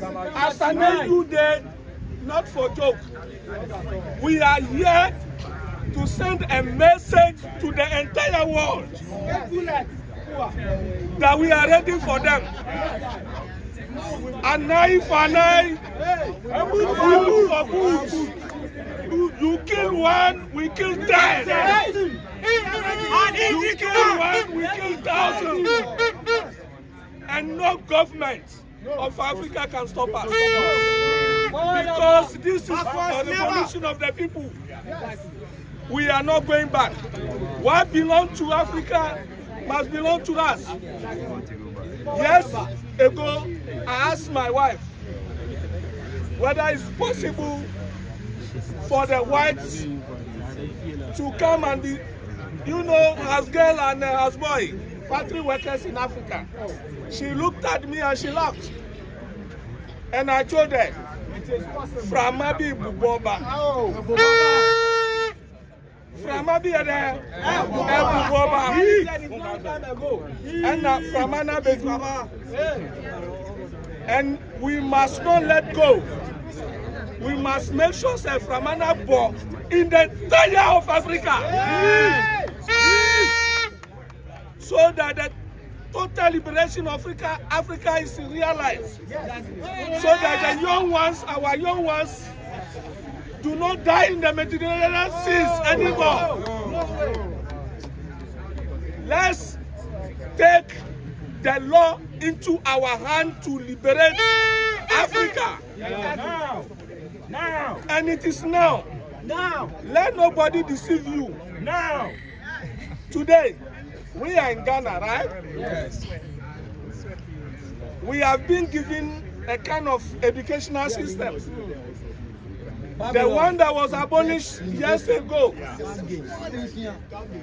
As an AU Day, not for joke, we are here to send a message to the entire world that we are ready for them. An eye for an eye, boot for boot. You kill one, we kill 10. You kill one, we kill 1,000. And no government of Africa can stop us. Because this is a revolution of the people. We are not going back. What belongs to Africa must belong to us. Years ago, I asked my wife whether it's possible for the whites to come and be, as girl and as boy, factory workers in Africa. She looked at me and she laughed. And I told her, Framabi Buboba. Framabi Buboba. And Framana Bezwaba. And we must not let go. We must make sure that Framana Bo in the entire of Africa. So that the total liberation of Africa is realized. So that the young ones, our young ones, do not die in the Mediterranean seas anymore. Let's take the law into our hand to liberate Africa. Now. And it is now. Let nobody deceive you. Now. Today, we are in Ghana, right? Yes. We have been given a kind of educational system. The one that was abolished years ago.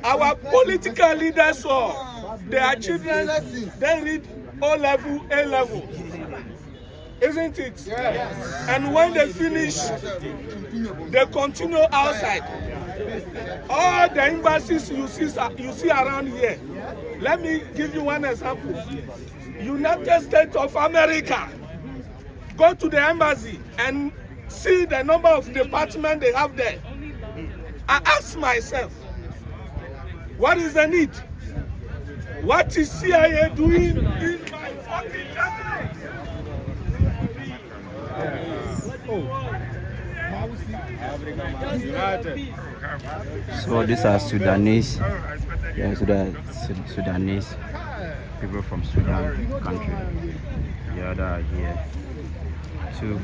Our political leaders saw their children then read O-level, A-level. Isn't it? Yes. And when they finish, they continue outside. All the embassies you see around here. Let me give you one example. United States of America. Go to the embassy and see the number of departments they have there. I ask myself, what is the need? What is CIA doing in my fucking country? So these are Sudanese, Sudanese people from Sudan country. The other are here. So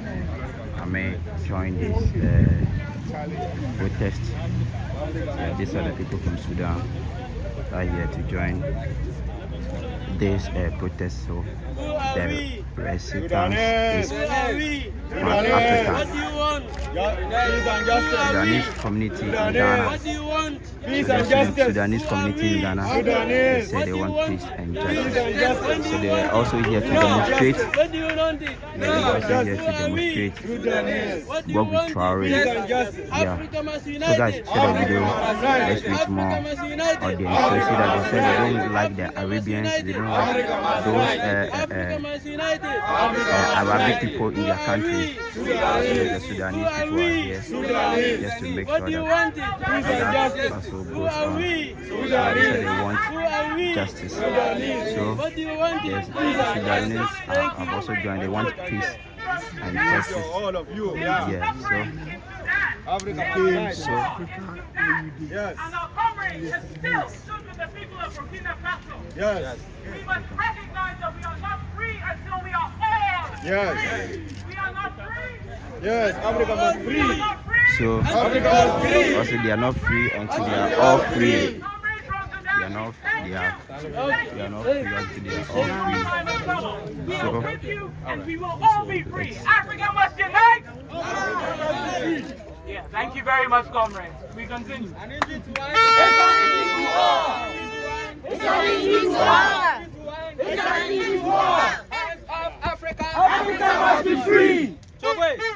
I may join this protest. These are the people from Sudan that are here to join this protest. So the president is Pan-African. Sudanese community in Ghana. Sudanese community in Ghana. They say they want peace and justice. So they are also here to demonstrate. They are also here to demonstrate. Work with Traore. Yeah. So guys, share the video. Let's reach more audience. So you see that they say they don't like the Arabians. They don't like those Arabic people in their country. So the Sudanese people are here just to make sure that also goes on. So they want justice. So the Sudanese have also joined. They want peace and justice. All of you. Yeah. So Africa. So, yes. And our comrades have still stood with the people of Burkina Faso. Yes. We must recognize that we are not free until we are all yes. free. We are not free. Yes, Africa must free. So Africa must free. Also they are not free until they are all free. They are not free until they are all free. So, and we will all be free. Africa must unite. Yeah, thank you very much, comrades. We continue. Africa must be free.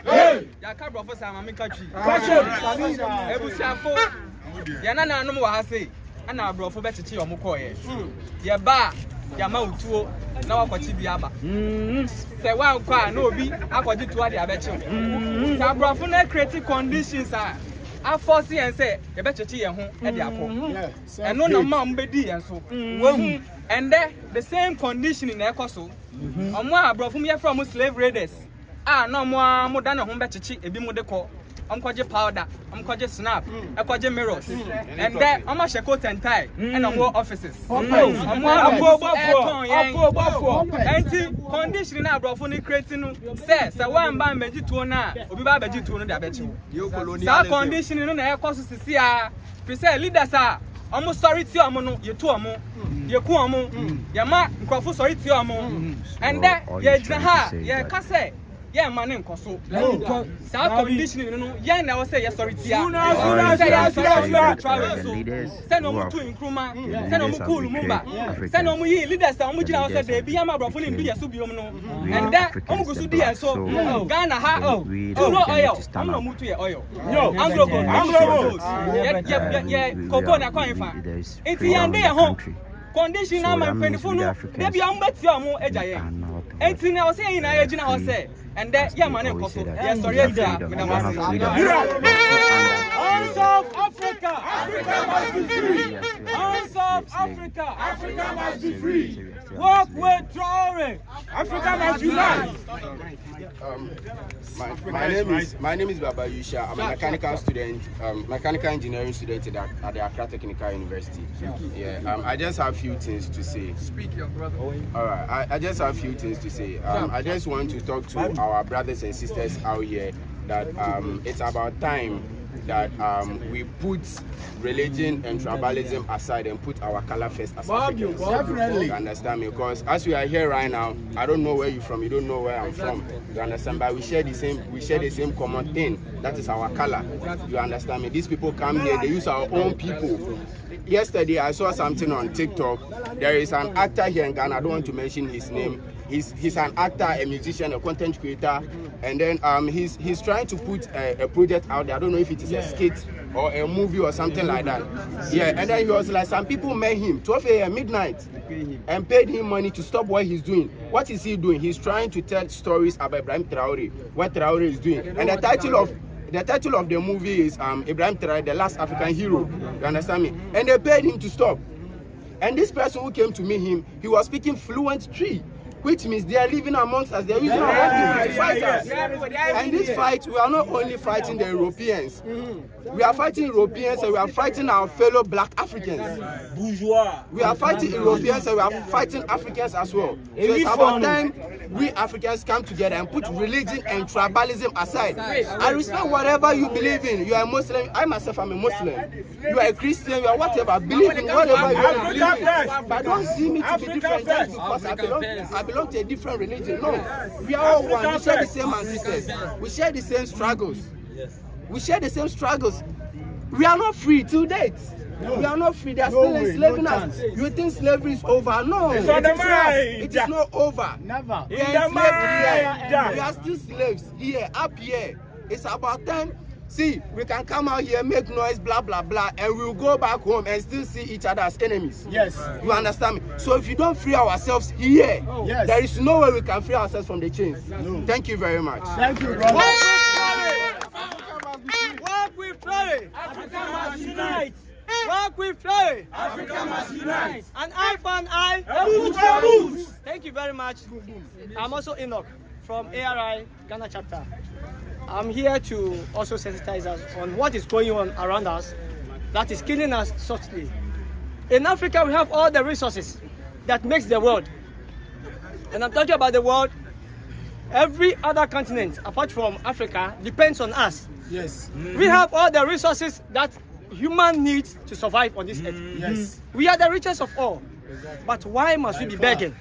Hey! Ya na na no wa ha sei ana abrofo be tete yo mo koye ye ba yama utuo na wakwachi biaba say one kwa no bi akwaji to ade abechi say abrafo na create conditions a force and say you better chechi yen ho e de akọ eno na ma mbedi yen so wahu and the same condition in ekoso omo abrafo me from slave raiders no mo da na ho be chechi ebi mo de ko amkwaje powder amkwaje snap ekwaje mirrors and then ama Côte and tie and omo offices omo and condition na abrofo ni creating no say one ban beji tuo na obi ba beji tuo no da bechi colonial condition no na ekoso sisi a fi say leaders omo sorry ti omo no ye to omo ye ku omo ye ma nkrofo sorry ti omo and then ye jina ha ye ka say yeah, man, in Koso. South conditioning, no, yeah, now say yes, sorry, Tia. Send on to Nkrumah, send on Mukulu Mumba, send on me leaders, Mujina said, they be a brother in Bia Subium, and that Omusudia, so Ghana, how, oil, I'm not Mutu oil. No, I'm yeah, Copona coin. It's the end there, home. Condition, I'm a painful, maybe I'm better, more edge. 18 hours saying, I say. And that, yeah, man, yes, sorry, Hands of Africa! Africa must be free! Hands of Africa! Africa must be free! Walk with Traore! Africa must unite! My name is Baba Yusha. I'm a mechanical student, mechanical engineering student at the Accra Technical University. Yeah, I just have a few things to say. Speak, your brother. All right, I just have a few things to say. I just want to talk to our brothers and sisters out here that it's about time that we put religion and tribalism aside and put our color first as Africans. Definitely. You understand me? Because as we are here right now, I don't know where you're from, you don't know where I'm from. You understand? But we share the same common thing. That is our color. You understand me? These people come here, they use our own people. Yesterday I saw something on TikTok. There is an actor here in Ghana, I don't want to mention his name. He's an actor, a musician, a content creator, and then he's trying to put a project out there. I don't know if it is a skit or a movie or something like that. Yeah, and then he was like, some people met him 12 a.m. midnight and paid him money to stop what he's doing. What is he doing? He's trying to tell stories about Ibrahim Traore, what Traore is doing. And the title of the movie is Ibrahim Traore, the last African hero. You understand me? And they paid him to stop. And this person who came to meet him, he was speaking fluent Tree, which means they are living amongst us, they are using our weapons to fight us. And this fight, we are not only fighting the Europeans, we are fighting Europeans and we are fighting our fellow black Africans. Bourgeois. We are fighting Europeans and we are fighting Africans as well. So it's about time we Africans come together and put religion and tribalism aside. I respect whatever you believe in. You are a Muslim, I myself am a Muslim. You are a Christian, you are whatever, believe in whatever you believe in. But don't see me to be different just because I belong to a different religion. No, we are all one. We share the same ancestors. We share the same struggles. We share the same struggles. We are not free till date. We are not free. They are still enslaving us. You think slavery is over? No, it is not over. Never. We are enslaved here. We are still slaves here, up here. It's about time. See, we can come out here, make noise, blah, blah, blah, and we'll go back home and still see each other as enemies. Yes. You understand me? So if you don't free ourselves here, there is no way we can free ourselves from the chains. No. Thank you very much. Thank you, brother. Walk with Traore. Africa must unite. Walk with Traore. Africa must unite. An eye for an eye. A boot for a boot. Thank you very much. I'm also Enoch from ARI Ghana chapter. I'm here to also sensitize us on what is going on around us that is killing us softly. In Africa, we have all the resources that makes the world. And I'm talking about the world. Every other continent, apart from Africa, depends on us. Yes. We have all the resources that human needs to survive on this earth. Yes. We are the richest of all. But why must we be begging?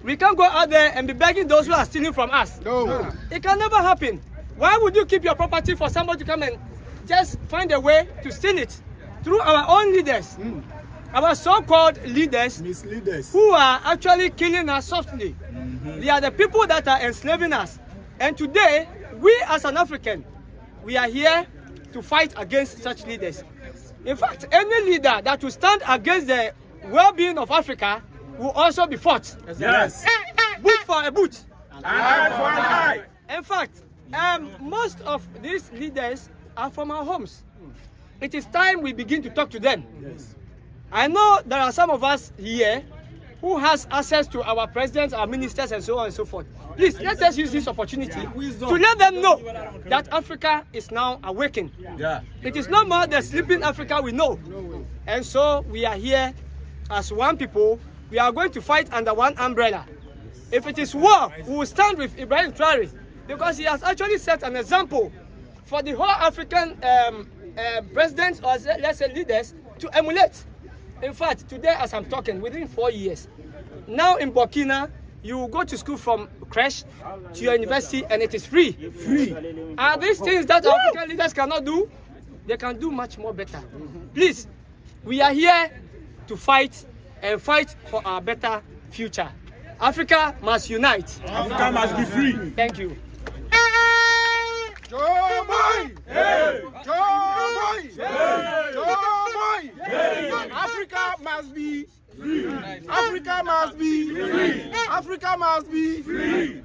We can't go out there and be begging those who are stealing from us. No. It can never happen. Why would you keep your property for somebody to come and just find a way to steal it? Through our own leaders. Our so-called leaders, misleaders, who are actually killing us softly. They are the people that are enslaving us. And today, we as an African, we are here to fight against such leaders. In fact, any leader that will stand against the well-being of Africa will also be fought. Yes. Boot for a boot. Eye for an eye. In fact, most of these leaders are from our homes. It is time we begin to talk to them. Yes. I know there are some of us here who has access to our presidents, our ministers, and so on and so forth. Please, let us use this opportunity to let them know that Africa is now awakened. Yeah. It is no more the sleeping Africa we know. And so we are here as one people. We are going to fight under one umbrella. If it is war, we will stand with Ibrahim Traore, because he has actually set an example for the whole African presidents, or let's say leaders, to emulate. In fact, today as I'm talking, within 4 years, now in Burkina, you will go to school from creche to your university and it is free. Free. Are these things that African leaders cannot do? They can do much more better. Please, we are here to fight and fight for our better future. Africa must unite. Africa must be free. Thank you. Joe Boy! Hey! Joe Boy! Hey! Joe Boy! Hey! Africa must be free. Africa must be free. Africa must be free.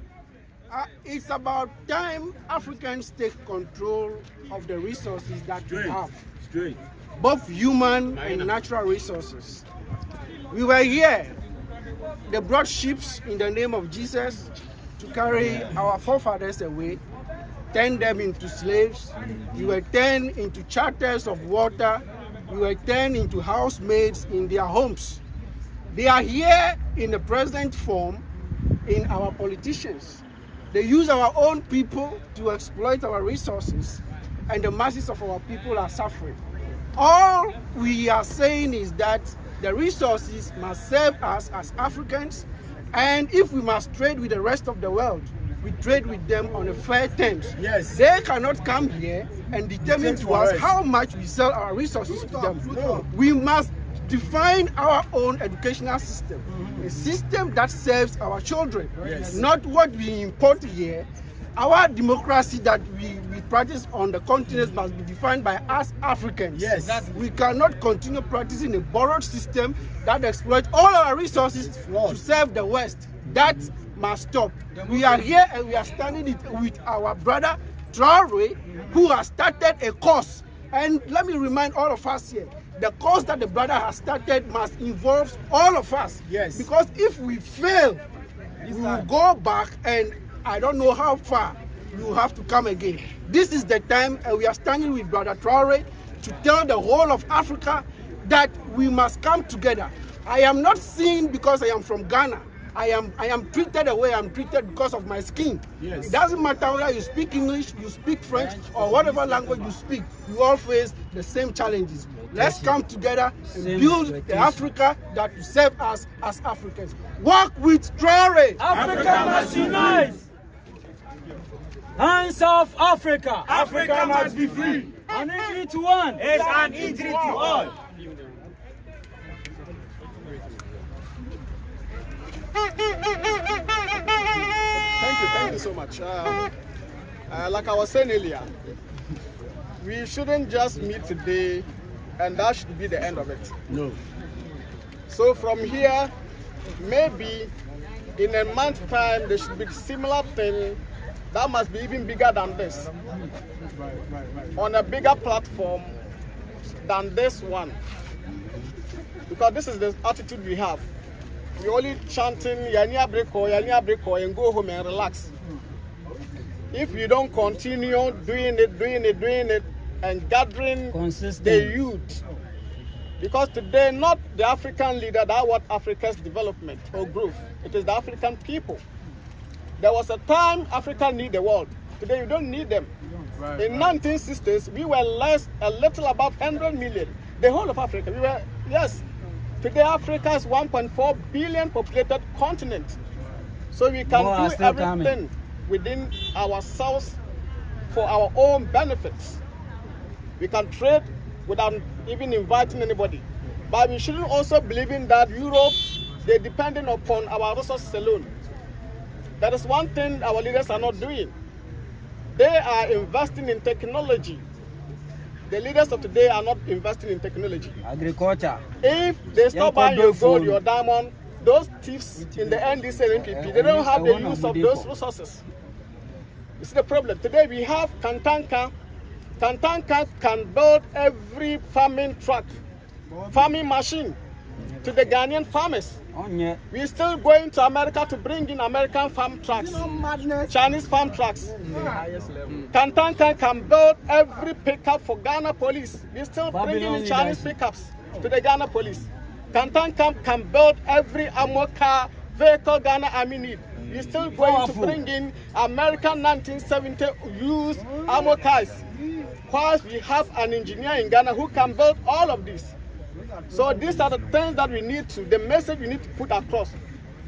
It's about time Africans take control of the resources that we have, both human and natural resources. We were here. They brought ships in the name of Jesus to carry our forefathers away, turn them into slaves. We were turned into charters of water. We were turned into housemaids in their homes. They are here in the present form in our politicians. They use our own people to exploit our resources, and the masses of our people are suffering. All we are saying is that the resources must serve us as Africans, and if we must trade with the rest of the world, we trade with them on a fair terms. Yes. They cannot come here and determine to us how much we sell our resources to them. No. We must define our own educational system, a system that serves our children, not what we import here. Our democracy that we practice on the continent must be defined by us Africans. Yes. We cannot continue practicing a borrowed system that exploits all our resources to serve the West. That must stop. We are here and we are standing with our brother Traore, who has started a cause. And let me remind all of us here, the cause that the brother has started must involve all of us. Yes. Because if we fail, we will go back, and I don't know how far we will have to come again. This is the time, and we are standing with brother Traore to tell the whole of Africa that we must come together. I am not seen because I am from Ghana. I am treated the way I'm treated because of my skin. Yes. It doesn't matter whether you speak English, you speak French, or whatever language you speak. You all face the same challenges. Let's come together and build the Africa that will serve us as Africans. Work with Traore. Africa must unite. Hands off Africa. Africa must be free. An injury to one is an injury to all. Thank you so much. Like I was saying earlier, we shouldn't just meet today and that should be the end of it. No. So from here, maybe in a month's time, there should be a similar thing that must be even bigger than this, on a bigger platform than this one. Because this is the attitude we have. We're only chanting Yania Breko, and go home and relax. If you don't continue doing it, and gathering the youth, because today not the African leader that what Africa's development or growth, it is the African people. There was a time Africa need the world. Today you don't need them. In 1960s, we were a little above 100 million. The whole of Africa, we were, yes. Today Africa is 1.4 billion populated continent. So we can do everything within ourselves for our own benefits. We can trade without even inviting anybody. But we shouldn't also believe in that Europe, they're depending upon our resources alone. That is one thing our leaders are not doing. They are investing in technology. The leaders of today are not investing in technology. Agriculture. If they stop buying your gold, your diamond, those thieves in the NDC and NPP, they don't have the use of those resources. It's the problem. Today we have Kantanka. Kantanka can build every farming truck, farming machine to the Ghanaian farmers. We're still going to America to bring in American farm trucks, Chinese farm trucks. Kantanka can build every pickup for Ghana police. We're still bringing in Chinese pickups to the Ghana police. Kantanka can build every armor car vehicle Ghana Army need. We're still going to bring in American 1970 used armor cars. Whilst we have an engineer in Ghana who can build all of this. So these are the things that we need to, the message we need to put across.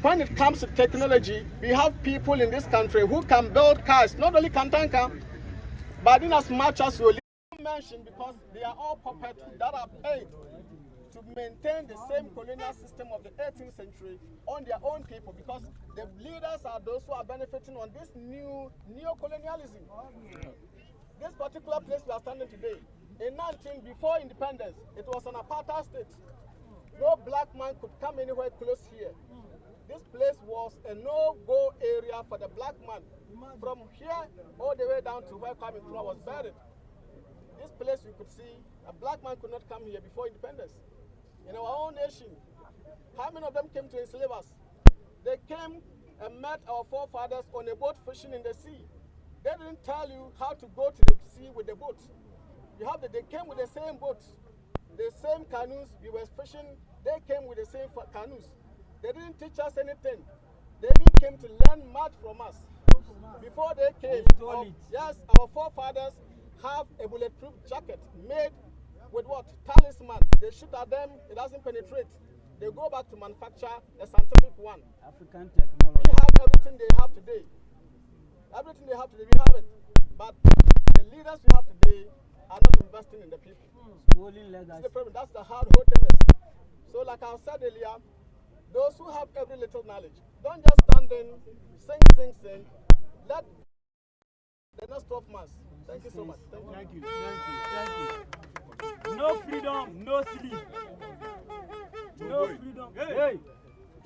When it comes to technology, we have people in this country who can build cars, not only Kantanka, but in as much as we mention, because they are all puppets that are paid to maintain the same colonial system of the 18th century on their own people, because the leaders are those who are benefiting on this new neo-colonialism. This particular place we are standing today, in 19, before independence, it was an apartheid state. No black man could come anywhere close here. This place was a no-go area for the black man. From here all the way down to where Kwame Nkrumah was buried. This place you could see, a black man could not come here before independence. In our own nation, how many of them came to enslave us? They came and met our forefathers on a boat fishing in the sea. They didn't tell you how to go to the sea with the boat. They came with the same boats, the same canoes. We were fishing. They came with the same canoes. They didn't teach us anything. They even came to learn much from us. Before they came, yes, our forefathers have a bulletproof jacket made with what? Talisman. They shoot at them, it doesn't penetrate. They go back to manufacture a scientific one. African technology. We have everything they have today. Everything they have today, we have it. But the leaders we have today are not investing in the people. That's the problem. That's the hard-heartedness. So like I said earlier, those who have every little knowledge, don't just stand in, sing. Let the next 12 months. Thank you so much. Thank you. No freedom, no sleep. No freedom. Hey.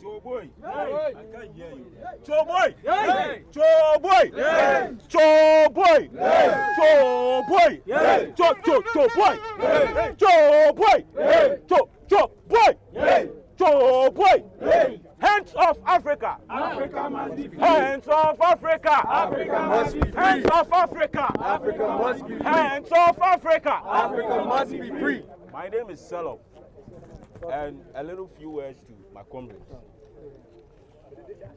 Joe boy. Hey. I can't hear you. Joe boy. Hey. Joe boy. Hey. Joe boy. Hey. Joe boy. Hey. Joe boy. Hey. Joe boy. Hey. Joe boy. Hey. Joe boy. Hey. Hands off Africa. Africa must be free. Hands off Africa. Africa must be free. Hands off Africa. Africa must be free. Hands off Africa. Africa must be free. My name is Selo, and a little few words to my comrades.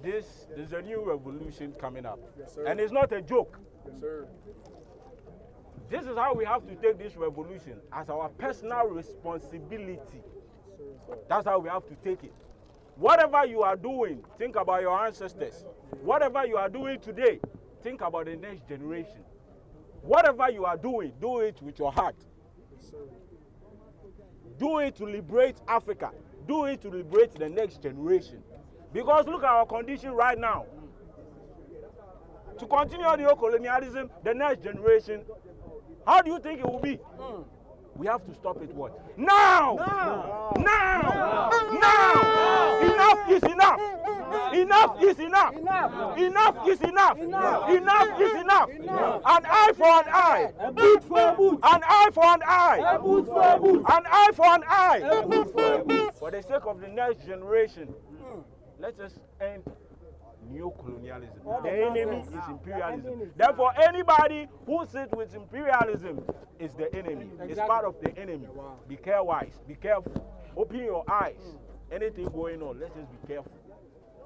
There's a new revolution coming up, yes, and it's not a joke. Yes, sir. This is how we have to take this revolution as our personal responsibility. That's how we have to take it. Whatever you are doing, think about your ancestors. Whatever you are doing today, think about the next generation. Whatever you are doing, do it with your heart. Yes, sir. Do it to liberate Africa. Do it to liberate the next generation. Because look at our condition right now. To continue the colonialism, the next generation, how do you think it will be? We have to stop it what? Now! Now! Enough is enough! Enough is enough! Enough is enough! Enough is enough! An eye for an eye! A boot for a boot! An eye for an eye! A boot for a boot! An eye for an eye! A boot for a boot! For the sake of the next generation, let us end neo-colonialism. The enemy is imperialism. Therefore, anybody who sits with imperialism is the enemy. Exactly. It's part of the enemy. Wow. Be careful. Be careful. Open your eyes. Anything going on, let's just be careful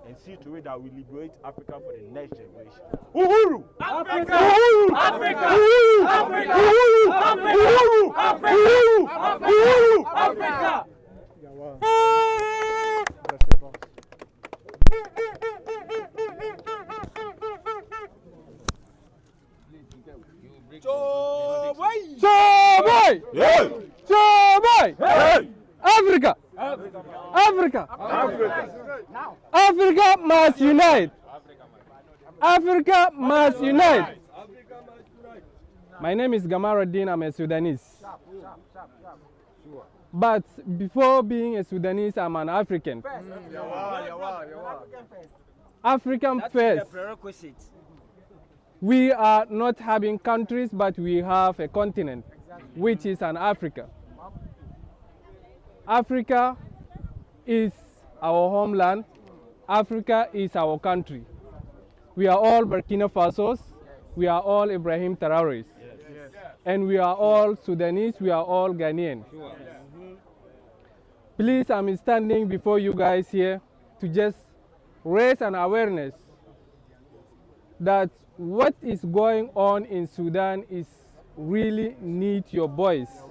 and see to it that we liberate Africa for the next generation. Uhuru! Africa! Uhuru! Africa! Uhuru! Africa! Uhuru! Africa! Uhuru! Africa! Uhuru! Africa! Africa! Africa must unite! Africa must unite! My name is Commemorating. I'm a Sudanese. But before being a Sudanese, I'm an African. African That's first. the prerequisite. We are not having countries, but we have a continent, which is an Africa. Africa is our homeland. Africa is our country. We are all Burkina Fasos. We are all Ibrahim Traores. And we are all Sudanese. We are all Ghanaian. Please, I'm standing before you guys here to just raise an awareness that what is going on in Sudan is really need your voice.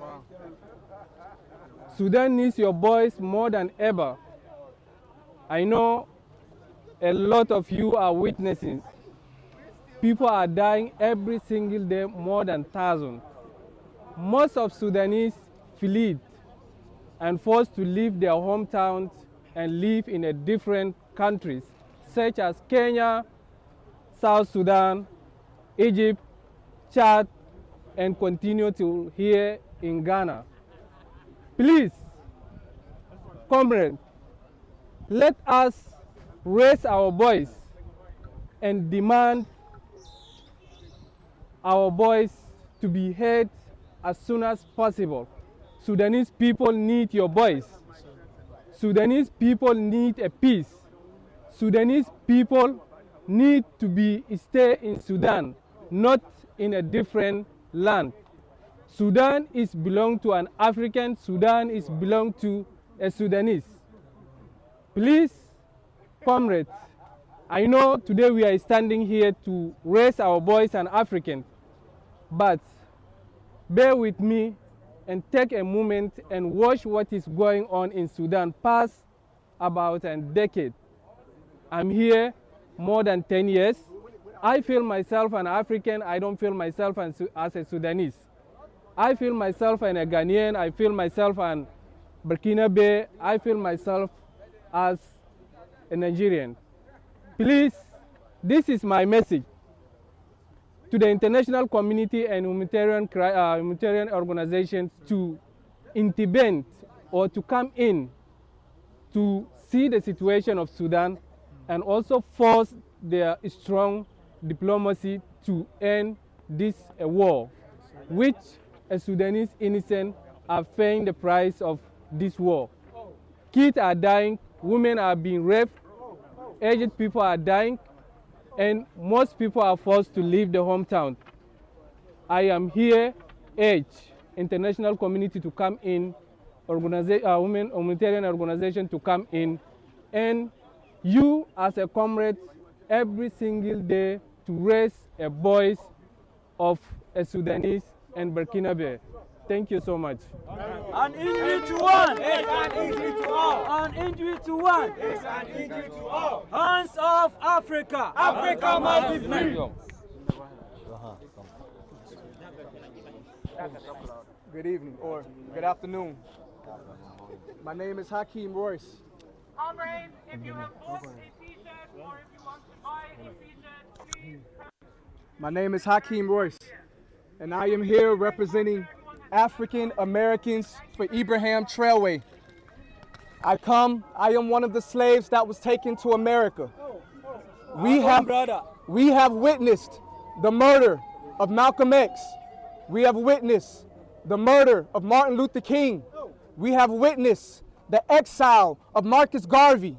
Sudan needs your voice more than ever. I know a lot of you are witnessing. People are dying every single day, more than 1,000. Most of Sudanese fled and forced to leave their hometowns and live in a different countries, such as Kenya, South Sudan, Egypt, Chad, and continue to here in Ghana. Please, comrades, let us raise our voice and demand our voice to be heard as soon as possible. Sudanese people need your voice. Sudanese people need a peace. Sudanese people need to stay in Sudan, not in a different land. Sudan is belong to an African. Sudan is belong to a Sudanese. Please, comrades, I know today we are standing here to raise our voice as African, but bear with me and take a moment and watch what is going on in Sudan past about a decade. I'm here more than 10 years. I feel myself an African. I don't feel myself as a Sudanese. I feel myself an a Ghanaian. I feel myself an Burkina Faso. I feel myself as a Nigerian. Please, this is my message to the international community and humanitarian organizations to intervene or to come in to see the situation of Sudan and also force their strong diplomacy to end this war, which a Sudanese innocent are paying the price of this war. Kids are dying, women are being raped, aged people are dying, and most people are forced to leave the hometown. I am here, urge international community to come in, humanitarian organization to come in, and you as a comrade every single day to raise a voice of a Sudanese and Burkina Faso. Thank you so much. An injury to one is an injury to all. An injury to one is an injury to all. Hands off Africa. Africa must be free. Good evening or good afternoon. My name is Hakeem Royce. Comrades, if you have bought a t-shirt or if you want to buy a t-shirt, please come. My name is Hakeem Royce, and I am here representing African Americans for Ibrahim Traore. I am one of the slaves that was taken to America. We have witnessed the murder of Malcolm X. We have witnessed the murder of Martin Luther King. We have witnessed the exile of Marcus Garvey.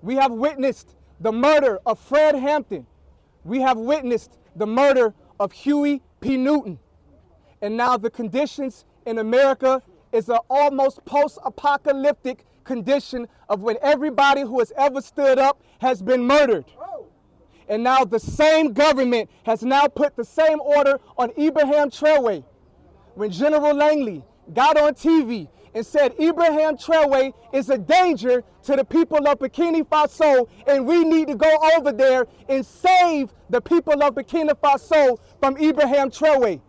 We have witnessed the murder of Fred Hampton. We have witnessed the murder of Huey P. Newton. And now the conditions in America is an almost post-apocalyptic condition of when everybody who has ever stood up has been murdered. And now the same government has now put the same order on Ibrahim Traore. When General Langley got on TV and said Ibrahim Traore is a danger to the people of Burkina Faso and we need to go over there and save the people of Burkina Faso from Ibrahim Traore.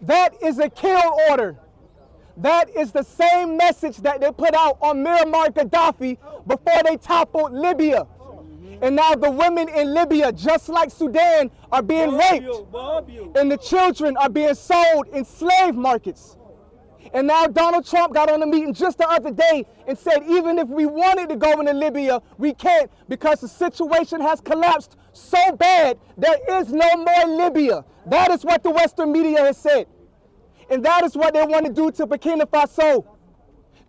That is a kill order. That is the same message that they put out on Muammar Gaddafi before they toppled Libya. And now the women in Libya, just like Sudan, are being raped. And the children are being sold in slave markets. And now Donald Trump got on a meeting just the other day and said even if we wanted to go into Libya, we can't because the situation has collapsed so bad, there is no more Libya. That is what the Western media has said. And that is what they want to do to Burkina Faso.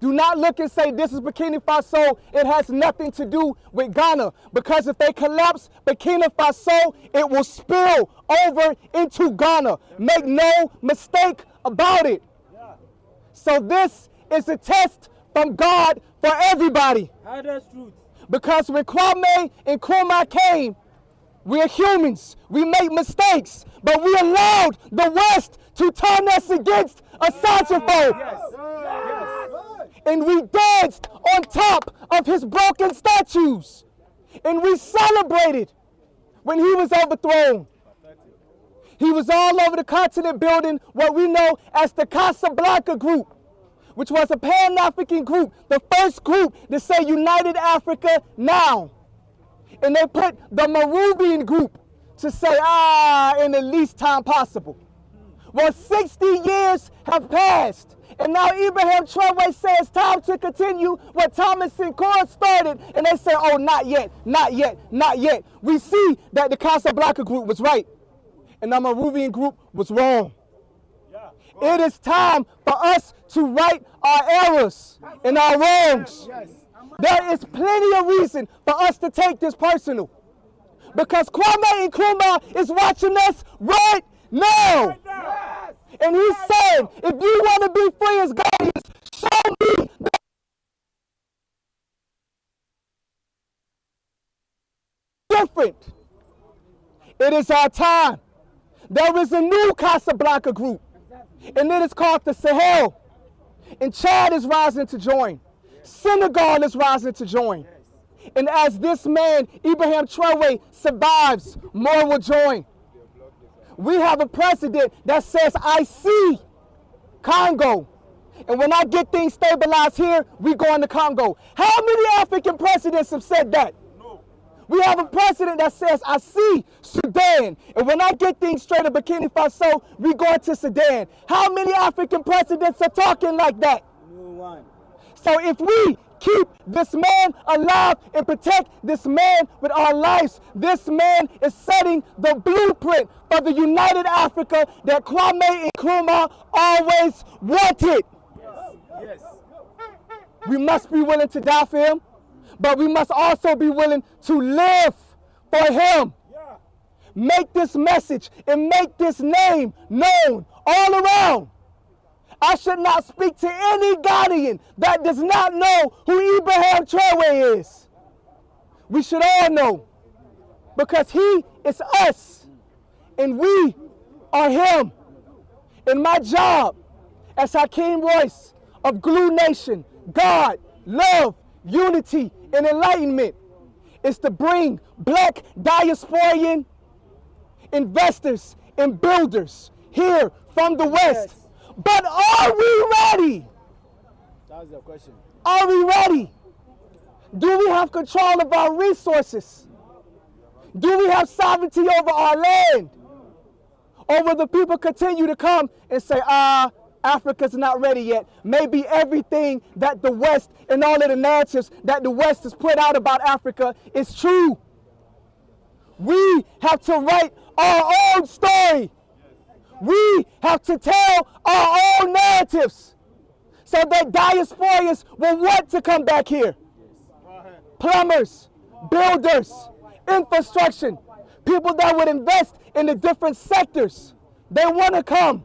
Do not look and say this is Burkina Faso. It has nothing to do with Ghana. Because if they collapse Burkina Faso, it will spill over into Ghana. Make no mistake about it. So this is a test from God for everybody. That's truth. Because when Kwame and Nkrumah came, we're humans. We make mistakes. But we allowed the West to turn us against a Yes. And we danced on top of his broken statues. And we celebrated when he was overthrown. He was all over the continent building what we know as the Casablanca Group, which was a Pan-African group, the first group to say United Africa now. And they put the Moravian group to say, in the least time possible. Well, 60 years have passed. And now Ibrahim Traore says time to continue what Thomas Sankara started. And they say, oh, not yet, not yet, not yet. We see that the Casablanca group was right. And the Moravian group was wrong. It is time for us to right our errors and our wrongs. There is plenty of reason for us to take this personal. Because Kwame Nkrumah is watching us right now. And he said, if you want to be free as Ghanaians, show me that different. It is our time. There is a new Casablanca group, and it is called the Sahel. And Chad is rising to join. Senegal is rising to join. And as this man, Ibrahim Traore, survives, more will join. We have a president that says, I see Congo. And when I get things stabilized here, we go into Congo. How many African presidents have said that? No. We have a president that says, I see Sudan. And when I get things straight in Burkina Faso, we go into Sudan. How many African presidents are talking like that? No one. So if we keep this man alive and protect this man with our lives, this man is setting the blueprint for the United Africa that Kwame Nkrumah always wanted. Yes. We must be willing to die for him, but we must also be willing to live for him. Make this message and make this name known all around. I should not speak to any Ghanaian that does not know who Ibrahim Traore is. We should all know, because he is us and we are him. And my job as Hakeem Royce of Glue Nation, God, Love, Unity, and Enlightenment is to bring black diasporian investors and builders here from the West. But are we ready? That's the question. Are we ready? Do we have control of our resources? Do we have sovereignty over our land? Or will the people continue to come and say, Africa's not ready yet? Maybe everything that the West and all of the narratives that the West has put out about Africa is true. We have to write our own story. We have to tell our own narratives so that diasporians will want to come back here. Plumbers, builders, infrastructure, people that would invest in the different sectors. They want to come,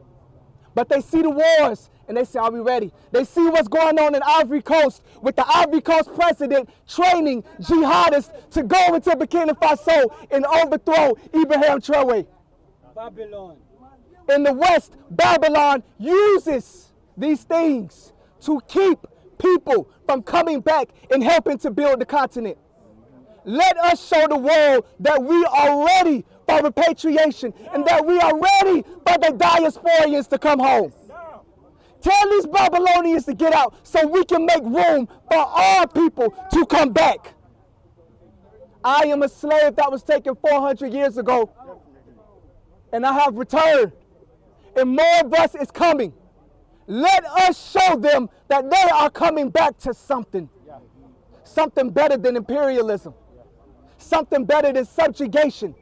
but they see the wars and they say, are we ready? They see what's going on in Ivory Coast with the Ivory Coast president training jihadists to go into Burkina Faso and overthrow Ibrahim Traore. Babylon. In the West, Babylon uses these things to keep people from coming back and helping to build the continent. Let us show the world that we are ready for repatriation and that we are ready for the diasporians to come home. Tell these Babylonians to get out so we can make room for our people to come back. I am a slave that was taken 400 years ago, and I have returned. And more of us is coming. Let us show them that they are coming back to something. Something better than imperialism. Something better than subjugation.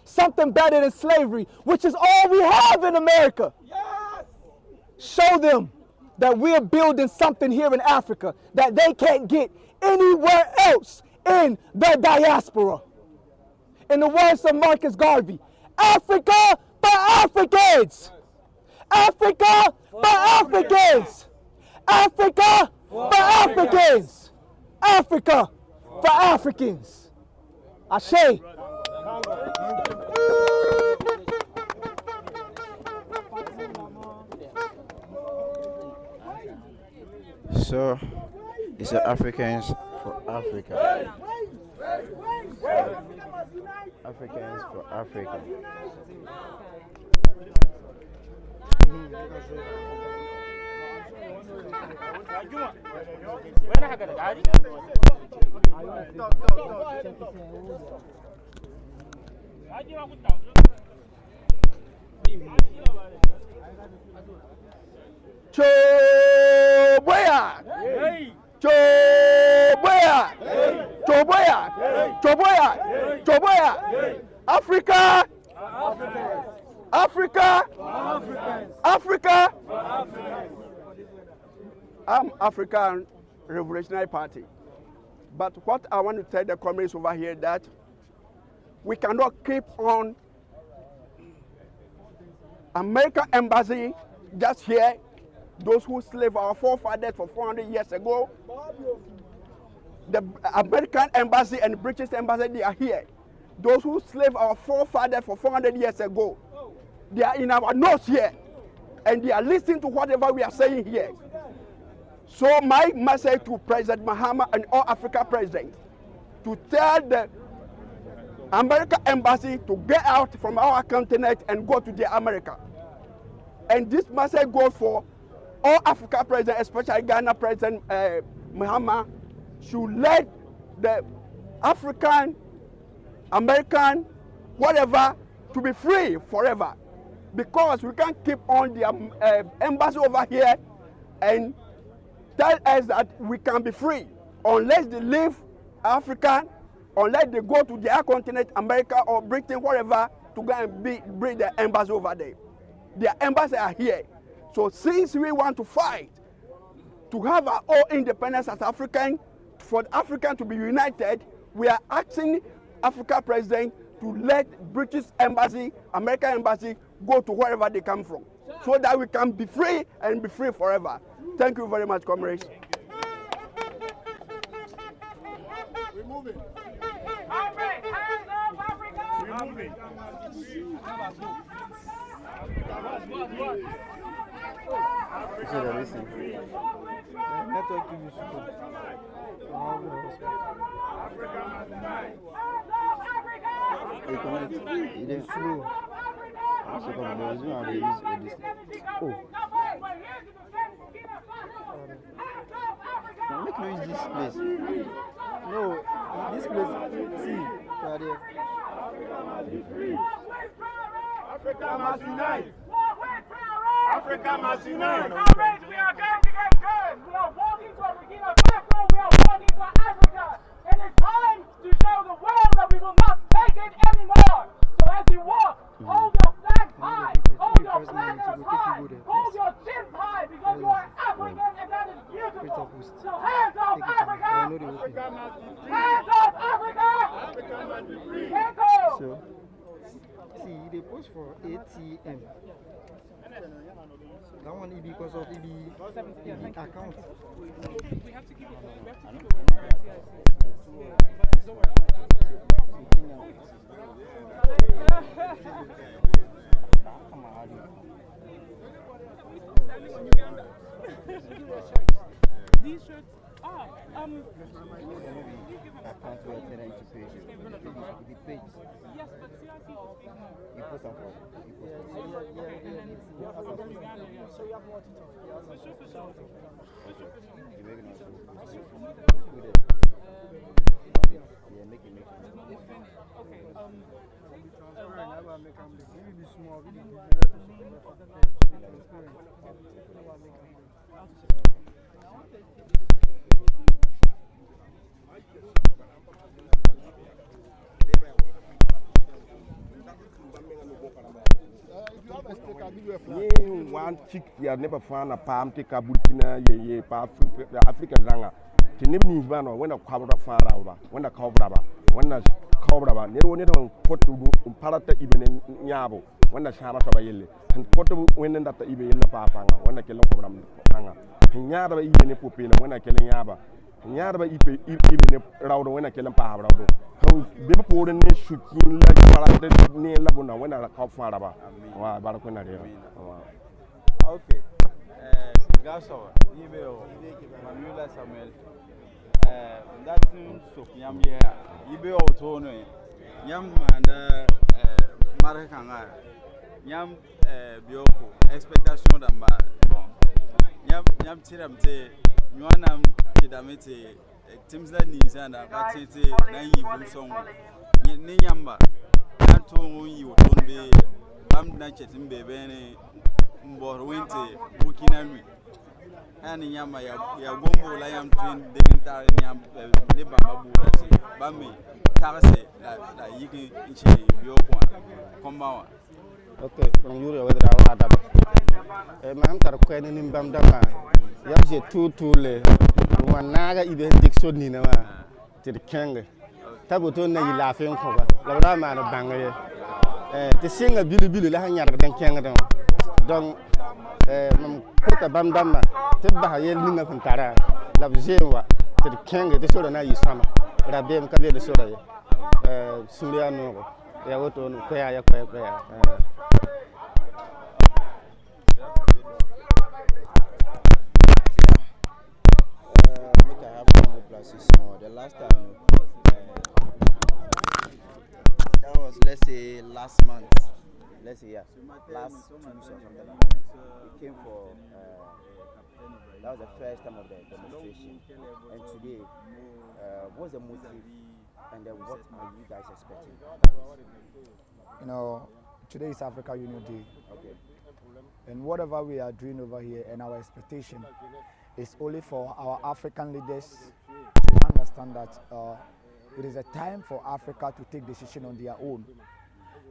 Something better than slavery, which is all we have in America. Show them that we're building something here in Africa that they can't get anywhere else in the diaspora. In the words of Marcus Garvey, Africa for Africans. Africa for Africans. Africa for Africans. Africa for Africans. Ashe. So, it's Africans for Africa. Africans for Africa. Choboya! Choboya! Choboya! Choboya! Choboya! Africa! Africa! Africa! I'm African Revolutionary Party. But what I want to tell the comrades over here that we cannot keep on American embassy just here. Those who slave our forefathers for 400 years ago. The American embassy and the British embassy, they are here. Those who slave our forefathers for 400 years ago, they are in our nose here. And they are listening to whatever we are saying here. So my message to President Mahama and all Africa presidents, to tell the American embassy to get out from our continent and go to the America. And this message goes for all Africa presidents, especially Ghana President Mahama, should let the African, American, whatever, to be free forever. Because we can't keep on the embassy over here and tell us that we can be free unless they leave Africa, unless they go to their continent, America or Britain, whatever, to go and bring the embassy over there. Their embassies are here. So since we want to fight to have our own independence as African, for Africa to be united, we are asking Africa president to let British embassy, American embassy, go to wherever they come from, so that we can be free and be free forever. Thank you very much, comrades. We're moving. Comrades, hands up, Africa! We're moving. Now make me use this place. No, this place, see, right there. Africa must unite. Africa must unite. Comrades, we are going to get good. We are walking for Burkina Faso. We are walking for Africa. It is time to show the world that we will not take it anymore. So as you walk, hold your flag high. Hold your flaggers high. Hold your chins high because you are African and that is beautiful. So hands off Africa. Hands off Africa. So, see, they post for ATM. That one is because of the account. We have to keep it. These shirts are Account where they need to pay you. The page. yes, but CIC is You post them for. so you have more to talk. For sure. You make it also. Yeah, make it. Okay. One chick, you never found a palm take a Burkina, African Ranga. The name is man when a cover far out, when a cover, when a cover, never put to Parata even in Yabo, when a Shara Sabayele, and portable winning that even in the Papanga, when a kill from Hanga. And Yaba even a pupil when I kill Yaba. And Yaba even a router when I kill a Pava. Bibi ko ne shukin la parade ne la bona wena ka fara ba wa barakuna de okay gaso ibe Manuela Samuel that's so nyam ye ibe o to no nyam manda marakanga nyam bioko expectation da ba bon nyam tiramte nywanam tidamete Teams that needs and a batty, naive song. Niamba, that told you don't be bam natchet in baby, winter, Burkina and Yama, Yagombo, I am trained, they can tell Yam, Nebabu, Bammy, Tarase, that you can be come out. Okay, from you, whether I had a man, Tarquin in Bamdama, Yamsi too late. Naga even Dixon to the king. Tabuton, you laughing cover. Laura man of Bangay. To sing a billy hang out than Canada. Don't put a bandama, take by a lina from Tara, Labzewa, to the king, the soda now you summer. But I became Cabin the soda. Suliano, Yawoto, Paya. The last time that was, let's say, last month. Let's say, yeah, last 2 weeks or something like that. We came for that was the first time of the demonstration. And today, what's the motive and then what are you guys expecting? You know, today is Africa Union Day. Okay. And whatever we are doing over here and our expectation is only for our African leaders to understand that it is a time for Africa to take decision on their own.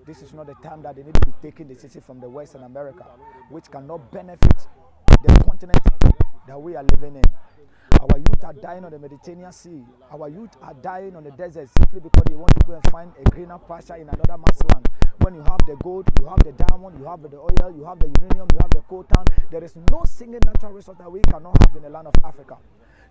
This is not the time that they need to be taking decisions from the Western America, which cannot benefit the continent that we are living in. Our youth are dying on the Mediterranean Sea. Our youth are dying on the desert simply because they want to go and find a greener pasture in another man's land. When you have the gold, you have the diamond, you have the oil, you have the uranium, you have the coltan, there is no single natural resource that we cannot have in the land of Africa.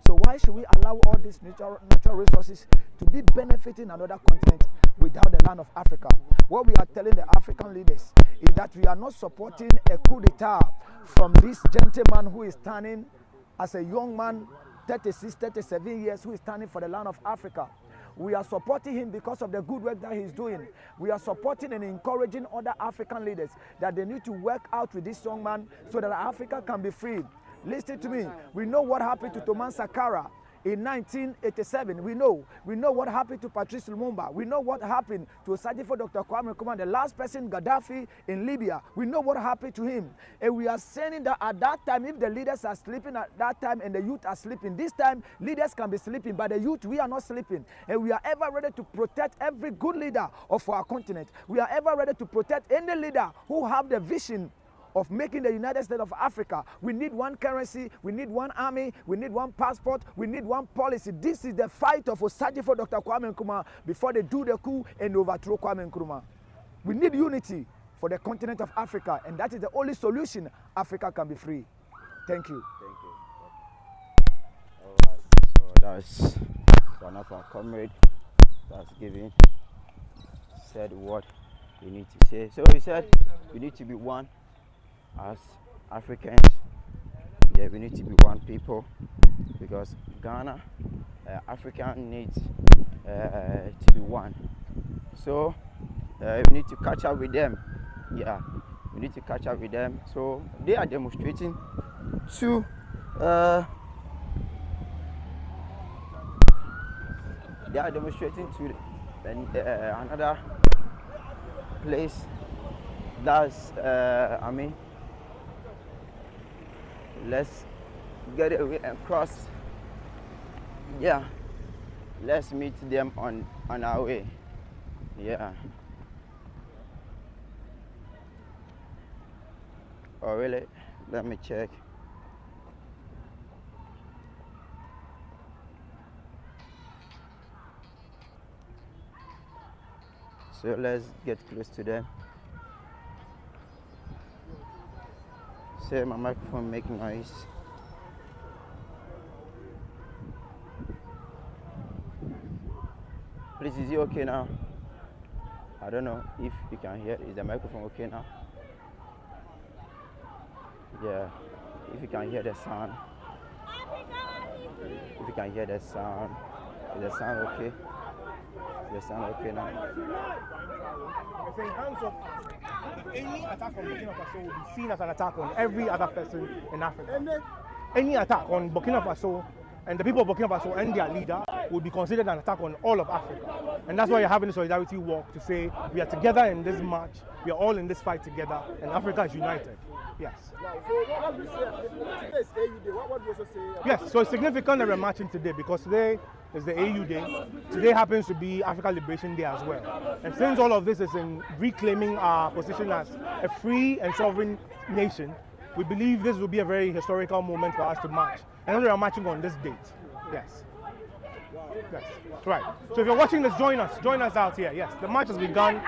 So why should we allow all these natural resources to be benefiting another continent without the land of Africa? What we are telling the African leaders is that we are not supporting a coup d'etat from this gentleman who is standing as a young man, 36, 37 years, who is standing for the land of Africa. We are supporting him because of the good work that he's doing. We are supporting and encouraging other African leaders that they need to work out with this young man so that Africa can be free. Listen to me. We know what happened to Thomas Sankara in 1987. We know what happened to Patrice Lumumba. We know what happened to Sadifo Dr. Kwame Nkrumah, the last person, Gaddafi in Libya. We know what happened to him. And we are saying that at that time, if the leaders are sleeping at that time and the youth are sleeping, this time leaders can be sleeping, but the youth, we are not sleeping. And we are ever ready to protect every good leader of our continent. We are ever ready to protect any leader who have the vision of making the United States of Africa. We need one currency, we need one army, we need one passport, we need one policy. This is the fight of Osadifo Dr. Kwame Nkrumah before they do the coup and overthrow Kwame Nkrumah. We need unity for the continent of Africa, and that is the only solution Africa can be free. Thank you. Thank you. All right, so that's one of our comrades that's giving, said what we need to say. So he said we need to be one. As Africans, yeah, we need to be one people because Ghana, Africa needs to be one. So we need to catch up with them. Yeah, we need to catch up with them. So they are demonstrating to another place. That's let's get away and cross. Yeah, let's meet them on our way. Yeah. Oh really? Let me check. So let's get close to them. Say my microphone making noise. Please, is it okay now? I don't know if you can hear. Is the microphone okay now? Yeah, if you can hear the sound. If you can hear the sound. Is the sound okay? Is the sound okay now? Saying hands up. Any attack on Burkina Faso will be seen as an attack on every other person in Africa. Any attack on Burkina Faso and the people of Burkina Faso and their leader would be considered an attack on all of Africa. And that's why you're having a solidarity walk to say we are together in this march, we are all in this fight together, and Africa is united. Yes. Wow. So what do you say? Today is AU Day. What do you also say? Yes, so it's significant that we're marching today because today is the AU Day. Today happens to be Africa Liberation Day as well. And since all of this is in reclaiming our position as a free and sovereign nation, we believe this will be a very historical moment for us to march. And we are marching on this date. Yes. Yes. Right. So if you're watching this, join us. Join us out here. Yes. The march has begun.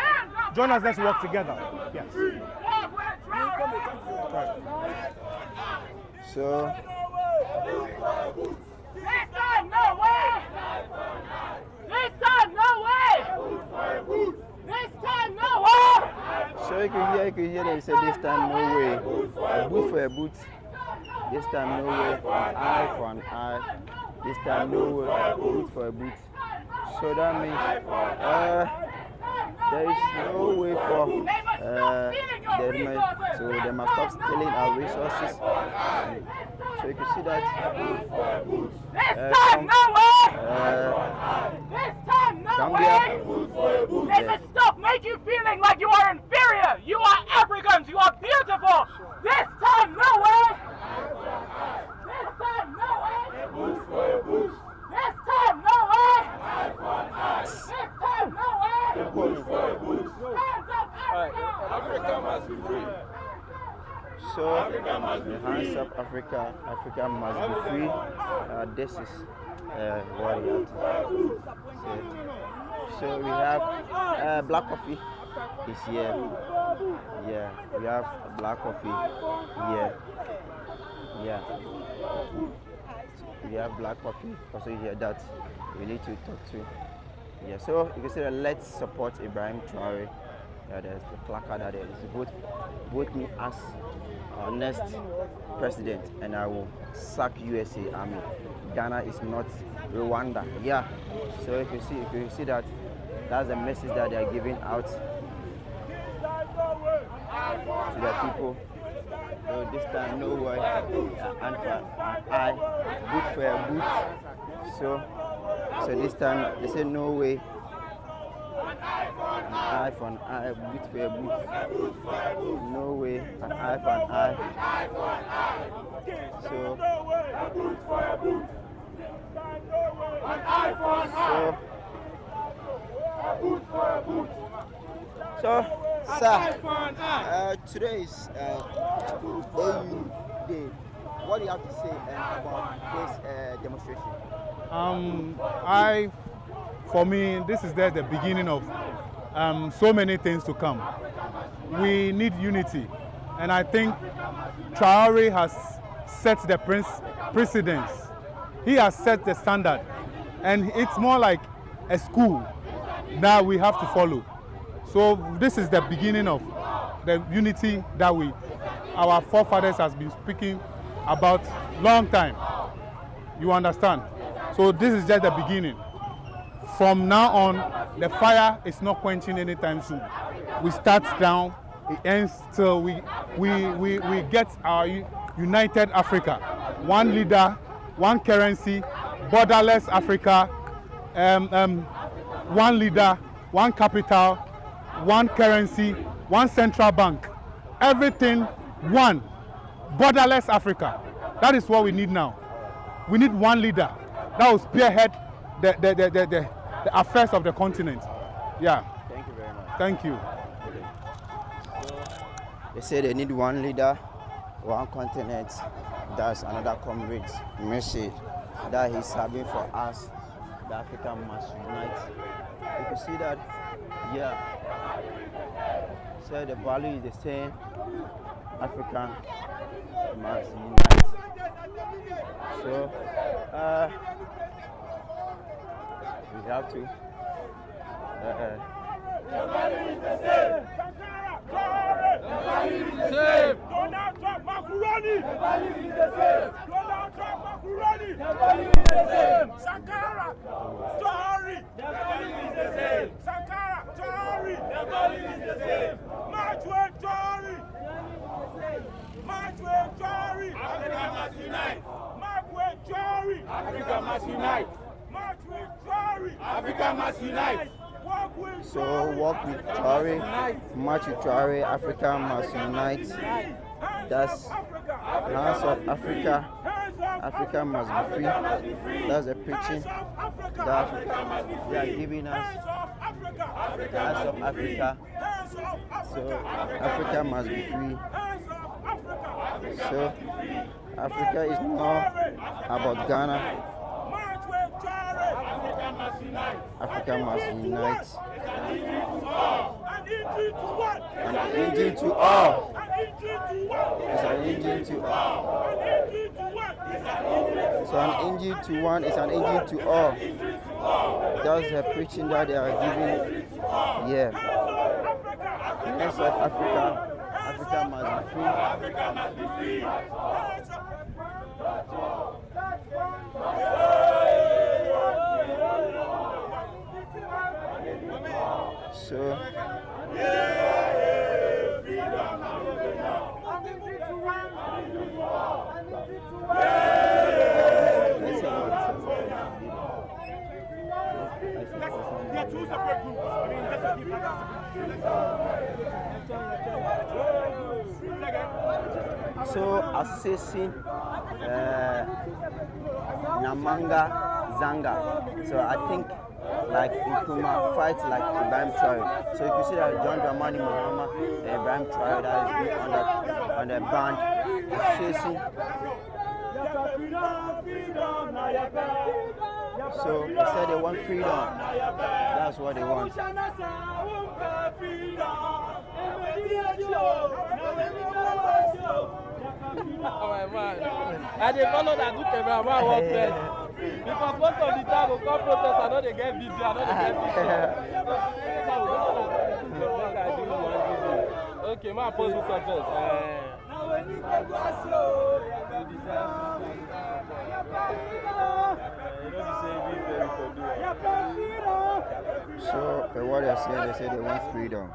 Join us. Let's work together. Yes. Right. So. This time, no way! This time, no way! This time, no way! So you can hear they say this time no way. A boot for a boot. This time no way. An eye for an eye. This time no way. A boot for a boot. So that means there is no way for so they must stop stealing our resources. So you can see that. This time, no way! This time, no way! They should stop making you feeling like you are inferior. You are Africans. You are beautiful. This time, no way! This time, no way! This time, no way! This time, no way! Hands up, Africa! Africa must be free. So, the hands up Africa, Africa must be free. This is what we have to say. So we have black coffee is here. Yeah, we have black coffee here. Yeah. We have black coffee also here that we need to talk to. Yeah, so you can see that let's support Ibrahim Traore. Yeah, there's the placard that there is vote me as our next president and I will sack USA army. Ghana is not Rwanda. Yeah. So you can see that that's the message that they are giving out to the people. So this time no way. And for I boot for a boot. So this time they say no way. An eye for an eye, boot for a boot. No way, an eye for an eye. So, sir, today is AU Day. What do you have to say about this demonstration? For me, this is the beginning of so many things to come. We need unity, and I think Traore has set the precedence. He has set the standard, and it's more like a school that we have to follow. So this is the beginning of the unity that our forefathers has been speaking about long time. You understand? So this is just the beginning. From now on, the fire is not quenching anytime soon. We start down, it ends till we get our united Africa. One leader, one currency, borderless Africa, one leader, one capital, one currency, one central bank, everything one, borderless Africa. That is what we need now. We need one leader that will spearhead the affairs of the continent. Yeah. Thank you very much. Thank you. They say they need one leader, one continent. That's another comrade's message that he's having for us. The Africa must unite. If you see that, yeah, so the value is the same. Africa must unite. So we have to. The value is the same. Sankara, Traore, Donald Trump, Macaroni. The value is the same. Donald Trump, Macaroni. The value is the same. Sankara, Traore. The value is the same. Sankara, Traore. The value is the same. March with Traore. March with Traore. Africa must unite. March with Traore. Africa must unite. March with Traore. Africa must unite. So walk with Traore, march with Traore, Africa must unite. That's hands of Africa. Africa must be free. That's the preaching that they are giving us. Hands of Africa. So Africa must be free. So Africa is not about Ghana. Africa must unite. An engine to all. It's an engine to all. So an engine to one is an engine to all. That's the preaching that they are giving. Yeah. Hands of Africa. Africa must be free. So two separate groups. So assassin Namanga Zanga. So I think like Nkrumah fights like Ibrahim Traore. So you can see that John Dramani Mahama and Ibrahim Traore that is being on the band assassin. So they said they want freedom. That's what they want. Oh my man. And they follow that do cameraman work first. Because most of the time we come protest, I know they get video, I know they get video. Okay, my post this one first. So what they're saying, they say they want freedom.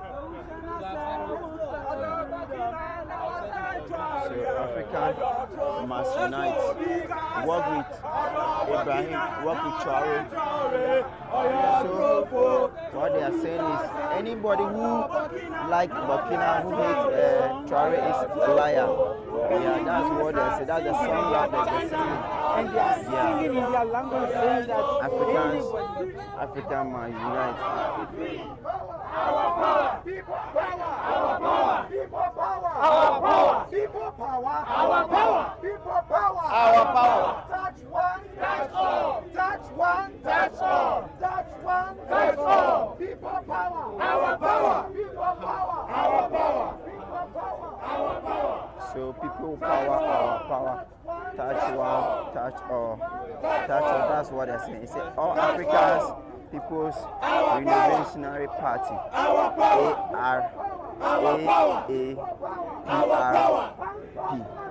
So Africa must unite, work with Ibrahim, work with Traore. So what they are saying is anybody who like Burkina, who hates Traore is a liar. Yeah, that's what they say. That's the song that they're singing. And they are singing in their language saying that Africa must unite. Our power, people power, our power, people power, our power, people power, our power, people power, our power. Touch one, touch all. Touch one, touch all. Touch one, touch all. People power, our power, people power, our power, people power, our power. So people power, our power. Touch one, touch all. Touch all. That's what they're saying. It's all Africans. People's Revolutionary Party, ARAAPRP.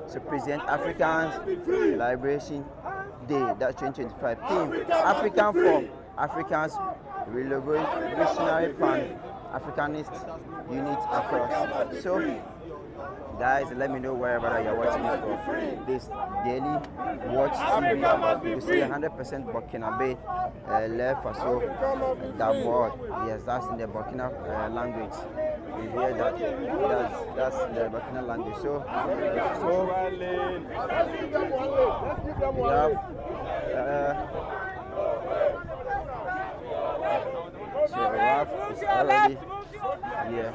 So President Africans Liberation Day, that's 2025. Theme, African for Africans Revolutionary Africanist unit across. So, guys, let me know wherever you're watching it from. This daily watch TV. You see 100% Burkinabe, left Faso, Dabord. Yes, that's in the Burkina language. You hear that? That's the Burkina language. So we have. So Raf is already here.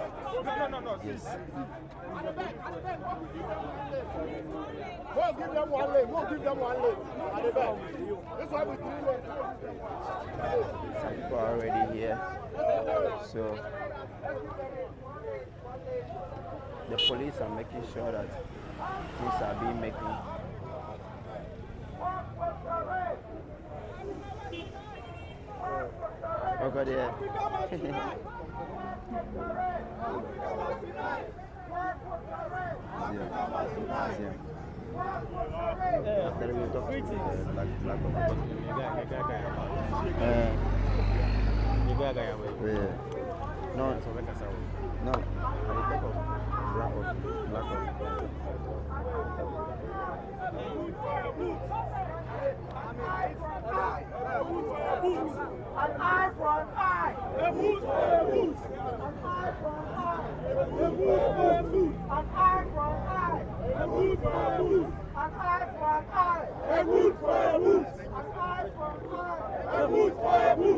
Yes. We'll give them one lane. We'll give them one lane. At the back. This one with 3 lanes. Some people are already here. So the police are making sure that things are being made. Okay, there. An eye for an eye. A boot for a boot. An eye for an eye. A boot for a boot. An eye for an eye. A boot for a boot. An eye for an eye. A boot for a boot. An eye for an eye. A boot for a boot. A boot for a boot.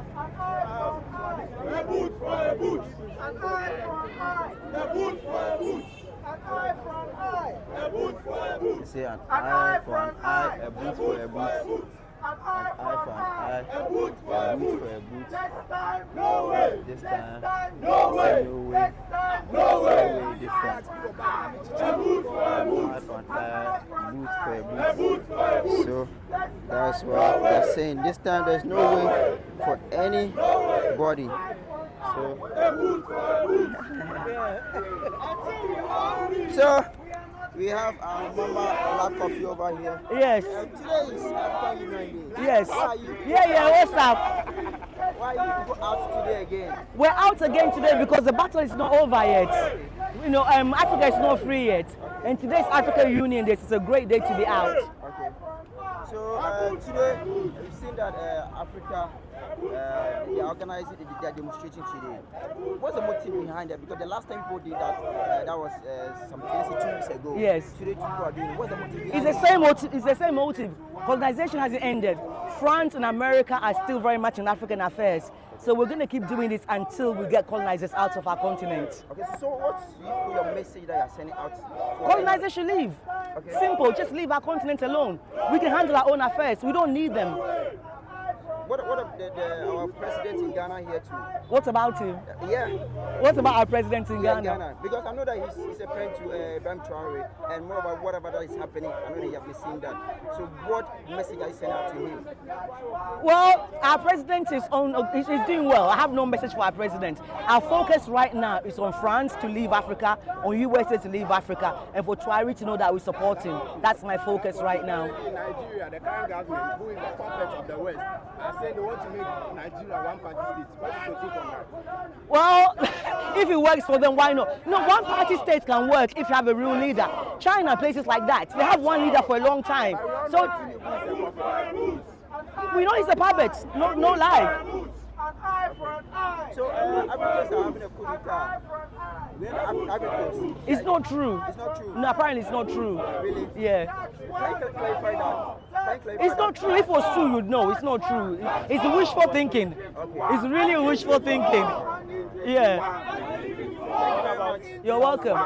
An eye for an eye. A boot for a boot. An eye for an eye. A boot for a boot. An eye for an eye. A boot for a boot. Say an eye for an eye, a boot for a boot. An eye for an eye, a boot for a boot. This time, no way. This time, no way. This time, no way. Different. A boot for a boot. Eye for an eye, boot for a boot. So that's what they're saying. This time, there's no way for anybody. So. So we have our Mama Black Coffee over here. Yes. Today is African Union Day. Yes. How are you? Yeah, what's up? Why are you people out today again? We're out again today because the battle is not over yet. You know, Africa is not free yet. And today's African Union Day. It's a great day to be out. Okay. So today, we've seen that Africa, they are organizing, they are demonstrating today. What's the motive behind that? Because the last time people did that, that was some 22 weeks ago. Yes. Today, people are doing it. What's the motive behind It's the same motive. It's the same motive. Colonization hasn't ended. France and America are still very much in African affairs. So we're going to keep doing this until we get colonizers out of our continent. Okay, so what's your message that you're sending out? Colonizers should leave. Okay. Simple, just leave our continent alone. We can handle our own affairs. We don't need them. What about our president in Ghana here too? What about him? Yeah. What about our president in Ghana? Because I know that he's a friend to Ibrahim Traore, and more about whatever that is happening, I know that you have been seeing that. So what message are you sending out to him? Well, our president is doing well. I have no message for our president. Our focus right now is on France to leave Africa, on USA to leave Africa, and for Traore to know that we support him. That's my focus right now. In Nigeria, the current government, who is the puppet of the West, are saying they want to make Nigeria one-party state. What is your take on that? Well, if it works for them, why not? No, one-party state can work if you have a real leader. China, places like that, they have one leader for a long time. So we know he's a puppet. No lie. So Africans are having a coup d'etat. It's not true. It's not true. No, apparently it's not true. Really? Yeah. Can you clarify that? It's not true. If it was true, you'd know. It's not true. It's wishful thinking. Okay. It's really wishful thinking. Yeah. You're welcome.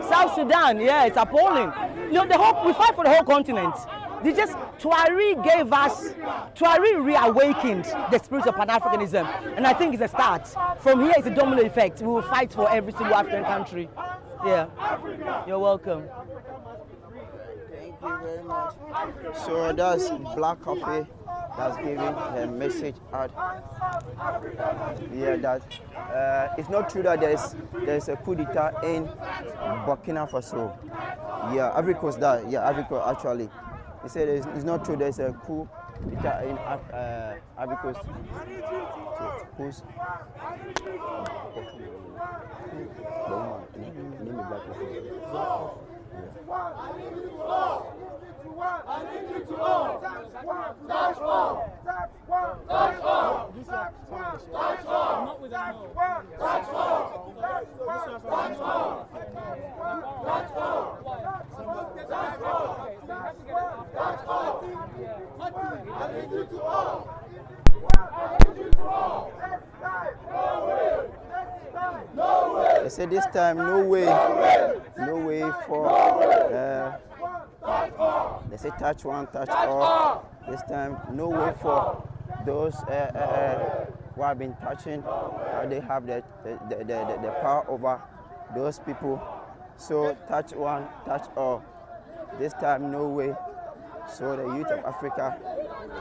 South Sudan, yeah, it's appalling. You know, we fight for the whole continent. Traore reawakened the spirit of Pan-Africanism, and I think it's a start. From here, it's a domino effect. We will fight for every single African country. Yeah. You're welcome. Thank you very much. So that's Black Coffee that's giving a message out. Yeah, that it's not true that there's a coup d'etat in Burkina Faso. Yeah, Ivory Coast that. Yeah, Ivory Coast actually. He said it's not true there's a coup in Ivory Coast who's they say this time no way for they say touch one, touch all. This time no way for those who have been touching, they have the power over those people. So touch one, touch all. This time no way. So the youth of Africa,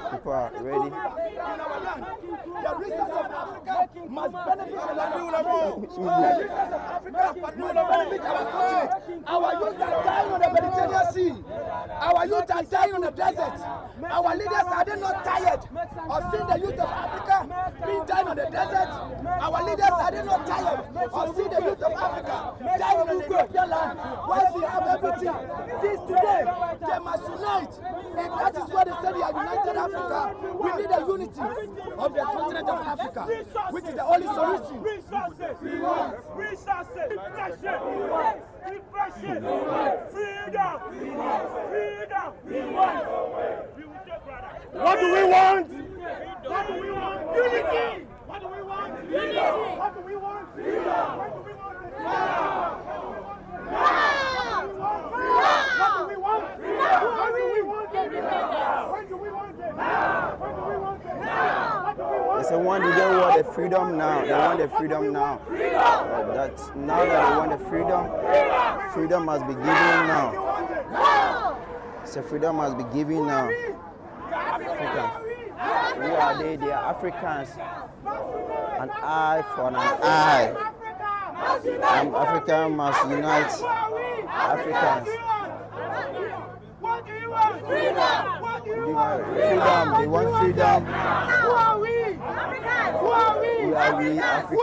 people are ready. The resources of Africa must benefit the people of the resources of Africa must benefit our country. Our youth are dying on the Mediterranean Sea. Our youth are dying on the desert. Our leaders are they not tired of seeing the youth of Africa being dying on the desert? Our leaders are they not tired of seeing the youth of Africa dying on the European land? Once we have everything, this today, they must unite. If that is what they said, they are united Africa. We need a unity of the continent of Africa, which is the only solution. Resources, depression, freedom. What do we want? Unity. What do we want? Unity. What do we want? Freedom. What do we want? Now. What do we want? Freedom. What do we want? When do we want it? Now. When do we want it? Now. What do we want? They say one they don't want the freedom now. They want the freedom now. That now that they want the freedom, freedom must be given now. So freedom must be given now. Africans. Who are they? They are Africans. An eye for an eye. Africa must unite. Africans. What do you want? Freedom. Freedom. They want freedom. Who are we? Who are we? We are we Africans.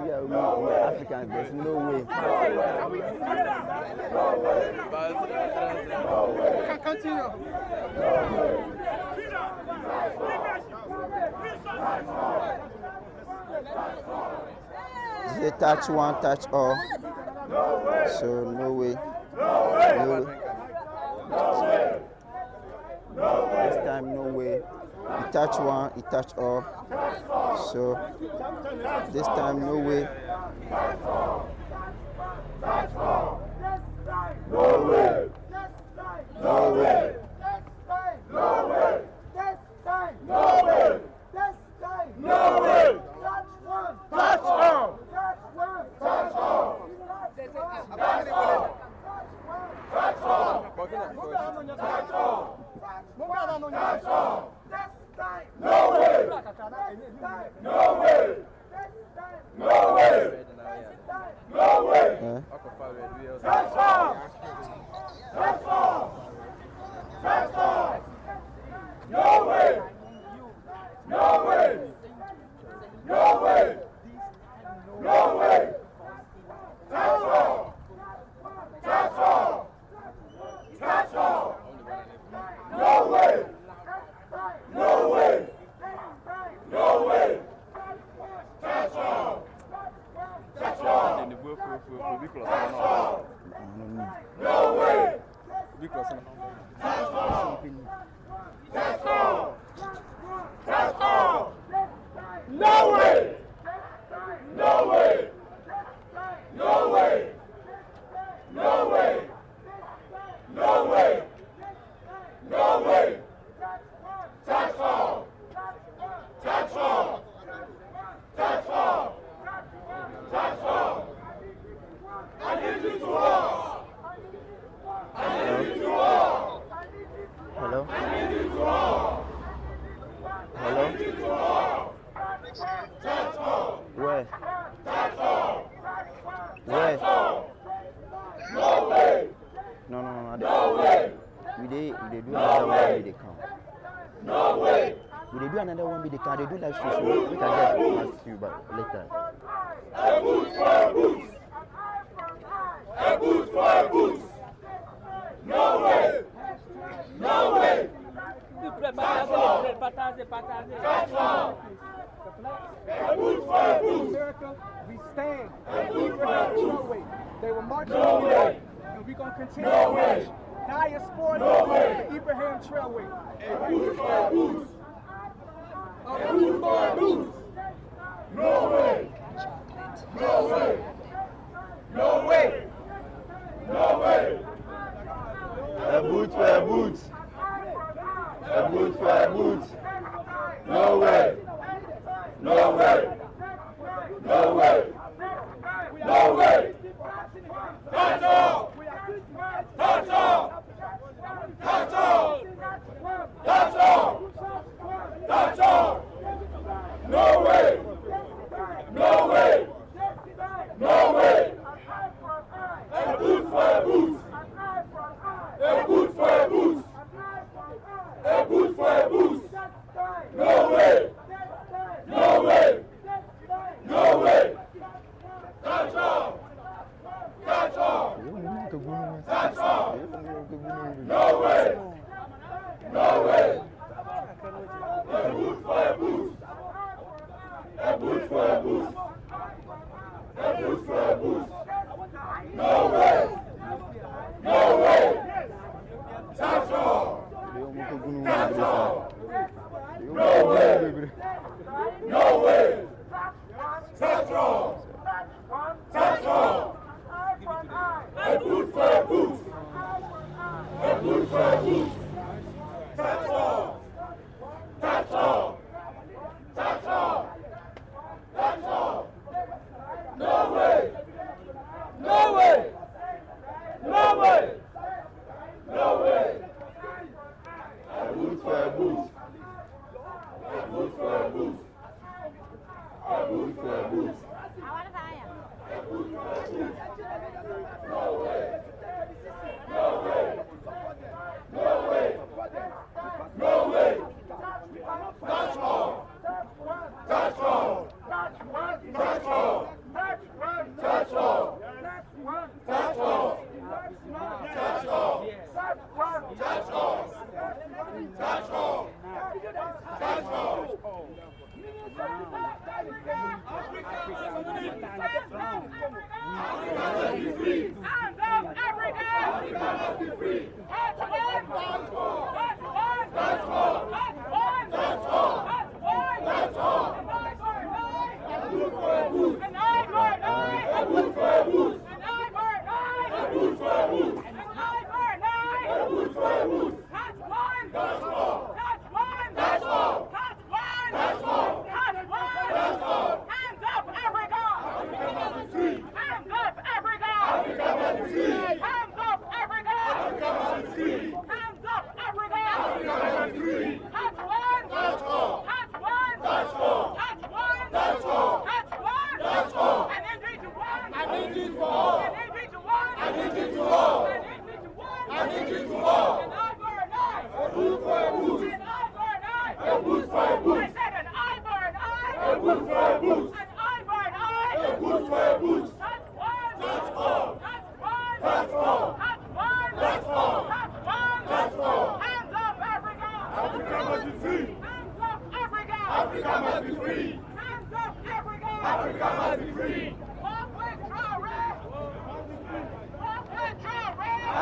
We are Africans. There's no way. We can continue. They touch one, touch all. So no way. No. This time no way. You touch one, you touch all. So this time no way. No way. No way. No way. No way. No way. Touch one. Touch all. Touch one. Touch all. Touch all. Touch all. Touch all. Touch all. No way. No way. No way. No way. Touch all. Touch all. Touch all. No way. No way. No way. No way. Touch all. Touch all. Touch all. No way. No way. No way. Touch all. Touch all. Touch all. No way. Touch all. Touch all. Touch all. No way. No way. No way. No way. No way. No way. Touch all. Touch all. Touch all. Touch all. I need you to all. I need you to all. Hello? I need you to all. Hello? I need you to all. Touch all. Where? Touch all. Where? No way. No. No way. They do another way they come. do another one with the car. They do live stream. So we can just ask you about later. A boot for a boot. A boot for a boot. No way. No way. That's all. A boot for a boot. America, we stand. A boot for a boot. They were marching No way. and we're going to continue No to way. march. Diaspora, No way. Ibrahim Traore. A boot for a boot. A boot for a boot. No way. No way. No way. No way. A boot for a boot. A boot for a boot. No way. No way. No way. No way. That's all. That's all. That's all. That's all. That's all. No way. No way. No way. A boot for a boot. A boot for a boot. A boot for a boot. No way. No way. No way. That's all. That's all. That's all. No way. No way. A boot for a boot. A boot for a boot. A boot for a boot. No way. No way. That's all. That's all. No way. No way. That's all. That's all. A boot for a boot. A boot for a boot. That's all. That's all. That's all. That's all. No way. No way. No way. No way. A boot for a boot. A boot for a boot. A boot for a boot. A boot for a boot. No way. No way. No way. No way. That's all. That's all. That's all. That's all. That's all. That's all. That's all. That's all. That's all.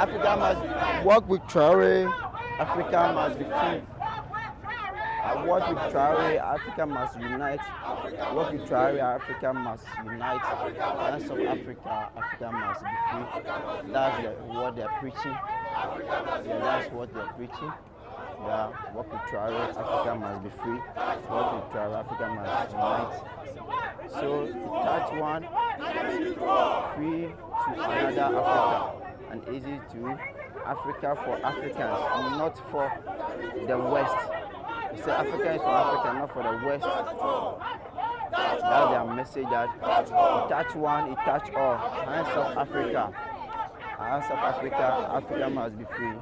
Africa must work with Traore. Africa must be free. Work with Traore. Africa must unite. Work with Traore. Africa must unite. Hands of Africa. Africa must be free. That's what they're preaching. Yeah, that's what they're preaching. Yeah, work with Traore. Africa must be free. Work with Traore. Africa must unite. So to touch one, free to another Africa. And easy to Africa for Africans, not for the West. You say Africa is for Africa, not for the West. That's their message, that you touch one, you touch all. Hands of Africa. Hands of Africa, Africa must be free.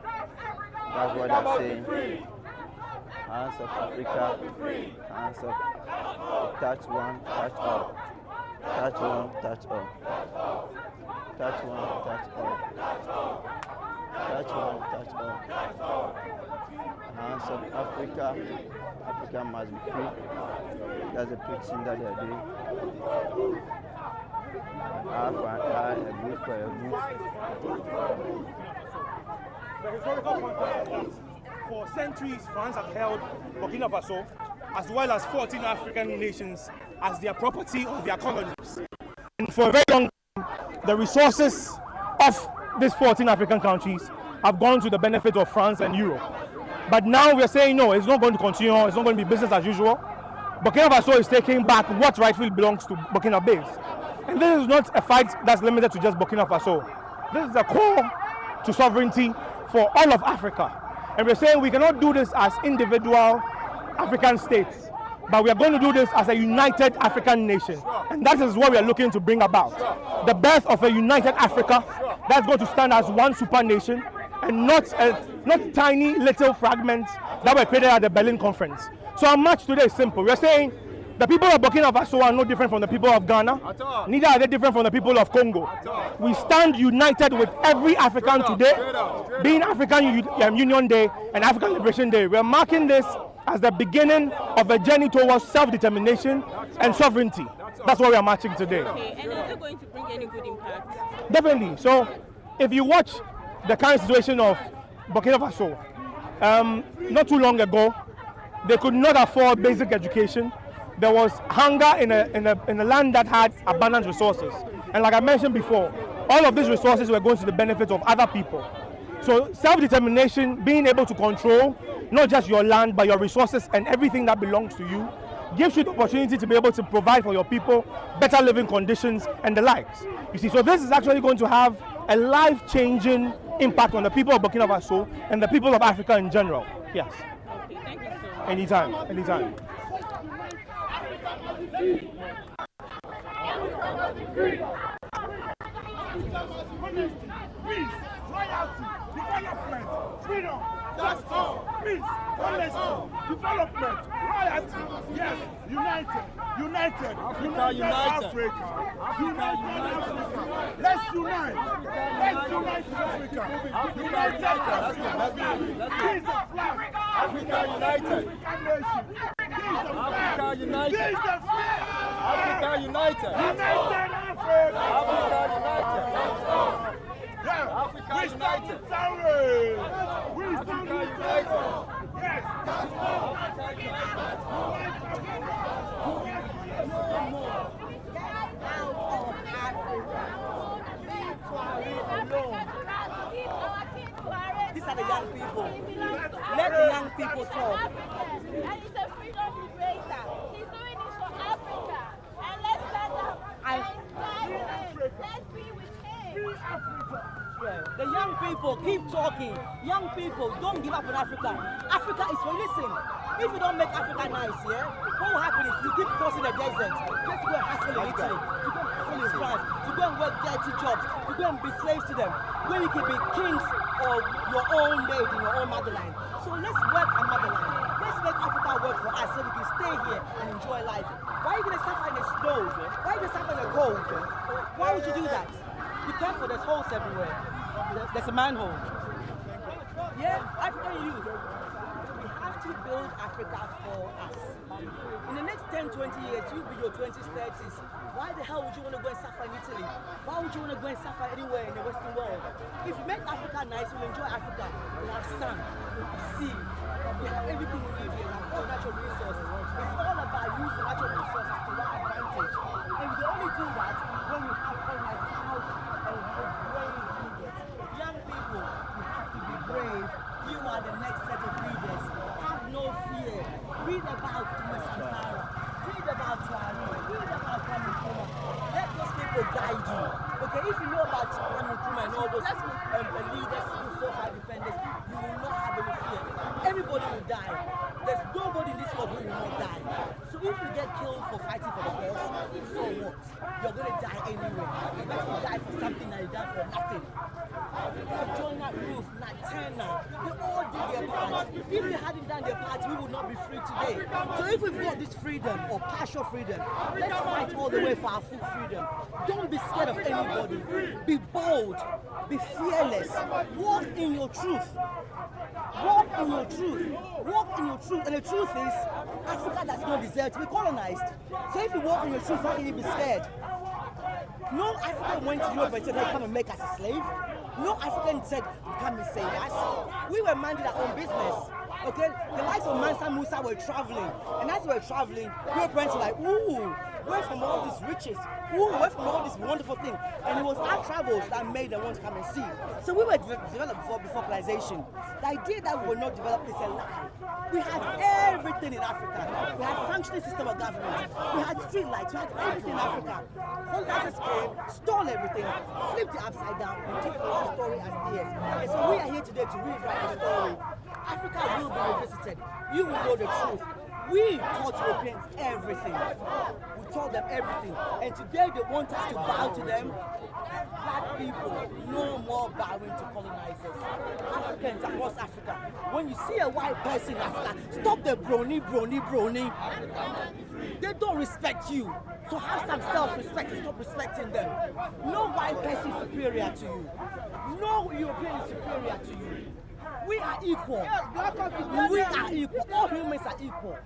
That's what they're saying. Hands of Africa, hands of touch one, touch all. Touch one, touch all. Touch one, touch all. Touch one, touch all. Hands of Africa, Africa must be free. That's the preaching that they are doing. Eye for an eye, a good for a good. The historical context is that for centuries, France has held Burkina Faso as well as 14 African nations as their property or their colonies. And for a very long time, the resources of these 14 African countries have gone to the benefit of France and Europe. But now we are saying no, it's not going to continue, it's not going to be business as usual. Burkina Faso is taking back what rightfully belongs to Burkina Faso. And this is not a fight that's limited to just Burkina Faso. This is a call to sovereignty for all of Africa. And we're saying we cannot do this as individual African states, but we are going to do this as a united African nation. And that is what we are looking to bring about. The birth of a united Africa that's going to stand as one super nation and not tiny little fragments that were created at the Berlin conference. So our march today is simple. We are saying the people of Burkina Faso are no different from the people of Ghana. Neither are they different from the people of Congo. We stand united with every African today, being African Union Day and African Liberation Day. We are marking this as the beginning of a journey towards self-determination and sovereignty. That's why we are marching today. Okay, and is it going to bring any good impact? Definitely. So, if you watch the current situation of Burkina Faso, not too long ago, they could not afford basic education. There was hunger in a land that had abundant resources. And like I mentioned before, all of these resources were going to the benefit of other people. So self-determination, being able to control not just your land, but your resources and everything that belongs to you, gives you the opportunity to be able to provide for your people better living conditions and the likes. You see, so this is actually going to have a life-changing impact on the people of Burkina Faso and the people of Africa in general. Yes. Okay, thank you so much. Anytime, anytime. Peace, loyalty, development, freedom, justice, peace, honesty, development, loyalty. Yes, united. Africa. Let's unite. Let's unite Africa. United Africa. Here's the flag. Africa united. Africa united. Here's the flag. Africa united. United Africa. Africa united. Yeah. Africa united. We stand united. Yes. These are the young people. Let the young people talk. And he's a freedom liberator. He's doing this for Africa. And let's stand up and fight him. Let's be with him. Yeah. The young people keep talking. Young people, don't give up on Africa. Africa is for listen. If you don't make Africa nice, yeah, what will happen is you keep crossing the desert. Just go and hustle in Italy, to go and hustle in France, to go and work dirty jobs, to go and be slaves to them, where you can be kings of your own made in your own motherland. So let's work our motherland. Let's make Africa work for us so we can stay here and enjoy life. Why are you going to suffer in the snow? Why are you going to suffer in the cold? Why would you do that? Be careful, there's holes everywhere. There's a manhole. Yeah, African youth. We have to build Africa for us. In the next 10, 20 years, you'll be your 20s, 30s. Why the hell would you want to go and suffer in Italy? Why would you want to go and suffer anywhere in the Western world? If you make Africa nice, you'll enjoy Africa. We'll have sun, we'll have sea, we have everything we need here. We have all natural resources. It's all about using natural resources to our advantage. And we can only do that when we have organized how and how brave leaders. Young people, you have to be brave. You are the next set of leaders. Have no fear. Read about Sankara. Read about Traore. Read about Commemorating. Let those people guide you. Okay, if you know about Commemorating and all those leaders who fought for independence, you will not have any fear. Everybody will die. There's nobody in this world who will not die. So if you get killed for fighting for the cause, so what? You're going to die anyway. You better die for something than you die for nothing. Sojourner, Ruth, Natana, they all did their part. If they hadn't done their part, we would not be free today. So if we've got this freedom or partial freedom, let's fight all the way for our full freedom. Don't be scared of anybody. Be bold. Be fearless. Walk in your truth. Walk in your truth. Walk in your truth. And the truth is, Africa does not deserve to be colonized. So if you walk in your truth, how can you be scared? No African went to Europe and said, hey, come and make us a slave. No African said, come and save us. We were minding our own business. Okay? The likes of Mansa Musa were traveling. And as we were traveling, Europeans were like, ooh, where from all these riches? Ooh, where from all these wonderful things? And it was our travels that made them want to come and see. So we were developed before colonization. The idea that we were not developed is a lie. We had everything in Africa. We had a functioning system of government. We had street lights. We had everything in Africa. Colonizers came, stole everything, flipped it upside down, and took our story as theirs. And so we are here today to rewrite the story. Africa will be revisited. You will know the truth. We taught Europeans everything. We taught them everything. And today they want us to bow to them. Black people, no more bowing to colonizers. Africans across Africa, when you see a white person in Africa, stop the brony. They don't respect you. So have some self-respect and stop respecting them. No white person is superior to you. No European is superior to you. We are equal. We are equal. All humans are equal.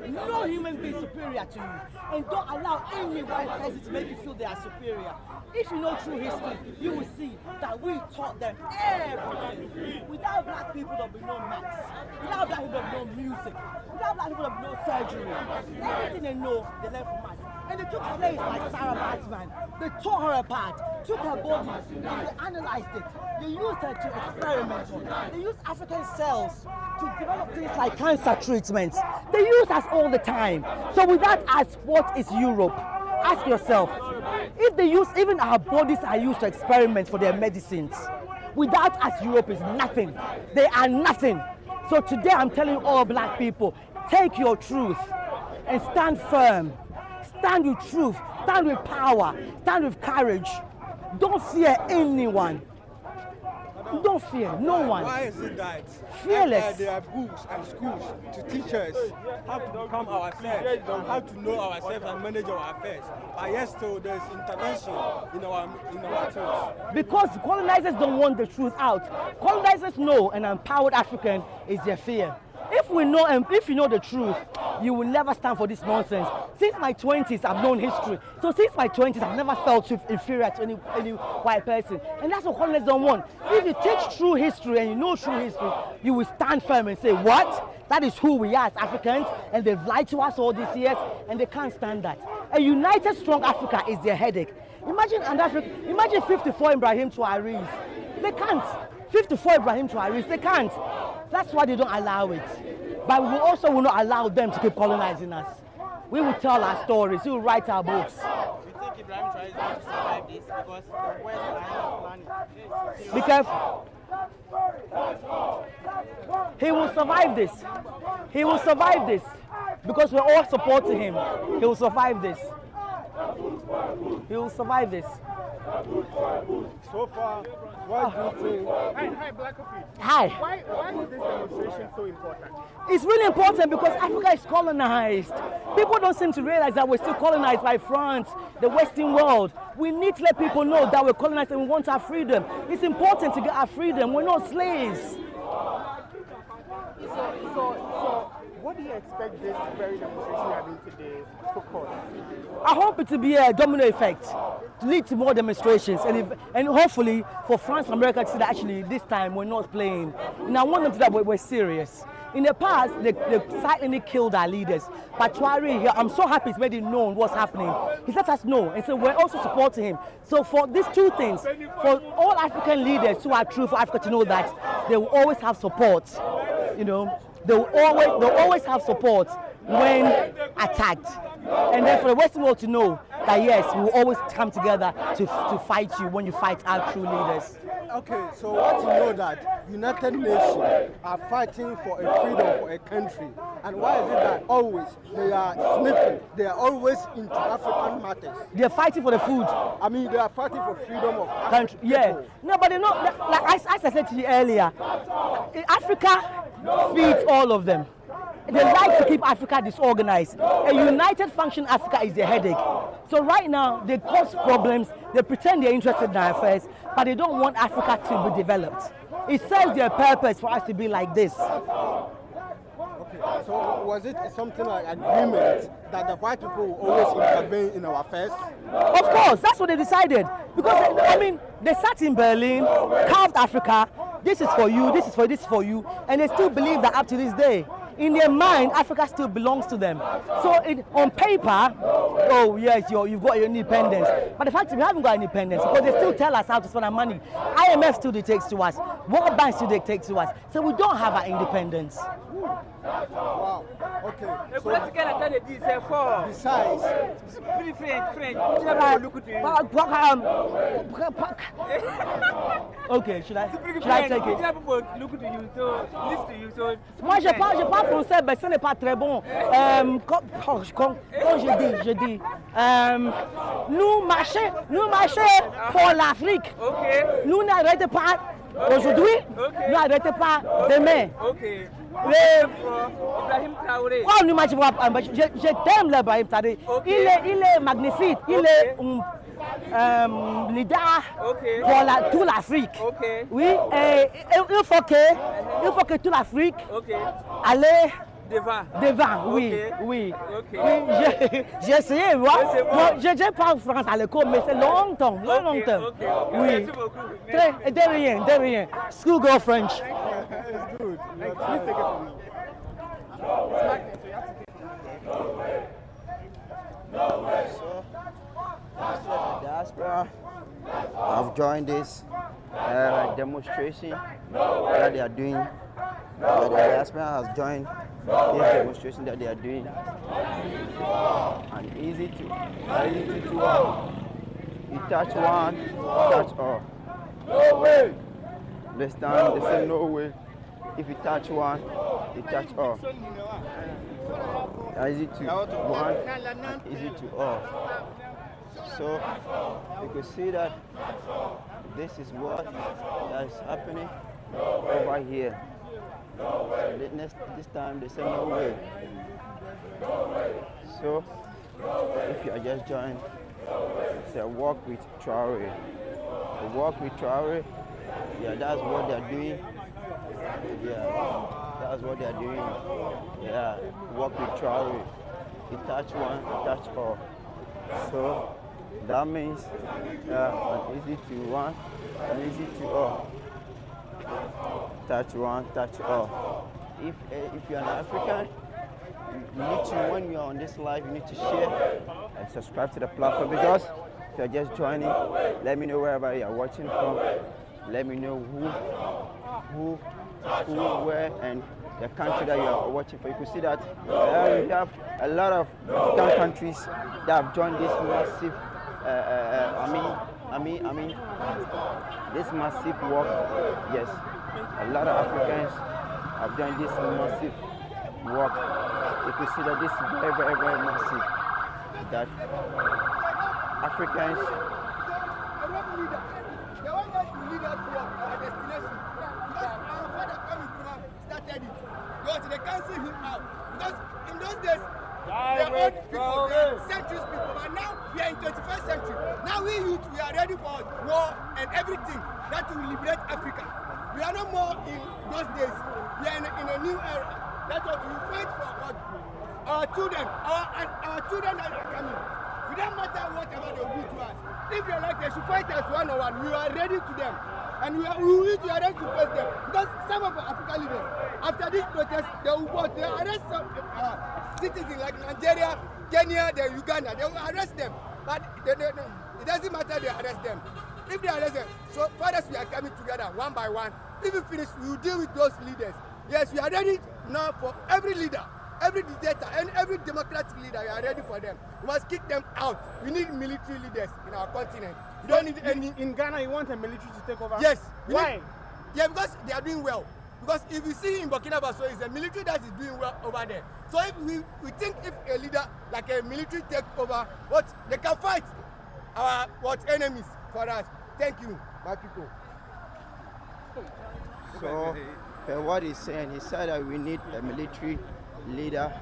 No human being is superior to you. And don't allow any white person to make you feel they are superior. If you know true history, you will see that we taught them everything. Without black people, there will be no maths. Without black people, there will be no music. Without black people, there will be no surgery. Everything they know, they learn from us. And they took slaves like Sarah Batman. They tore her apart, took her body, and they analyzed it. They used her to experiment on. They used African cells to develop things like cancer treatments. They use us all the time. So without us, what is Europe? Ask yourself. If they use, even our bodies are used to experiment for their medicines. Without us, Europe is nothing. They are nothing. So today I'm telling all black people, take your truth and stand firm. Stand with truth, stand with power, stand with courage. Don't fear anyone. Don't fear no one. Why is it that fearless? There are books and schools to teach us how to become ourselves, how to know ourselves and manage our affairs. But yes, so there's intervention in our tools. Because colonizers don't want the truth out. Colonizers know an empowered African is their fear. If we know, and if you know the truth, you will never stand for this nonsense. Since my 20s, I've known history. So since my 20s, I've never felt inferior to any white person. And that's what colonists don't want. If you teach true history and you know true history, you will stand firm and say, what? That is who we are as Africans, and they've lied to us all these years, and they can't stand that. A united, strong Africa is their headache. Imagine 54 Ibrahim Traores. They can't. 54 Ibrahim Traores, they can't. That's why they don't allow it. But we also will not allow them to keep colonizing us. We will tell our stories, we will write our books. Do you think Ibrahim Traore is going to survive this? Because the West are planning. Be careful. He will survive this. He will survive this. Because we're all supporting him. He will survive this. He will survive this. So far, what do you think? Hi, Black Coffee. Hi. Why is this demonstration so important? It's really important because Africa is colonized. People don't seem to realize that we're still colonized by France, the Western world. We need to let people know that we're colonized and we want our freedom. It's important to get our freedom. We're not slaves. So what do you expect this very demonstration you're having today to cause? I hope it to be a domino effect, to lead to more demonstrations, and hopefully for France and America to see that actually this time we're not playing. And I want them to know that we're serious. In the past, they silently killed our leaders. But Traore here, I'm so happy he's made it known what's happening. He let us know, and so we're also supporting him. So for these two things, for all African leaders who are true for Africa to know that they will always have support, you know, they'll always have support when attacked. And then for the Western world to know that yes, we will always come together to fight you when you fight our true leaders. Okay, so what you know that United Nations are fighting for a freedom for a country, And why is it that always they are sniffing? They are always into African matters. They are fighting for the food. I mean, they are fighting for freedom of country. Yeah. No, but they're not, like as I said to you earlier, Africa feeds all of them. They like to keep Africa disorganized. A united function Africa is a headache. So right now, they cause problems, they pretend they're interested in our affairs, but they don't want Africa to be developed. It serves their purpose for us to be like this. Okay, so was it something like agreement that the white people will always intervene in our affairs? Of course, that's what they decided. Because, I mean, they sat in Berlin, carved Africa, this is for you, this is for you, and they still believe that up to this day. In their mind, Africa still belongs to them. So on paper, oh yes, you've got your independence. But the fact is we haven't got independence because they still tell us how to spend our money. IMF still dictates to us. World Bank still dictates to us. So we don't have our independence. Wow. Okay. So, besides, okay, should I take it? Moi, je parle français, mais ce n'est pas très bon. Quand je dis, nous marchons pour l'Afrique. Okay. Nous n'arrêtons pas aujourd'hui, nous n'arrêtons pas demain. Okay. Ibrahim Traore. Oh, nous marchons pour je t'aime, l'Ibrahim Traore. Okay. Il est magnifique. Il est leader pour toute l'Afrique. Okay. Oui, et il faut que toute l'Afrique allait devant, oui, Okay. oui. Okay. Oui, j'ai essayé, moi. Je parle français à l'école, mais c'est longtemps. Okay. Oui. Merci beaucoup. Très, de rien. Schoolgirl French. it's good. Please take it from me. So, diaspora have joined this demonstration that they are doing. The diaspora has joined this demonstration that they are doing. And easy to do. You touch one, touch all. No way. This time they say no way. If you touch one, you touch all. Easy to one, easy to all. So you can see that this is what is happening over here. This time they say no way. So if you are just joined, it's a walk with Traore. The walk with Traore, yeah, that's what they are doing. Yeah, that's what they are doing. Yeah, walk with Traore. You touch one, you touch all. So that means an easy to one, an easy to all. Touch one, touch all. If you're an African, you need to, when you're on this live, you need to share and subscribe to the platform, because if you're just joining, let me know wherever you're watching from. Let me know who, where, and the country that you are watching for. You can see that we have a lot of African countries that have joined this massive, this massive work. Yes, a lot of Africans have joined this massive work. You can see that this is very, very, very massive. That Africans. They can't see him out. Because in those days, they old people, they are centuries people, but now we are in 21st century. Now we youth, we are ready for war and everything that will liberate Africa. We are no more in those days. We are in a new era. That's what we fight for our children, our children that are coming. We don't matter whatever they do to us. If they like, they should fight us one-on-one. We are ready to them. And we are ready to face them. Because some of our African leaders, after this protest, they will vote. They arrest some citizens like Nigeria, Kenya, Uganda. They will arrest them. But it doesn't matter, they arrest them. If they arrest them, so fathers, we are coming together one by one. If we finish, we will deal with those leaders. Yes, we are ready now for every leader, every dictator, and every democratic leader. We are ready for them. We must kick them out. We need military leaders in our continent. We don't need any. In Ghana, you want a military to take over? Yes. Why? Yeah, because they are doing well. Because if you see in Burkina Faso, it's a military that is doing well over there. So if we think if a leader like a military take over, what they can fight our enemies for us. Thank you, my people. So, what he's saying, he said that we need a military leader.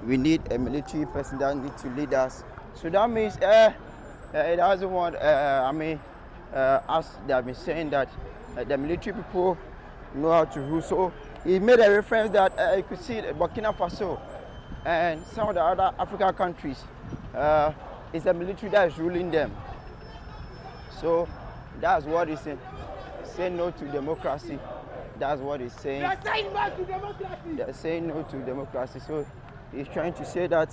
We need a military person that needs to lead us. So that means it doesn't want, us, they have been saying that the military people know how to rule. So he made a reference that you could see Burkina Faso and some of the other African countries, it's the military that is ruling them. So that's what he's saying. Say no to democracy. That's what he's saying. They're saying no to democracy. They're saying no to democracy. So he's trying to say that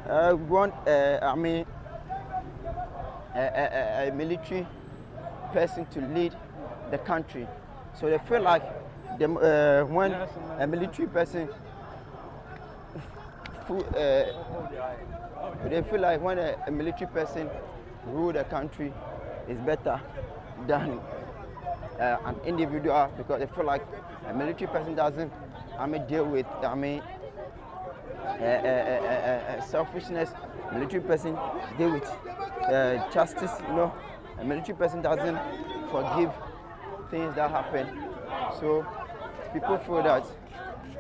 we want a military person to lead the country. So they feel like when a military person, they feel like when a military person rule the country is better than an individual, because they feel like a military person doesn't deal with selfishness. A military person deal with justice. A military person doesn't forgive things that happen. So people feel that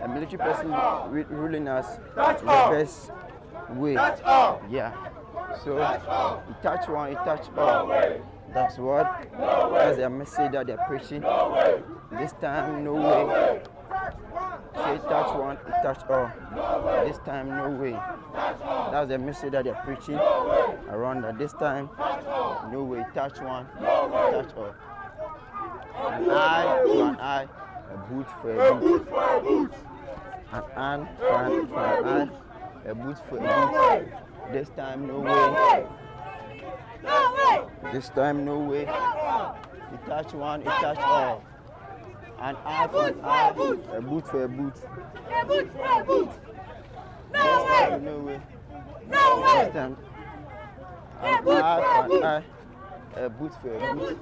a military person ruling us is the best way. Yeah. So you touch one, you touch all. That's the message that they're preaching. This time, no way. Say touch one, you touch all. This time, no way. That's the message that they're preaching around that. This time, no way. Touch one, touch all. An eye to an eye, a boot for a boot. An eye for an eye, a boot for a boot. This time, no way. This time, no way. You touch one, you touch all. An eye for an eye, a boot for a boot. A boot for a boot. No way. No way. No way. This time, an eye for an eye, a boot for a boot.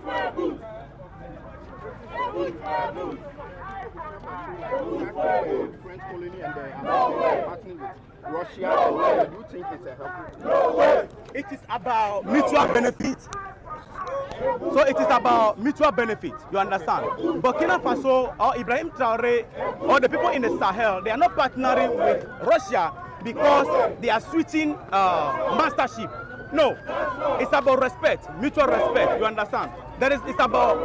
French colony and partnering with Russia. Do you think it's a helpful? No way. It is about mutual benefit. So it is about mutual benefit, you understand? Burkina Faso or Ibrahim Traore or the people in the Sahel, they are not partnering with Russia because they are switching mastership. No, it's about respect, mutual respect, you understand? It's about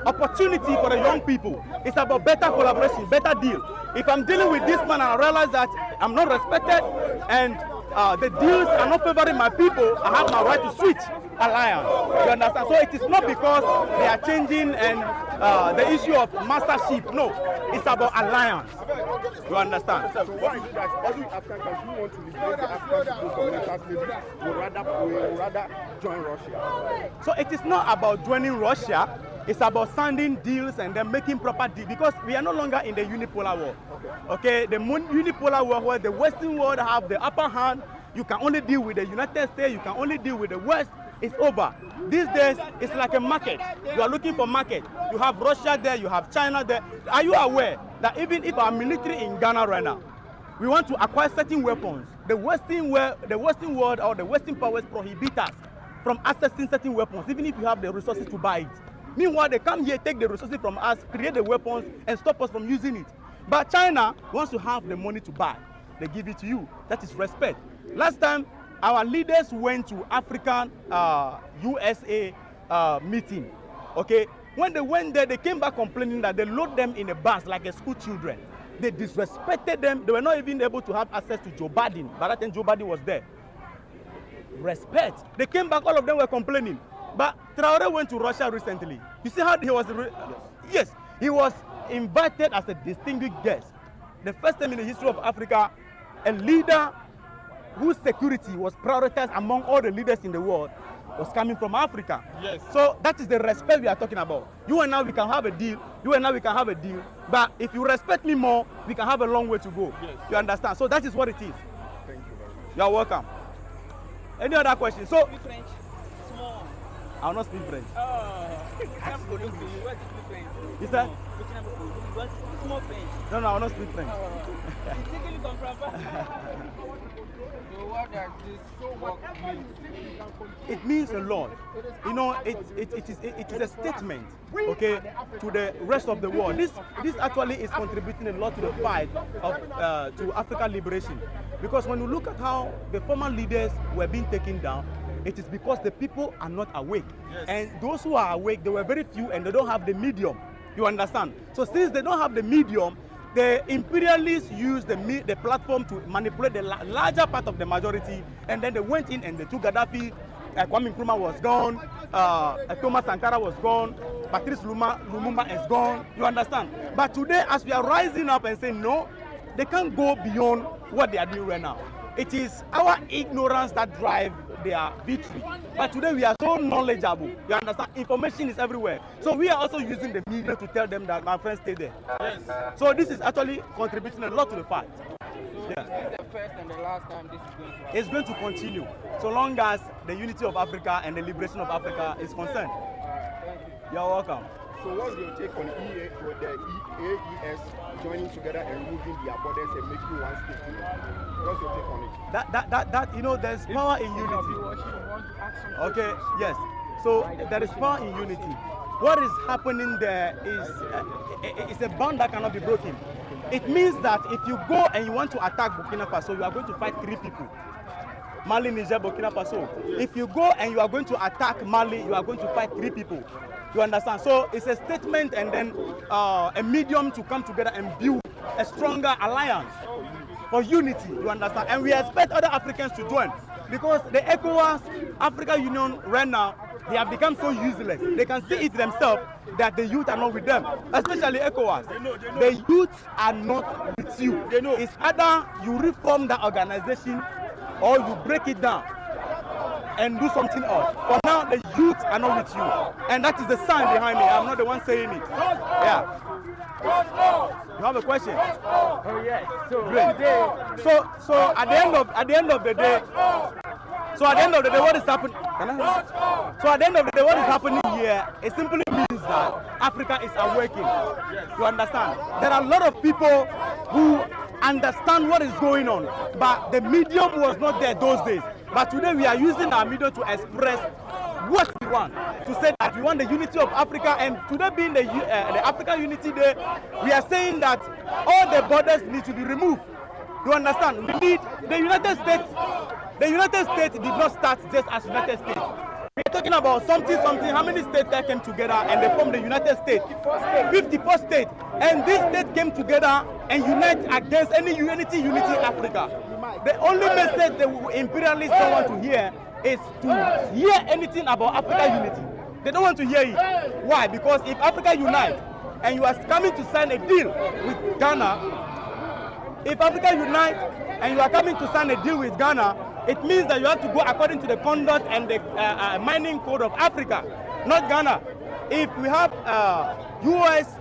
opportunity for the young people. It's about better collaboration, better deal. If I'm dealing with this man and I realize that I'm not respected and the deals are not favoring my people, I have my right to switch alliance. You understand? So it is not because they are changing and the issue of mastership. No, it's about alliance. You understand? So why is it that every African country who wants to liberate the African people from mental slavery would rather join Russia? So it is not about joining Russia. It's about signing deals and then making proper deals, because we are no longer in the unipolar world. Okay, the unipolar world where the Western world have the upper hand. You can only deal with the United States. You can only deal with the West. It's over. These days, it's like a market. You are looking for market. You have Russia there. You have China there. Are you aware that even if our military in Ghana right now, we want to acquire certain weapons, the Western world or the Western powers prohibit us from accessing certain weapons, even if you have the resources to buy it. Meanwhile, they come here, take the resources from us, create the weapons, and stop us from using it. But China wants to have the money to buy. They give it to you. That is respect. Last time, our leaders went to African USA meeting. Okay, when they went there, they came back complaining that they load them in a bus like a school children. They disrespected them. They were not even able to have access to Joe Biden. By that time, Joe Biden was there. Respect. They came back, all of them were complaining. But Traore went to Russia recently. You see how he was? Yes, he was invited as a distinguished guest. The first time in the history of Africa, a leader whose security was prioritized among all the leaders in the world was coming from Africa. Yes. So that is the respect we are talking about. You and I, we can have a deal. You and I, we can have a deal. But if you respect me more, we can have a long way to go. Yes. You understand? So that is what it is. Thank you very much. You are welcome. Any other questions? So, I will not speak French. You said? No, I will not speak French. So what does this work mean? It means a lot. You know, it is a statement, okay, to the rest of the world. This actually is contributing a lot to the fight of to African liberation, because when you look at how the former leaders were being taken down, it is because the people are not awake. Yes. And those who are awake, they were very few, and they don't have the medium. You understand? So since they don't have the medium, the imperialists used the platform to manipulate the larger part of the majority, and then they went in and they took Gaddafi. Kwame Nkrumah was gone, Thomas Sankara was gone, Patrice Lumumba is gone. You understand? But today, as we are rising up and saying no, they can't go beyond what they are doing right now. It is our ignorance that drives their victory. But today we are so knowledgeable. You understand? Information is everywhere. So we are also using the media to tell them that my friends stay there. Yes. So this is actually contributing a lot to the fight. So yeah. This is the first and the last time this is going to happen. It's going to continue so long as the unity of Africa and the liberation of Africa is concerned. Thank you. You're welcome. So what's your take on the AES joining together and removing their borders and making one state? What's your take on it? That you know, there's power in unity. Okay, yes. So there is power in unity. What is happening there is it's a bond that cannot be broken. It means that if you go and you want to attack Burkina Faso, you are going to fight 3 people. Mali, Niger, Burkina Faso. If you go and you are going to attack Mali, you are going to fight 3 people. You understand? So it's a statement and then a medium to come together and build a stronger alliance for unity. You understand? And we expect other Africans to join, because the ECOWAS, African Union right now, they have become so useless. They can see it themselves that the youth are not with them, especially ECOWAS. The youth are not with you. It's either you reform the organization or you break it down and do something else. For now, the youth are not with you. And that is the sign behind me. I'm not the one saying it. Yeah. You have a question? Oh yes. So great. So at the end of the day, what is happening? So at the end of the day, what is happening here? It simply means that Africa is awakening. You understand? There are a lot of people who understand what is going on, but the medium was not there those days. But today we are using our medium to express what we want, to say that we want the unity of Africa. And today being the African Unity Day, we are saying that all the borders need to be removed. You understand? We need the United States. The United States did not start just as United States. We are talking about something. How many states that came together and they formed the United States? 54 states. And this state came together and unite against any unity Africa. The only message the imperialists don't want to hear is to hear anything about African unity. They don't want to hear it. Why? Because if Africa unites and you are coming to sign a deal with Ghana, if Africa unites and you are coming to sign a deal with Ghana, it means that you have to go according to the conduct and the mining code of Africa, not Ghana. If we have US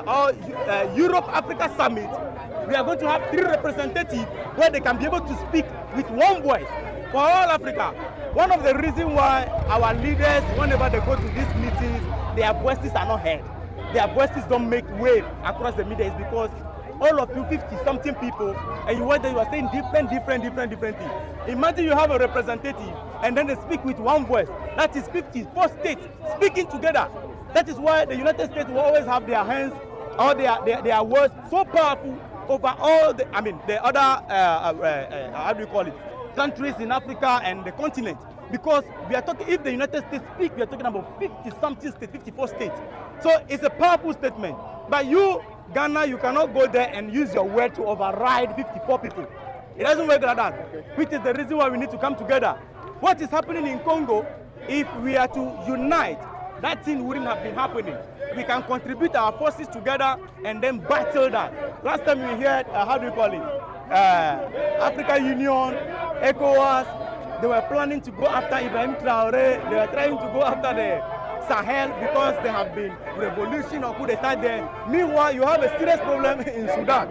or Europe-Africa summit, we are going to have 3 representatives where they can be able to speak with one voice for all Africa. One of the reasons why our leaders, whenever they go to these meetings, their voices are not heard. Their voices don't make wave across the media is because all of you 50-something people, and you are saying different things. Imagine you have a representative, and then they speak with one voice. That is 54 states speaking together. That is why the United States will always have their hands or their words so powerful over all the other countries in Africa and the continent. Because we are talking, if the United States speak, we are talking about 50-something states, 54 states. So it's a powerful statement. But you, Ghana, you cannot go there and use your word to override 54 people. It doesn't work like that, which is the reason why we need to come together. What is happening in Congo, if we are to unite, that thing wouldn't have been happening. We can contribute our forces together and then battle that. Last time we heard, African Union, ECOWAS, they were planning to go after Ibrahim Traore. They were trying to go after the Sahel because there have been revolution or coup d'etat there. Meanwhile, you have a serious problem in Sudan.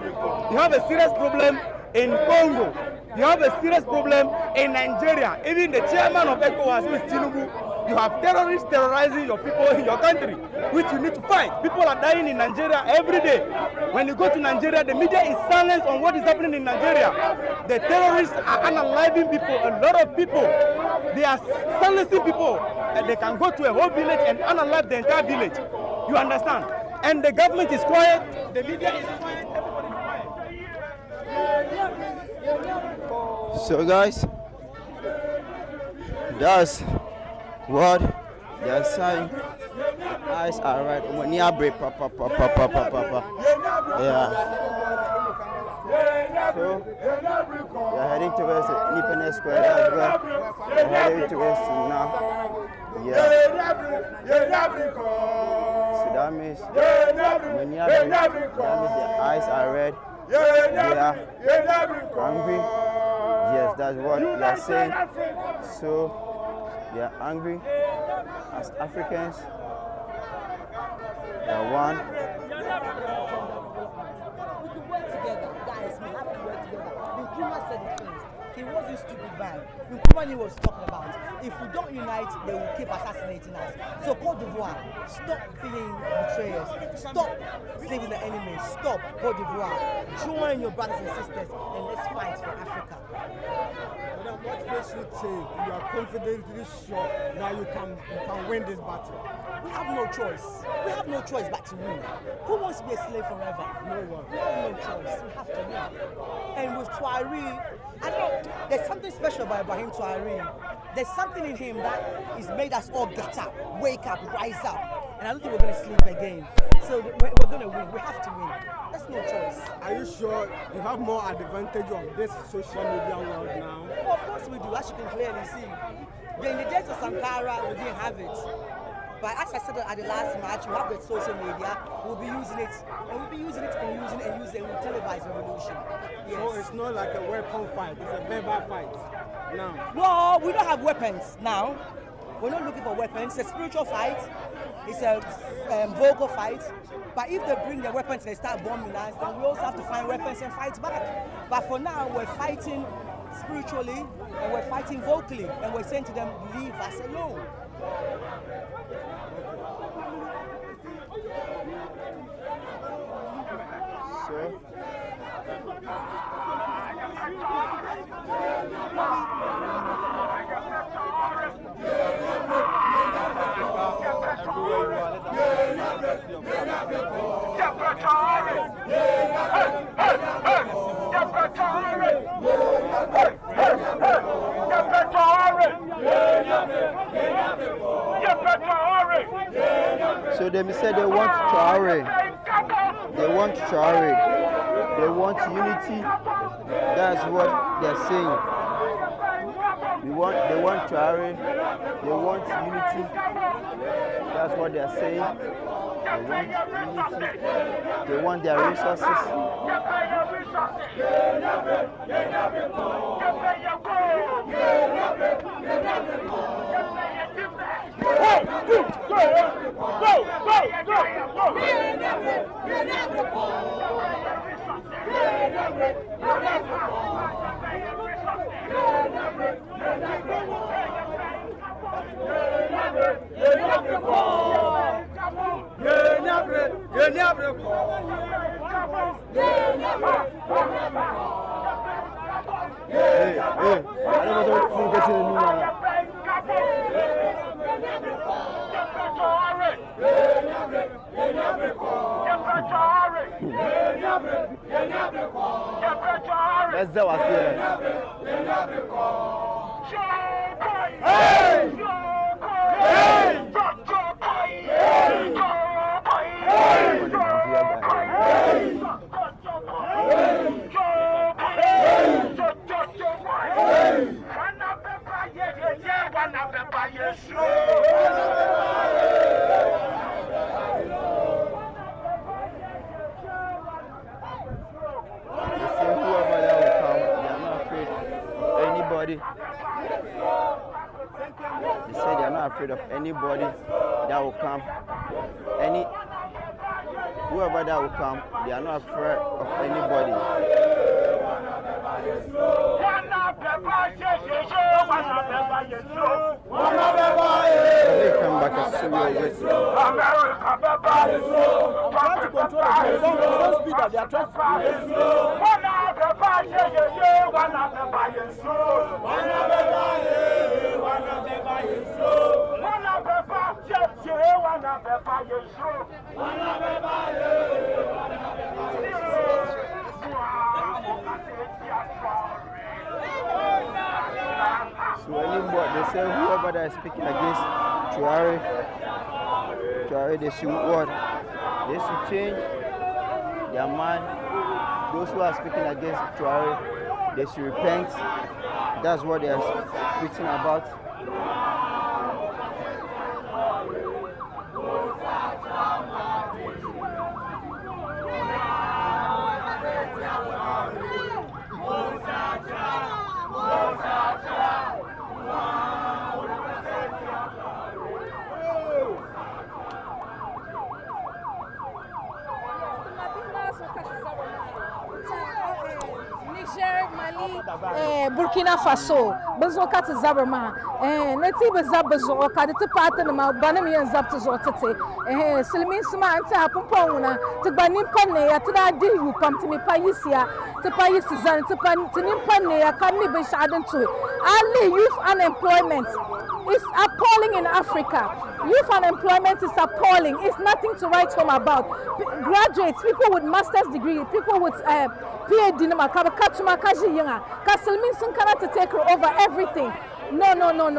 You have a serious problem in Congo. You have a serious problem in Nigeria. Even the chairman of ECOWAS, who is Tinubu, You have terrorists terrorizing your people in your country, which you need to fight. People are dying in Nigeria every day. When you go to Nigeria, the media is silent on what is happening in Nigeria. The terrorists are unaliving people, a lot of people. They are silencing people, and they can go to a whole village and unalive the entire village. You understand? And the government is quiet, the media is quiet, everybody is quiet. So guys, that's what they're saying. Eyes are right. Yeah. So they're heading towards Independence Square as well. They're heading towards now. Yeah. So that means when you have that means their eyes are red. They are angry. Yes, that's what they are saying. So they are angry as Africans. They are one. We could work together, guys. We have to work together. Nkrumah said it first. He wasn't stupid man. Nkrumah knew what he was talking about. If we don't unite, they will keep assassinating us. So Côte d'Ivoire, stop being betrayers. Stop saving the enemy. Stop Côte d'Ivoire. Join your brothers and sisters and let's fight for Africa. What they should say, you are confidently sure that you can win this battle. We have no choice. We have no choice but to win. Who wants to be a slave forever? No one. We have no choice. We have to win. And with Traore, I don't know, there's something special about Ibrahim Traore. There's something in him that is made us all get up, wake up, rise up. And I don't think we're going to sleep again. So we're going to win. We have to win. There's no choice. Are you sure you have more advantage of this social media world now? Well, of course we do, as you can clearly see. In the days of Sankara, we didn't have it. But as I said at the last match, we have the social media, we'll be using it, and we'll be using it and using it and using it, and we'll televise revolution. Yes. So it's not like a weapon fight, it's a verbal fight now. No, we don't have weapons now. We're not looking for weapons. It's a spiritual fight. It's a vocal fight. But if they bring their weapons and they start bombing us, then we also have to find weapons and fight back. But for now, we're fighting spiritually and we're fighting vocally, and we're saying to them, leave us alone. So So they said they want Traore. They want Traore. They want unity. That's what they're saying. They want Traore. They want unity. That's what they're saying. They want unity. They want their resources. Let's go out here. They say they are not afraid of anybody that will come. Whoever that will come, they are not afraid of anybody. to your wits. Trying to control the they don't speed up, they are trying to So they say whoever that is speaking against Traore, they should what? They should change their mind. Those who are speaking against Traore, they should repent. That's what they are preaching about. Niger, Mali, Burkina Faso, Bazoka to Zaberma, Natiba Zabazo, Kadita Patanama, Banami and Zaptazotate, Silimin Suma and Tapumpona, to Banimpane, to that deal you come to me Paisia, to Paisizan, to Nimpane, Kamibish Adan to Ali youth unemployment is appalling in Africa. Youth unemployment is appalling. It's nothing to write home about. Graduates, people with master's degree, people with PhD, Sankara to take over everything. No. No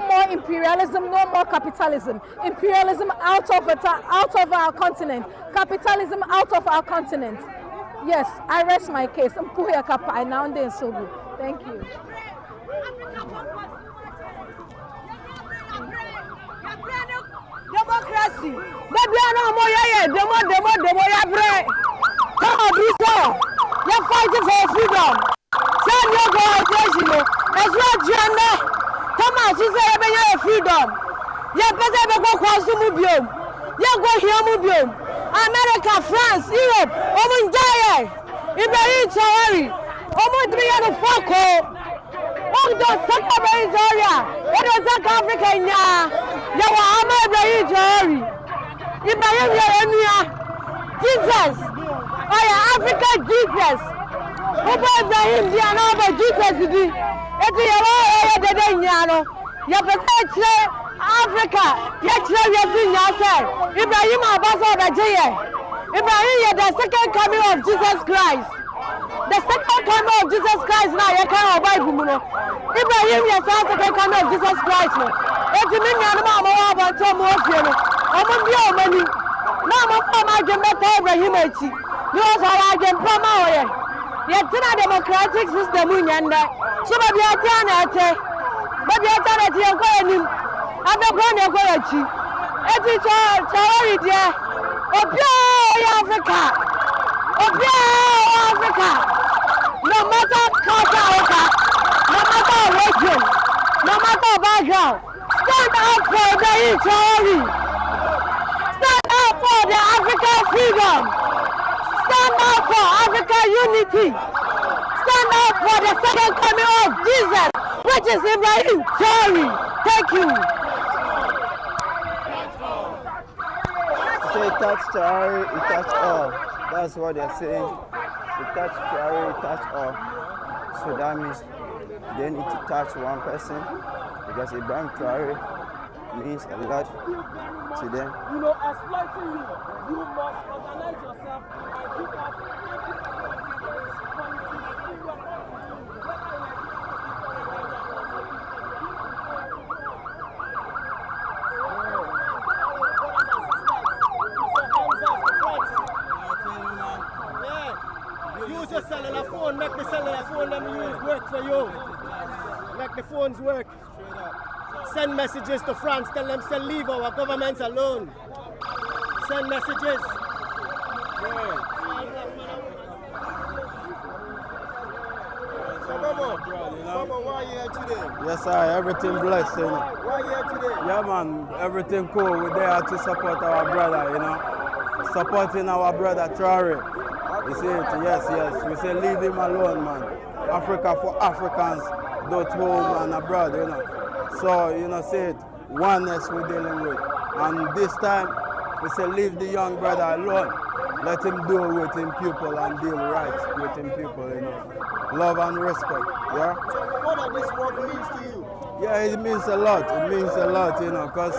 more imperialism, no more capitalism. Imperialism out of our continent. Capitalism out of our continent. Yes, I rest my case. Thank you. Democracy. Baby, I know more demo ya bre. Come on, you're fighting for freedom. Send your cooperation. As well, Jana. Come on, she said, "You're freedom. You're better to go across the mubium. You're going here mubium. America, France, Europe. Ibrahim Traore. Almost 304. Oh, don't suck up area. What is that Africa? You are Ibrahim Traore. Ibrahim Jesus. Oh, yeah, Africa Jesus. Who bought Ibrahim? You are not Jesus. It's your Africa. Ibrahim Ibrahim, the second coming of Jesus Christ. The second coming of Jesus Christ now, you can't buy Gumuno. Ibrahim, the second coming of Jesus Christ. It's a million about Tom Wolfiano. I'm going to be on money. Now, I can better Ibrahim. You also I can promote. Yet, democratic system, so maybe I can maybe I can at your going. I'm not going to go at you. It is all Africa. Africa. No matter culture, no matter religion, no matter background, stand up for the Traore. Stand up for the African freedom. Stand up for African unity. Stand up for the second coming of Jesus, which is Ibrahim Traore. Thank you. Say touch Traore, it touch all. That's what they're saying. To touch Traore, it touch all. So that means they need to touch one person because Ibrahim Traore means a lot to them. You know, exploiting you, you must organize yourself and keep up. Use your cellular phone, make the cellular phone them use work for you. Make the phones work. Send messages to France, tell them to leave our governments alone. Send messages. Mama, why you here today? Yes, sir, everything blessed. You know. Why you here today? Yeah, man, everything cool. We're there to support our brother, you know. Supporting our brother Traore. You see it? Yes. We say leave him alone, man. Africa for Africans, both home and abroad, you know. So, you know, see it. oneness we're dealing with. And this time, we say leave the young brother alone. Let him deal with him people and deal right with him people, you know. Love and respect, yeah? So what does this word mean to you? Yeah, it means a lot. It means a lot, you know, because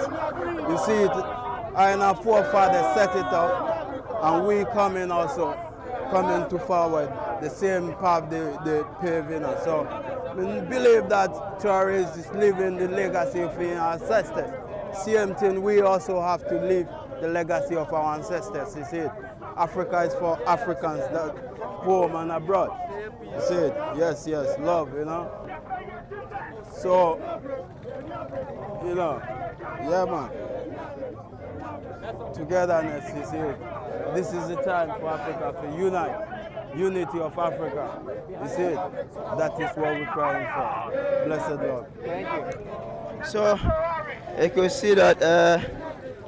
you see it, our forefathers set it up, and we coming to forward the same path they paved, you know. So we believe that Traore is living the legacy of our ancestors. Same thing, we also have to live the legacy of our ancestors. You see it? Africa is for Africans, that home and abroad. You see it? Yes, yes, love, you know. So, you know, yeah, man. Togetherness, you see it? This is the time for Africa to unite. Unity of Africa. You see it? That is what we're crying for. Blessed Lord. Thank you. So, you can see that the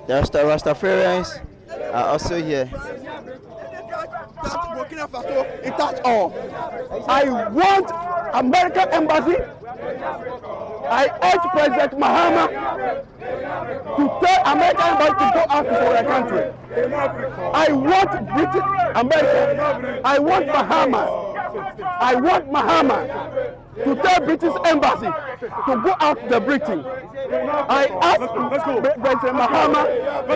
Rastafarians are also here. Burkina Faso, it touch all. I want American embassy. I urge President Mahama to tell American embassy to go out for their country. I want British America. I want Mahama to tell British embassy to go out the Britain. I ask President Mahama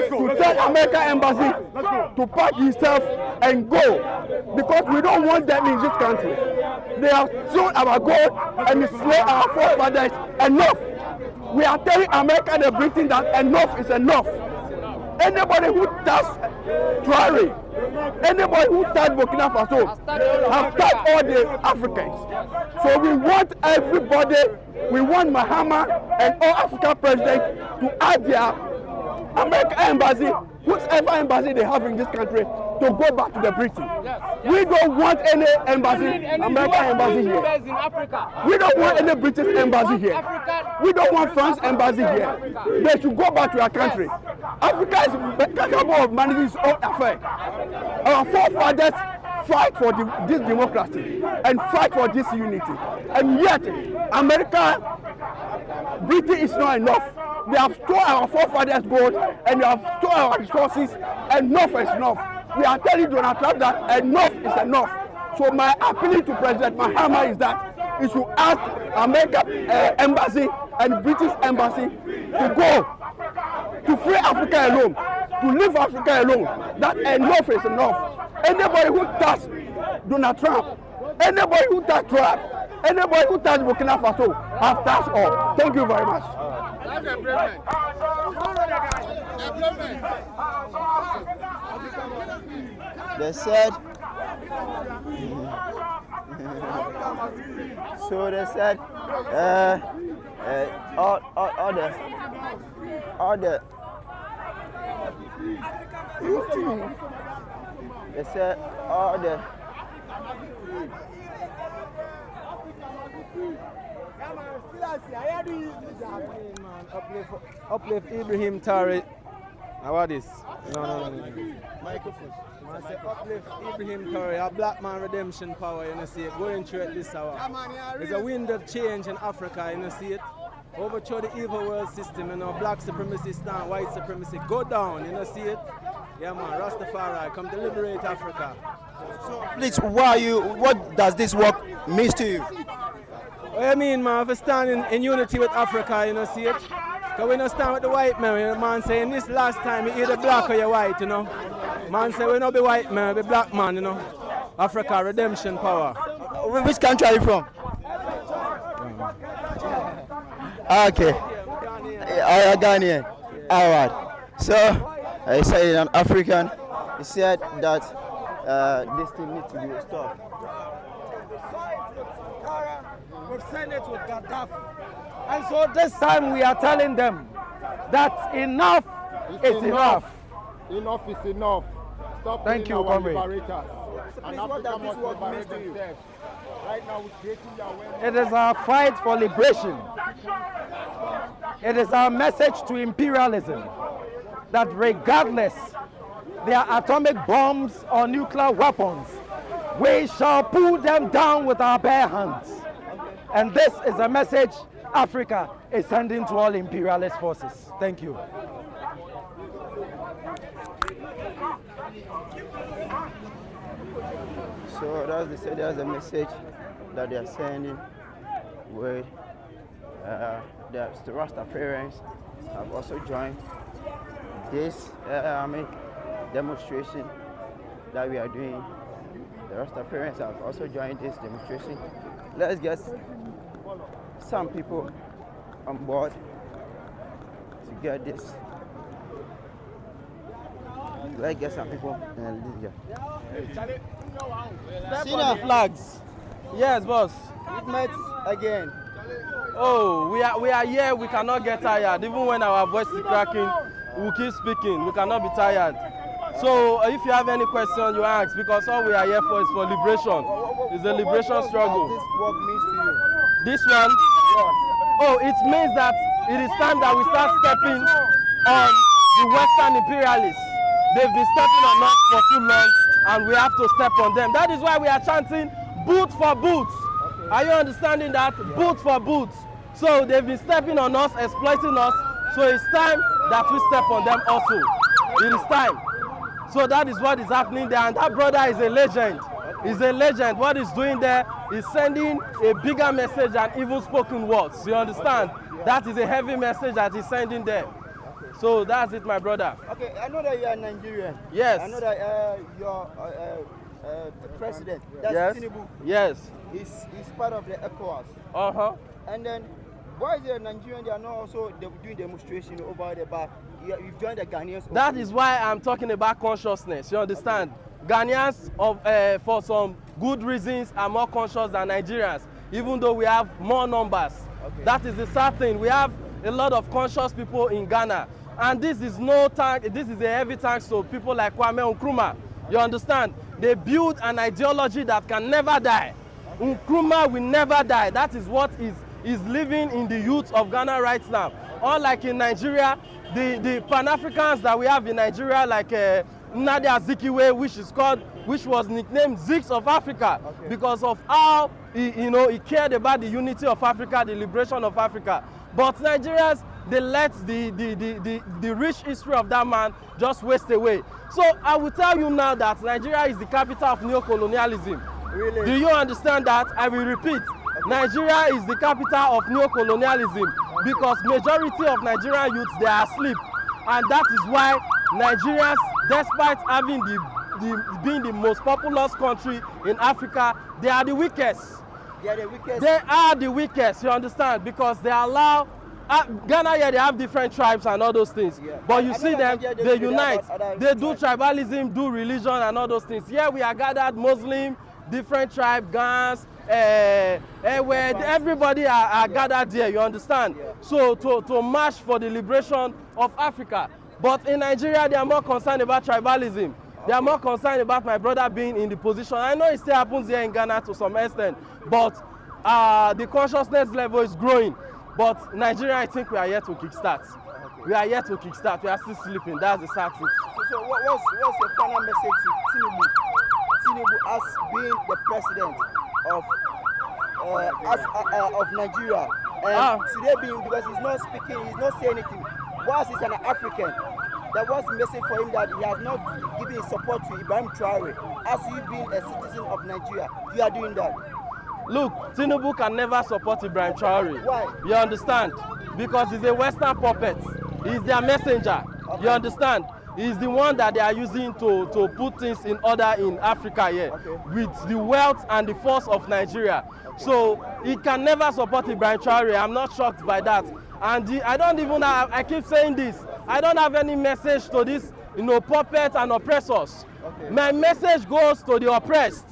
to tell American embassy to pack himself and go, because we don't want them in this country. They have stolen our gold and slain our forefathers. Enough. We are telling America and Britain that enough is enough. Anybody who touch Traore, anybody who touch Burkina Faso, have touched all the Africans. So we want everybody, we want Mahama and all African presidents to add their American embassy, whatever embassy they have in this country, to go back to the Britain. We don't want any embassy, American embassy here. We don't want any British embassy here. We don't want France embassy here. They should go back to their country. Africa is capable of managing its own affair. Our forefathers fight for this democracy and fight for this unity. And yet, America, Britain is not enough. They have stolen our forefathers' gold and they have stolen our resources. Enough is enough. We are telling Donald Trump that enough is enough. So my appeal to President Mahama is that he should ask American embassy and British embassy to go, to free Africa alone, to leave Africa alone. That enough is enough. Anybody who touch Donald Trump, anybody who touch Trump, anybody who touch Burkina Faso have touched all. Thank you very much. They said, so they said, all the they said all the uplift Ibrahim Traore. Now what is? No. Microphone. I say uplift Ibrahim Traore, a black man redemption power, you know, see it, going through it this hour. There's a wind of change in Africa, you know, see it. Overthrow the evil world system, you know, black supremacy stand, white supremacy, go down, you know, see it. Yeah man, Rastafari, come to liberate Africa. So please, what does this work mean to you? What I mean, man, if we stand in unity with Africa, you know, see it? Because we don't stand with the white man, you know, man saying this last time, you either black or you're white, you know. Man say we don't be white man, we be black man, you know. Africa, redemption power. Which country are you from? Okay. Oh, Ghanaian. All right. So, I say an African, he said that this thing needs to be stopped. We've sent it with Gaddafi. And so this time we are telling them that enough is enough. Enough is enough. Stop Thank you, our comrade. liberators. And Africa must liberate themselves. Right now we're creating their awareness. It is our fight for liberation. It is our message to imperialism that regardless their atomic bombs or nuclear weapons, we shall pull them down with our bare hands. And this is a message Africa is sending to all imperialist forces. Thank you. So that's the message that they are sending with the Rastafarians have also joined this demonstration that we are doing. The Rastafarians have also joined this demonstration. Let's get some people on board to get this. Let's get some people in Libya. Senior flags. Yes, boss. It met again. Oh, we are here. We cannot get tired. Even when our voice is cracking, we keep speaking. We cannot be tired. So if you have any question, you ask, because all we are here for is for liberation. It's a liberation struggle. What this work means to you? This one? Oh, it means that it is time that we start stepping on the Western imperialists. They've been stepping on us for too long, and we have to step on them. That is why we are chanting boot for boots. Okay. Are you understanding that? Yeah. Boot for boots. So they've been stepping on us, exploiting us. So it's time that we step on them also. It is time. So that is what is happening there. And that brother is a legend. He's a legend. What he's doing there is sending a bigger message than even spoken words. You understand? That is a heavy message that he's sending there. So that's it, my brother. Okay, I know that you are Nigerian. Yes. I know that your president, that's yes. Tinubu. Yes. He's part of the ECOWAS. Uh-huh. And then, why is the Nigerian, they are not also doing demonstration over the back? You've joined the Ghanaians. That is why I'm talking about consciousness, you understand? Ghanaians, for some good reasons, are more conscious than Nigerians, even though we have more numbers. Okay. That is the sad thing. We have a lot of conscious people in Ghana. And this is a heavy thanks to people like Kwame Nkrumah. You understand? They build an ideology that can never die. Nkrumah will never die. That is what is living in the youth of Ghana right now. Unlike in Nigeria, the Pan-Africans that we have in Nigeria, like Nnamdi Azikiwe, which was nicknamed Zigs of Africa, okay, because of how he cared about the unity of Africa, the liberation of Africa. But Nigerians, they let the rich history of that man just waste away. So I will tell you now that Nigeria is the capital of neo-colonialism. Really? Do you understand that? I will repeat. Okay. Nigeria is the capital of neo-colonialism because majority of Nigerian youths, they are asleep. And that is why Nigerians, despite having being the most populous country in Africa, they are the weakest. They are the weakest? They are the weakest, you understand? Because they allow Ghana, yeah, they have different tribes and all those things. Yeah. But you see them, they unite. They do tribalism, do religion and all those things. Here we are gathered, Muslim, different tribe, gangs, where everybody are gathered here, you understand? Yeah. So to march for the liberation of Africa. But in Nigeria, they are more concerned about tribalism. Okay. They are more concerned about my brother being in the position. I know it still happens here in Ghana to some extent, but the consciousness level is growing. But Nigeria, I think we are yet to kickstart. Okay. We are yet to kickstart. We are still sleeping. That's the sad truth. So what's your final message to Tinubu? Tinubu as being the president of Nigeria, and today being, because he's not speaking, he's not saying anything. Whilst he's an African, there was a message for him that he has not given his support to Ibrahim Traore. As you being a citizen of Nigeria, you are doing that. Look, Tinubu can never support Ibrahim Traore. Why? You understand? Because he's a Western puppet. He's their messenger. Okay. You understand? He's the one that they are using to put things in order in Africa here, okay, with the wealth and the force of Nigeria. Okay. So he can never support Ibrahim Traore. I'm not shocked by that. And I don't even have, I keep saying this, I don't have any message to this, puppets and oppressors. Okay. My message goes to the oppressed.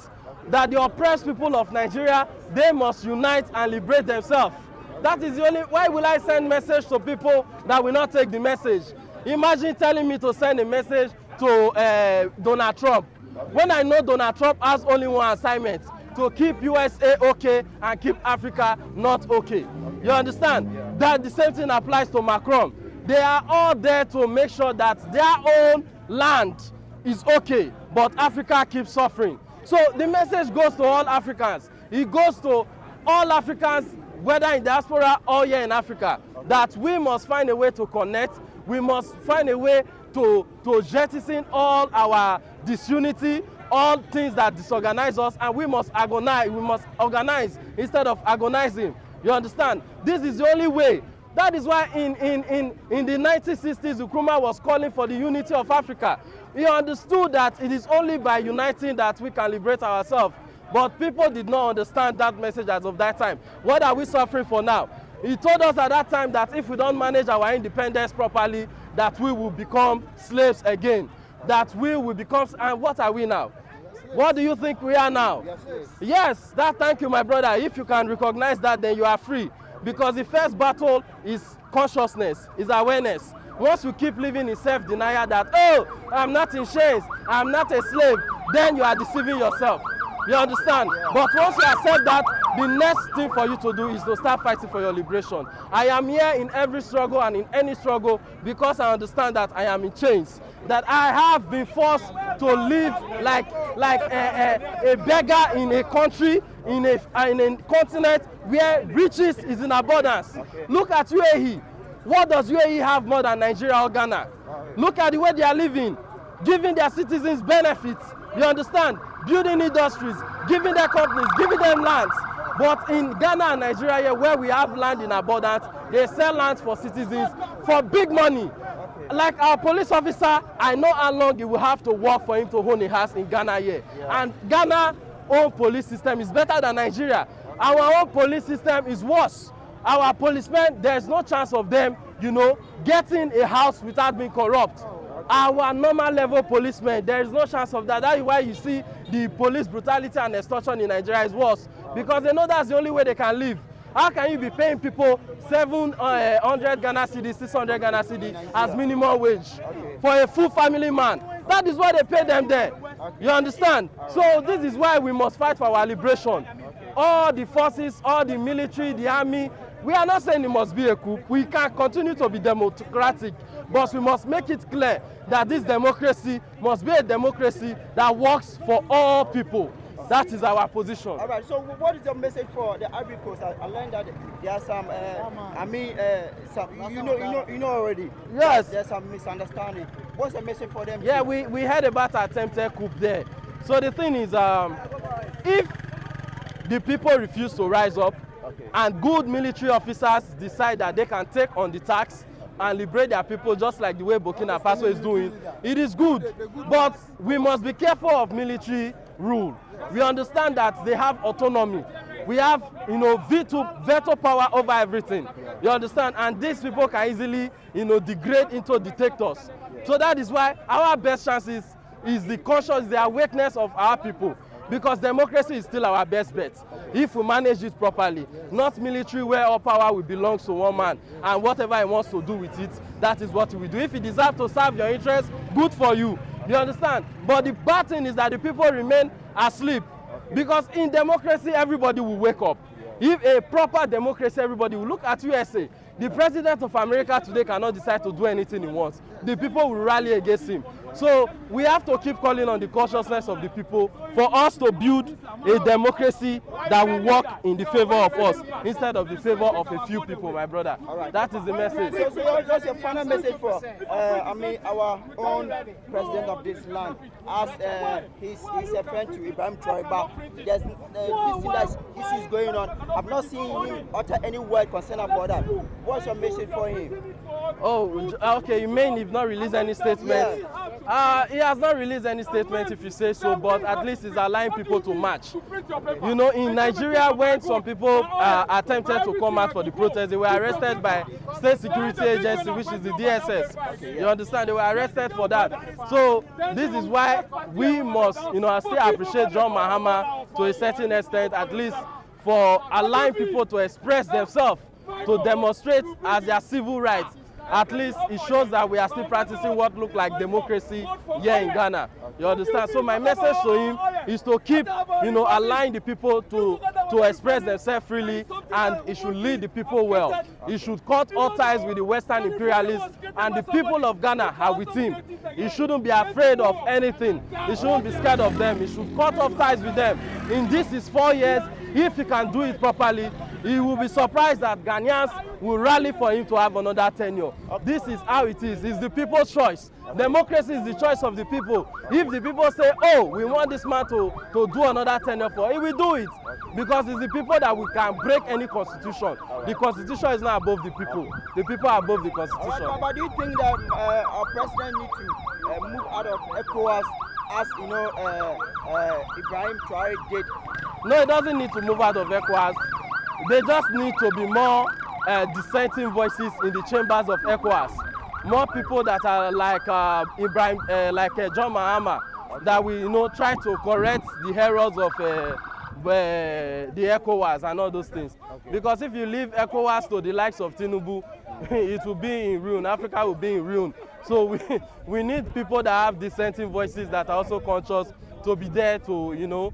That the oppressed people of Nigeria, they must unite and liberate themselves. That is the only, why will I send message to people that will not take the message? Imagine telling me to send a message to Donald Trump, when I know Donald Trump has only one assignment, to keep USA okay and keep Africa not okay. You understand? Yeah. That the same thing applies to Macron. They are all there to make sure that their own land is okay, but Africa keeps suffering. So the message goes to all Africans. It goes to all Africans whether in diaspora or here in Africa, that we must find a way to connect. We must find a way to jettison all our disunity, all things that disorganize us, and we must agonize. We must organize instead of agonizing. You understand? This is the only way. That is why in the 1960s, Nkrumah was calling for the unity of Africa. He understood that it is only by uniting that we can liberate ourselves. But people did not understand that message as of that time. What are we suffering for now? He told us at that time that if we don't manage our independence properly, that we will become slaves again. That we will become, and what are we now? What do you think we are now? Yes, thank you, my brother. If you can recognize that, then you are free. Because the first battle is consciousness, is awareness. Once you keep living in self-denial that, oh, I'm not in chains, I'm not a slave, then you are deceiving yourself. You understand? But once you accept that, the next thing for you to do is to start fighting for your liberation. I am here in every struggle and in any struggle because I understand that I am in chains. That I have been forced to live like a beggar in a country, in a continent where riches is in abundance. Okay. Look at UAE. What does UAE have more than Nigeria or Ghana? Look at the way they are living, giving their citizens benefits. You understand? Building industries, giving their companies, giving them lands. But in Ghana and Nigeria, where we have land in abundance, they sell lands for citizens for big money. Like our police officer, I know how long he will have to work for him to own a house in Ghana here. Yeah. And Ghana's own police system is better than Nigeria. Our own police system is worse. Our policemen, there's no chance of them, getting a house without being corrupt. Our normal level policemen, there is no chance of that. That is why you see the police brutality and extortion in Nigeria is worse. Because they know that's the only way they can live. How can you be paying people 700 Ghana cedis, 600 Ghana cedis as minimum wage for a full family man? That is why they pay them there. You understand? So this is why we must fight for our liberation. All the forces, all the military, the army, we are not saying it must be a coup. We can continue to be democratic, but we must make it clear that this democracy must be a democracy that works for all people. That is our position. All right. So, what is your message for the Ivory Coast? I learned that there are some. You know already. Yes. There's some misunderstanding. What's the message for them? Yeah, we heard about attempted coup there. So the thing is, if the people refuse to rise up, and good military officers decide that they can take on the tax and liberate their people just like the way Burkina Faso is doing, it is good. But we must be careful of military rule. We understand that they have autonomy. We have, veto power over everything. You understand? And these people can easily, degrade into dictators. So that is why our best chance is the conscious, the awareness of our people. Because democracy is still our best bet. If we manage it properly, not military where all power will belong to one man and whatever he wants to do with it, that is what we do. If he deserves to serve your interests, good for you. You understand? But the bad thing is that the people remain asleep. Because in democracy, everybody will wake up. If a proper democracy, everybody will look at USA. The president of America today cannot decide to do anything he wants. The people will rally against him. So we have to keep calling on the consciousness of the people for us to build a democracy that will work in the favor of us instead of the favor of a few people, my brother. Right. That is the message. So just a final message for, our own president of this land. As he's a friend to Ibrahim Traore, but there's this issues going on. I've not seen him utter any word concerning about that. What's your message for him? Oh, okay. You mean he's not released any statement? Yeah. He has not released any statement, if you say so, but at least he's allowing people to march. In Nigeria, when some people attempted to come out for the protest, they were arrested by State Security Agency, which is the DSS. You understand? They were arrested for that. So this is why we must, still appreciate John Mahama to a certain extent, at least for allowing people to express themselves, to demonstrate as their civil rights. At least it shows that we are still practicing what looks like democracy here in Ghana. You understand? So my message to him is to keep, allowing the people to express themselves freely, and he should lead the people well. He should cut all ties with the Western imperialists, and the people of Ghana are with him. He shouldn't be afraid of anything. He shouldn't be scared of them. He should cut off ties with them. In this his 4 years, if he can do it properly, he will be surprised that Ghanaians will rally for him to have another tenure. This is how it is. It's the people's choice. Democracy is the choice of the people. If the people say, oh, we want this man to do another tenure for, he will do it. Because it's the people that we can break any constitution. The constitution is not above the people. The people are above the constitution. But do you think that our president needs to move out of ECOWAS as, you know, Ibrahim Traore did? No, he doesn't need to move out of ECOWAS. They just need to be more dissenting voices in the chambers of ECOWAS. More people that are like Ibrahim, John Mahama, that we, you know, try to correct the errors of the ECOWAS and all those things. Okay. Because if you leave ECOWAS to the likes of Tinubu, it will be in ruin. Africa will be in ruin. So we need people that have dissenting voices that are also conscious to be there to, you know,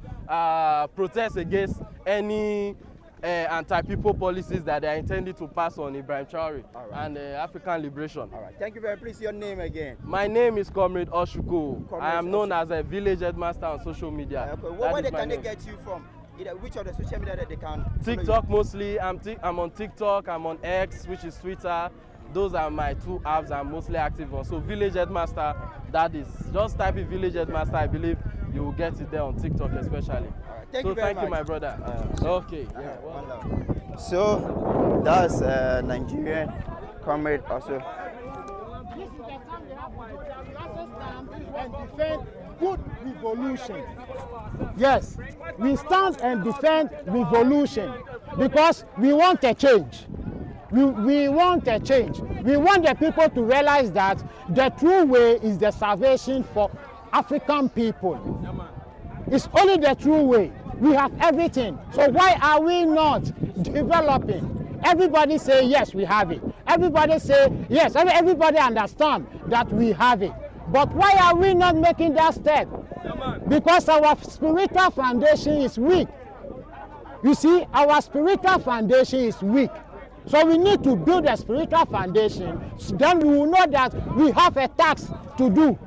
protest against any anti-people policies that they are intended to pass on Ibrahim Traore and African liberation. All right. Thank you very much. Please, your name again. My name is Comrade Oshuko. I am known as a village headmaster on social media. Okay. Where can they get you from? Which of the social media that they can? TikTok mostly. I'm on TikTok. I'm on X, which is Twitter. Those are my two apps I'm mostly active on. So Village Headmaster, that is, just type in Village Headmaster, I believe you will get it there on TikTok especially. Thank so you very thank much. you, my brother. Okay. Yeah. So that's Nigerian comrade also. This is the time we have to stand and defend good revolution. Yes, we stand and defend revolution because we want a change. We want a change. We want the people to realize that the true way is the salvation for African people. It's only the true way. We have everything. So why are we not developing? Everybody say yes, we have it. Everybody say yes. Everybody understand that we have it. But why are we not making that step? Because our spiritual foundation is weak. You see, our spiritual foundation is weak. So we need to build a spiritual foundation. So then we will know that we have a task to do.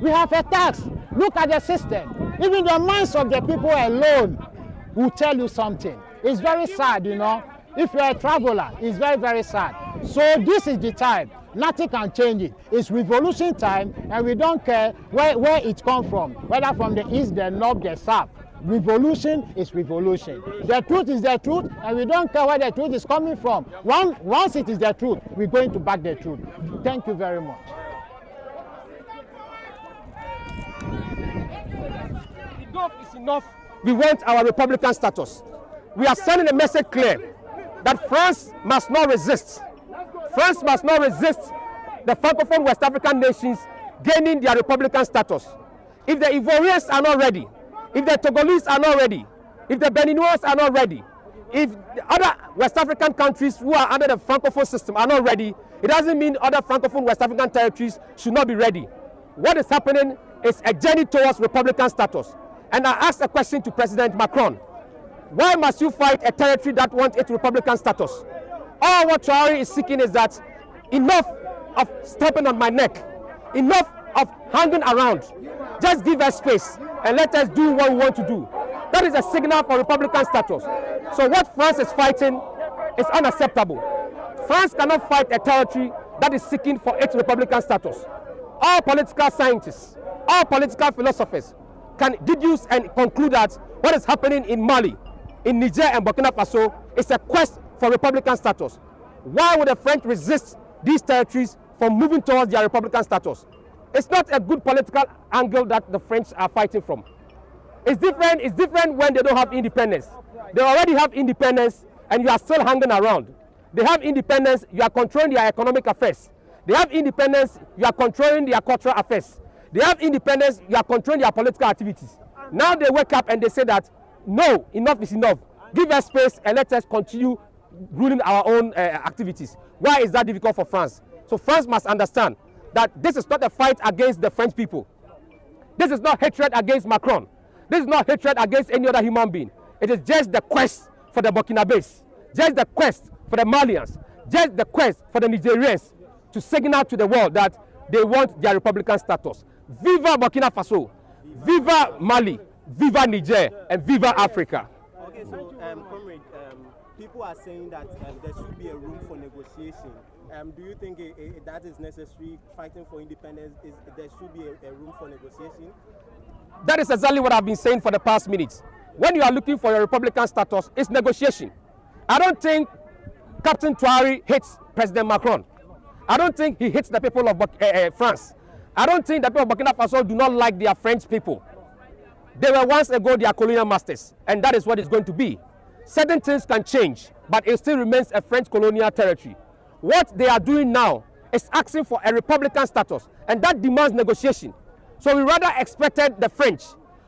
We have a task. Look at the system. Even the minds of the people alone will tell you something. It's very sad, you know. If you're a traveler, it's very, very sad. So this is the time. Nothing can change it. It's revolution time, and we don't care where it comes from, whether from the east, the north, the south. Revolution is revolution. The truth is the truth, and we don't care where the truth is coming from. Once it is the truth, we're going to back the truth. Thank you very much. Enough is enough. We want our Republican status. We are sending a message clear that France must not resist. France must not resist the Francophone West African nations gaining their Republican status. If the Ivorians are not ready, if the Togolese are not ready, if the Beninois are not ready, if the other West African countries who are under the Francophone system are not ready, it doesn't mean other Francophone West African territories should not be ready. What is happening is a journey towards Republican status. And I asked a question to President Macron. Why must you fight a territory that wants its Republican status? All what Traore is seeking is that enough of stepping on my neck, enough of hanging around. Just give us space and let us do what we want to do. That is a signal for Republican status. So what France is fighting is unacceptable. France cannot fight a territory that is seeking for its Republican status. All political scientists, all political philosophers can deduce and conclude that what is happening in Mali, in Niger and Burkina Faso is a quest for Republican status. Why would the French resist these territories from moving towards their Republican status? It's not a good political angle that the French are fighting from. It's different when they don't have independence. They already have independence and you are still hanging around. They have independence, you are controlling their economic affairs. They have independence, you are controlling their cultural affairs. They have independence, you are controlling their political activities. Now they wake up and they say that, no, enough is enough. Give us space and let us continue ruling our own activities. Why is that difficult for France? So France must understand that this is not a fight against the French people. This is not hatred against Macron. This is not hatred against any other human being. It is just the quest for the Burkinabés, just the quest for the Malians, just the quest for the Nigerians to signal to the world that they want their Republican status. Viva Burkina Faso, viva Mali, viva Niger, and viva Africa. Okay, so comrade, people are saying that there should be a room for negotiation. Do you think that is necessary? Fighting for independence, there should be a room for negotiation? That is exactly what I've been saying for the past minutes. When you are looking for your Republican status, it's negotiation. I don't think Captain Traore hates President Macron. I don't think he hates the people of France. I don't think the people of Burkina Faso do not like their French people. They were once ago their colonial masters, and that is what it's going to be. Certain things can change, but it still remains a French colonial territory. What they are doing now is asking for a Republican status, and that demands negotiation. So we rather expected the French,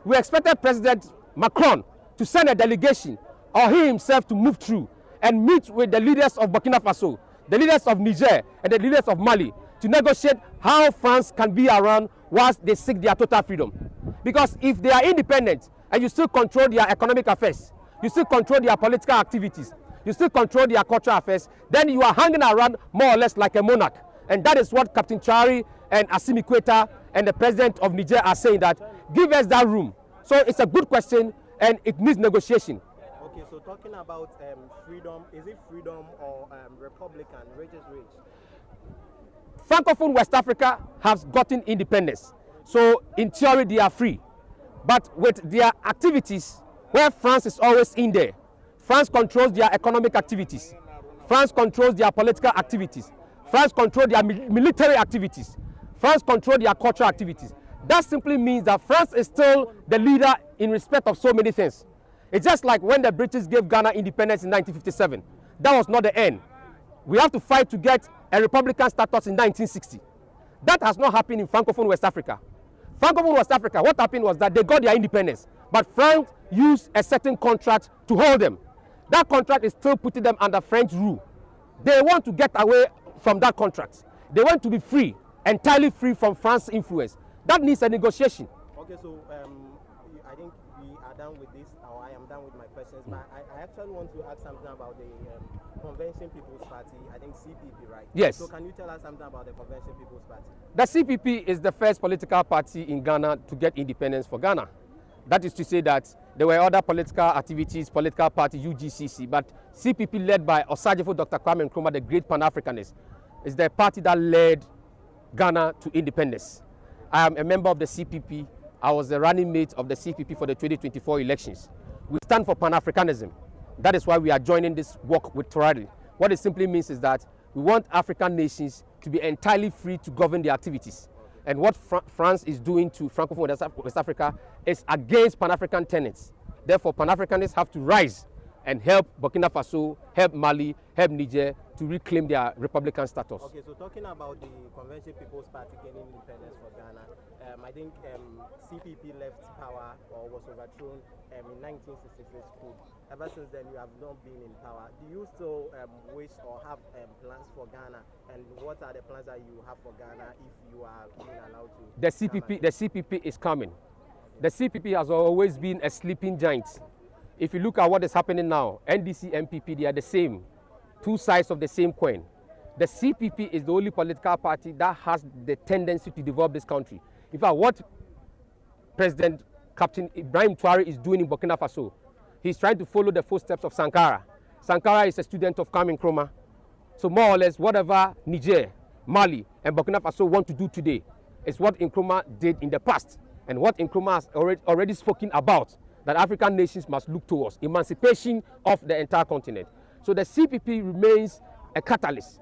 we expected President Macron to send a delegation, or he himself to move through and meet with the leaders of Burkina Faso, the leaders of Niger, and the leaders of Mali to negotiate how France can be around whilst they seek their total freedom. Because if they are independent and you still control their economic affairs, you still control their political activities, you still control their cultural affairs, then you are hanging around more or less like a monarch. And that is what Captain Traore and Assimi Goïta and the president of Niger are saying, that give us that room. So it's a good question and it needs negotiation. Okay, so talking about freedom, is it freedom or Republican, richest rich? Francophone West Africa has gotten independence. So in theory they are free. But with their activities, where France is always in there, France controls their economic activities, France controls their political activities, France controls their military activities, France controls their cultural activities. That simply means that France is still the leader in respect of so many things. It's just like when the British gave Ghana independence in 1957. That was not the end. We have to fight to get a Republican status in 1960. That has not happened in Francophone West Africa. Francophone West Africa, what happened was that they got their independence, but France used a certain contract to hold them. That contract is still putting them under French rule. They want to get away from that contract. They want to be free, entirely free from France's influence. That needs a negotiation. Okay, so I think we are done with this, or I am done with my questions, but I actually want to ask something about the Convention People's Party, I think CPP, right? Yes. So can you tell us something about the Convention People's Party? The CPP is the first political party in Ghana to get independence for Ghana. That is to say that there were other political activities, political party, UGCC, but CPP led by Osajifo Dr. Kwame Nkrumah, the great Pan-Africanist, is the party that led Ghana to independence. I am a member of the CPP. I was the running mate of the CPP for the 2024 elections. We stand for Pan-Africanism. That is why we are joining this work with Traore. What it simply means is that we want African nations to be entirely free to govern their activities. And what France is doing to Francophone West Africa is against Pan-African tenets. Therefore, Pan-Africanists have to rise and help Burkina Faso, help Mali, help Niger to reclaim their Republican status. Okay, so talking about the Convention People's Party gaining independence for Ghana, I think CPP left power or was overthrown in 1966. Ever since then, you have not been in power. Do you still wish or have plans for Ghana? And what are the plans that you have for Ghana if you are being allowed to? The CPP is coming. The CPP has always been a sleeping giant. If you look at what is happening now, NDC, MPP, they are the same. Two sides of the same coin. The CPP is the only political party that has the tendency to develop this country. In fact, what President Captain Ibrahim Traore is doing in Burkina Faso, he's trying to follow the footsteps of Sankara. Sankara is a student of Kwame Nkrumah. So more or less, whatever Niger, Mali, and Burkina Faso want to do today is what Nkrumah did in the past, and what Nkrumah has already spoken about, that African nations must look towards emancipation of the entire continent. So the CPP remains a catalyst.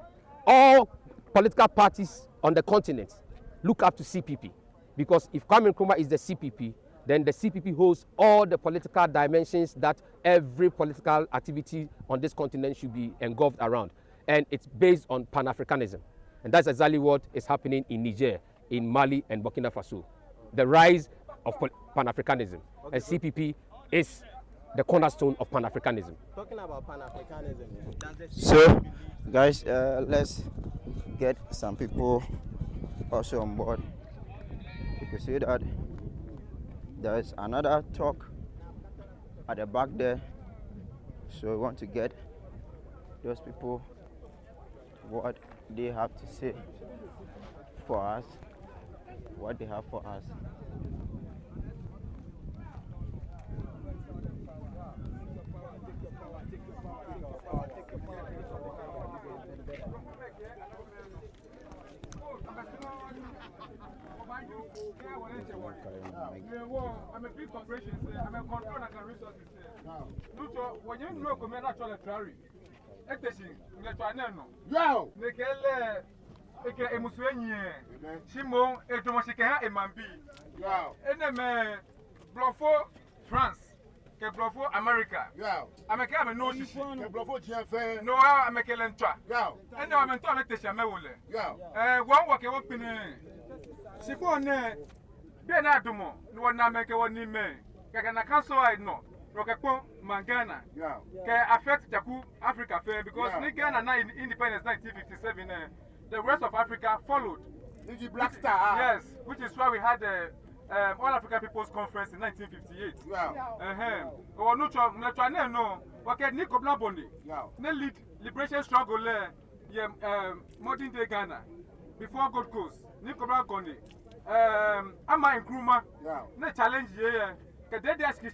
All political parties on the continent look up to CPP, because if Kwame Nkrumah is the CPP, then the CPP holds all the political dimensions that every political activity on this continent should be engulfed around. And it's based on Pan-Africanism. And that's exactly what is happening in Niger, in Mali, and Burkina Faso. The rise of Pan-Africanism. Okay, and CPP is the cornerstone of Pan-Africanism. Talking about Pan-Africanism, so, guys, let's get some people also on board. You can see that there's another talk at the back there. So we want to get those people what they have to say for us, what they have for us. I'm a big corporation, I'm a control and resources. Look, when you know Commemorating, Yo! Nekele eke emuswenye Shimo etomashikeha emambi. Wow. Eneme blofo France ke blofo America. Wow. Ameke ame no shishi. Ke blofo TFN. No ameke lentwa. Wow. Ene wa mento ame teshame wole. Wow. Wan wake wo pine. Siko ne be na adumo no na ameke woni me. Kaka na council I no. Rokekpo Mangana. Yeah. Can affect Jaku Africa fair because Ghana na independence 1957 the rest of Africa followed. Black Star. Yes, which is why we had the All African People's Conference in 1958. Yeah. Oh no no. Okay, Nico Blabondi. Yeah. Ne lead liberation struggle modern day Ghana before Gold Coast. Nico Blabondi. Ama Nkrumah. Yeah. Ne challenge here. Ke dey ask me.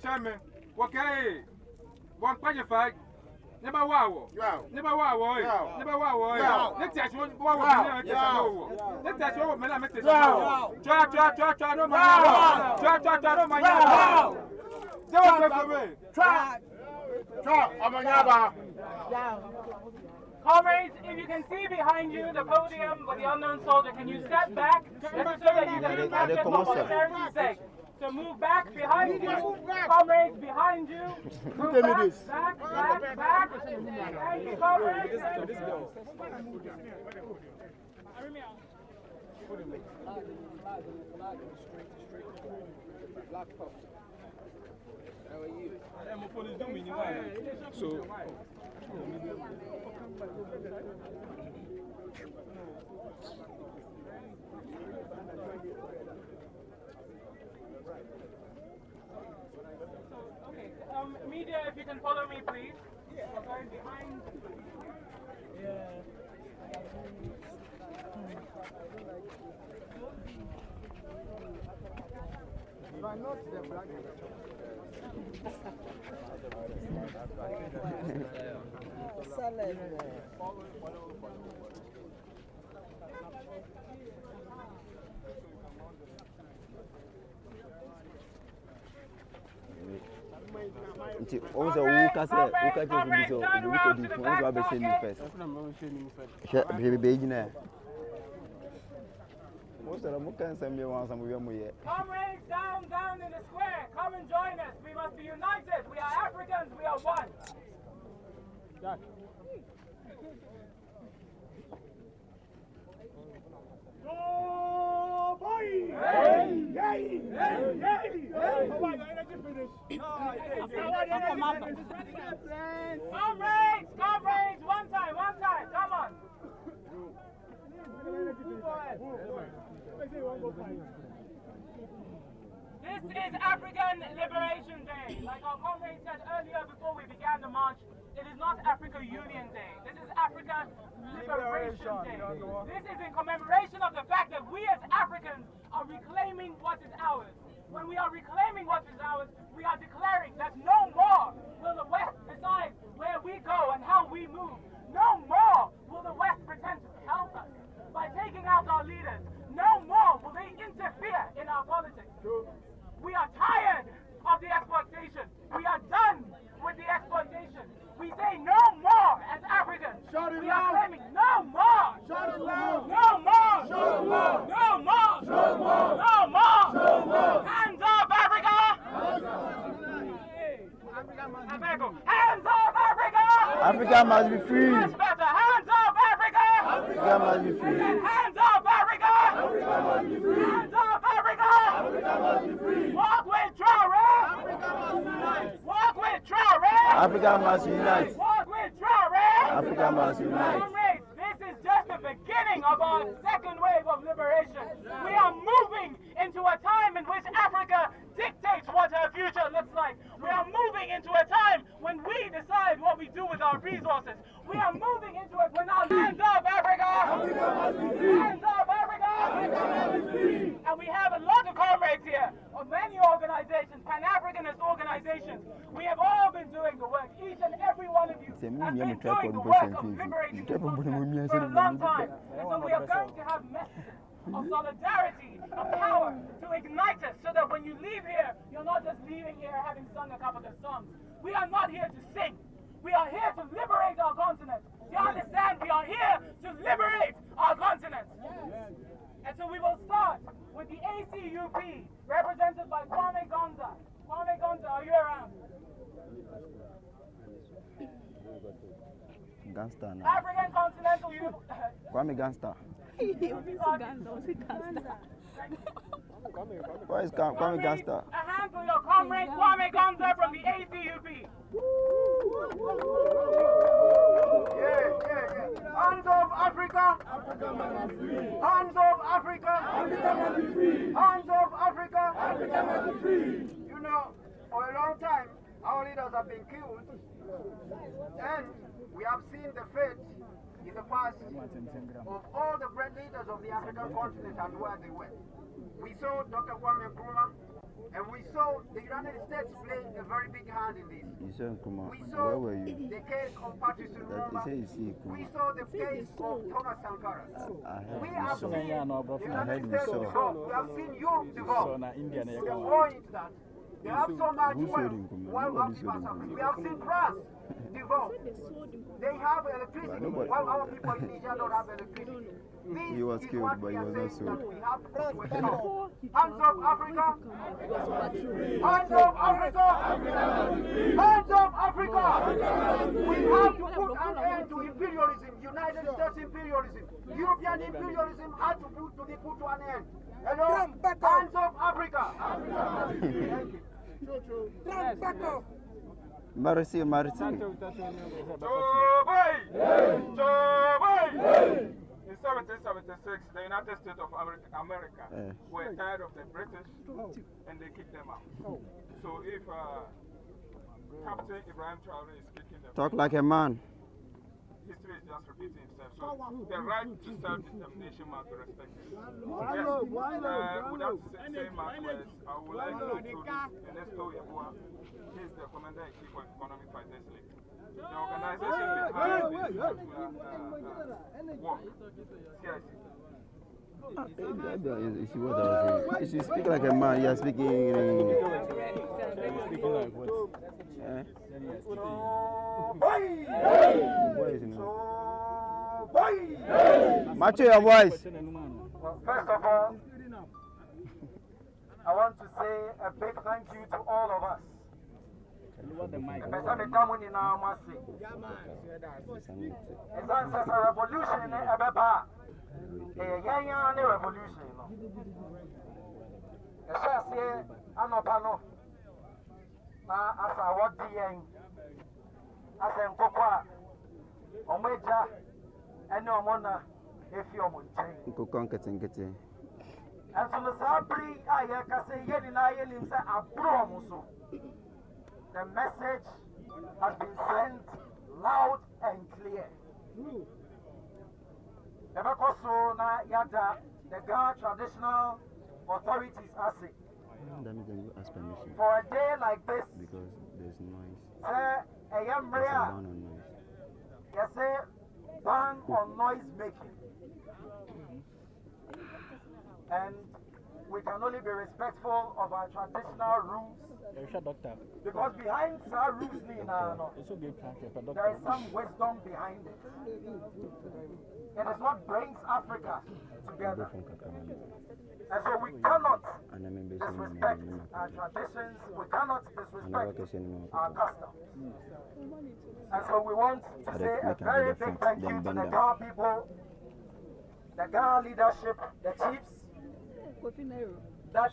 Okay, one qualified. Never wow. Never wow. Never wow. Let's touch one. Let's touch one. Man, I'm a try. No man. Try. No man. Don't go away. Try. Amanyaba. Comrades, if you can see behind you the podium with the unknown soldier, can you step back so that you can capture for posterity's sake? So move back behind you, comrades behind you. Move back. Thank you, comrades. So. Media, if you can follow me, please. Okay, behind. Also, who can say so? Comrades down in the square, come and join us. We must be united. We are Africans, we are one. Oh boy! Hey! Comrades, one time, come on. This is African Liberation Day. Like our comrade said earlier before we began the march, it is not Africa Union Day. This is Africa Liberation Day. This is in commemoration of the fact that we as Africans are reclaiming what is ours. When we are reclaiming what is ours, we are declaring that no more will the West decide where we go and how we move. No more will the West pretend to help us by taking out our leaders. No more will they interfere in our politics. We are tired of the exploitation. We are done with the exploitation. We say no more as Africans. We are claiming no more. No more. Hands up, Africa. Hands up, Africa. Africa must be free. Hands up, Africa. Africa must be free. Hands up, Africa. Hands up, Africa. Walk with Traore. Walk with Traore. Africa must unite. Walk with Traore. Africa must unite. Comrades, this is just the beginning of our second wave of liberation. We are moving into a time in which Africa dictates what her future looks like. We are moving into a time when we decide what we do with our resources. We are moving into it when our hands up, Africa! Hands up, Africa! And we have a lot of comrades here, of many organizations, Pan-Africanist organizations. We have all been doing the work. Each and every one of you has been doing the work of liberating the continent for a long time. And so we are going to have messages of solidarity, of power to ignite us so that when you leave here, you're not just leaving here having sung a couple of songs. We are not here to sing. We are here to liberate our continent. You understand? We are here to liberate our continent. And so we will start with the ACUP, represented by Kwame Gonza. Kwame Gonza, are you around? Gangster now. African Continental Youth. Kwame Gangster. Why is Kwame Gangster? A hand for your comrade Kwame Gonza from the ACUP. Hands of Africa! Hands of Africa! Hands of Africa! You know, for a long time, our leaders have been killed, and we have seen the fate in the past of all the great leaders of the African continent and where they went. We saw Dr. Kwame Nkrumah, and we saw the United States play a very big hand in this. You saw Nkrumah. We saw Where were you? the case of Patrice Lumumba. We saw the case of Thomas Sankara. We have seen the United States develop. We have seen you develop. The point that they have so much wealth while our people are suffering. We have seen France develop. They have electricity while our people in Niger don't have electricity. He was killed, but he was not sold. Hands up, Africa! Hands up, Africa! Hands up, Africa! We have to put an end to imperialism, United States imperialism. European imperialism had to be put to an end. Hello? Hands up, Africa! Thank you. Back off! Marcy. In 1776, the United States of America were tired of the British and they kicked them out. So if Captain Ibrahim Traore is kicking them Talk like a man. history is just repeating itself. So the right to self-determination must be respected. Yes, without saying much words, I would like to introduce Ernesto Yabua. He is the Commander-in-Chief of Economic Fighters League. The organization behind this work, CIC. You see what I was saying? If you speak like a man, you are speaking. Speaking like what? Match your voice. First of all, I want to say a big thank you to all of us. It's a revolution, a revolution. The message has been sent loud and clear. The Ghana traditional authorities are saying, for a day like this, because there's noise. There's a ban on noise. Yes, a ban on noise making. And we can only be respectful of our traditional rules. Because behind our rules, there is some wisdom behind it. It is what brings Africa together. And so we cannot disrespect our traditions, we cannot disrespect our customs. And so we want to say a very big thank you to the Ghana people, the Ghana leadership, the chiefs, that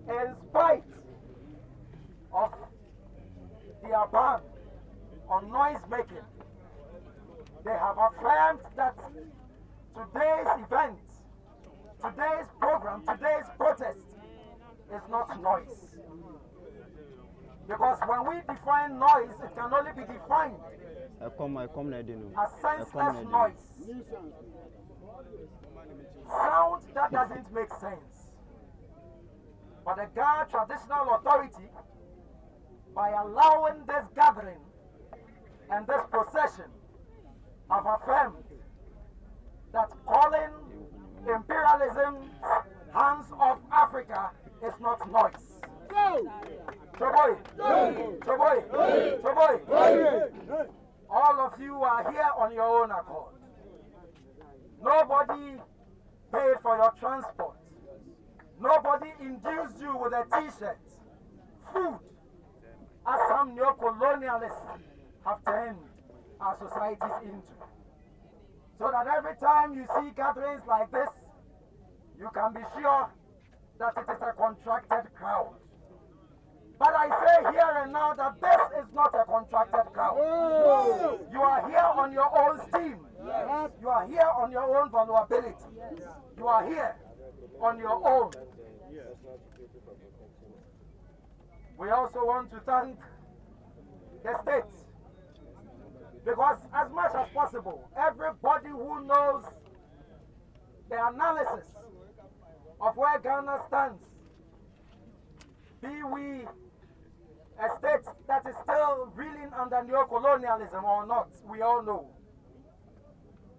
in spite of their ban on noise making, they have affirmed that today's event, today's program, today's protest is not noise. Because when we define noise, it can only be defined as senseless noise. Sound that doesn't make sense. But the Ghana Traditional Authority, by allowing this gathering and this procession, have affirmed that calling Imperialism's hands of Africa is not noise. Choboy! Choboy! Choboy! All of you are here on your own accord. Nobody paid for your transport. Nobody induced you with a t-shirt, food, as some neo-colonialists have turned our societies into. So that every time you see gatherings like this, you can be sure that it is a contracted crowd. But I say here and now that this is not a contracted crowd. You are here on your own steam. You are here on your own vulnerability. You are here on your own. We also want to thank the state, because as much as possible, everybody who knows the analysis of where Ghana stands, be we a state that is still reeling under neo-colonialism or not, we all know.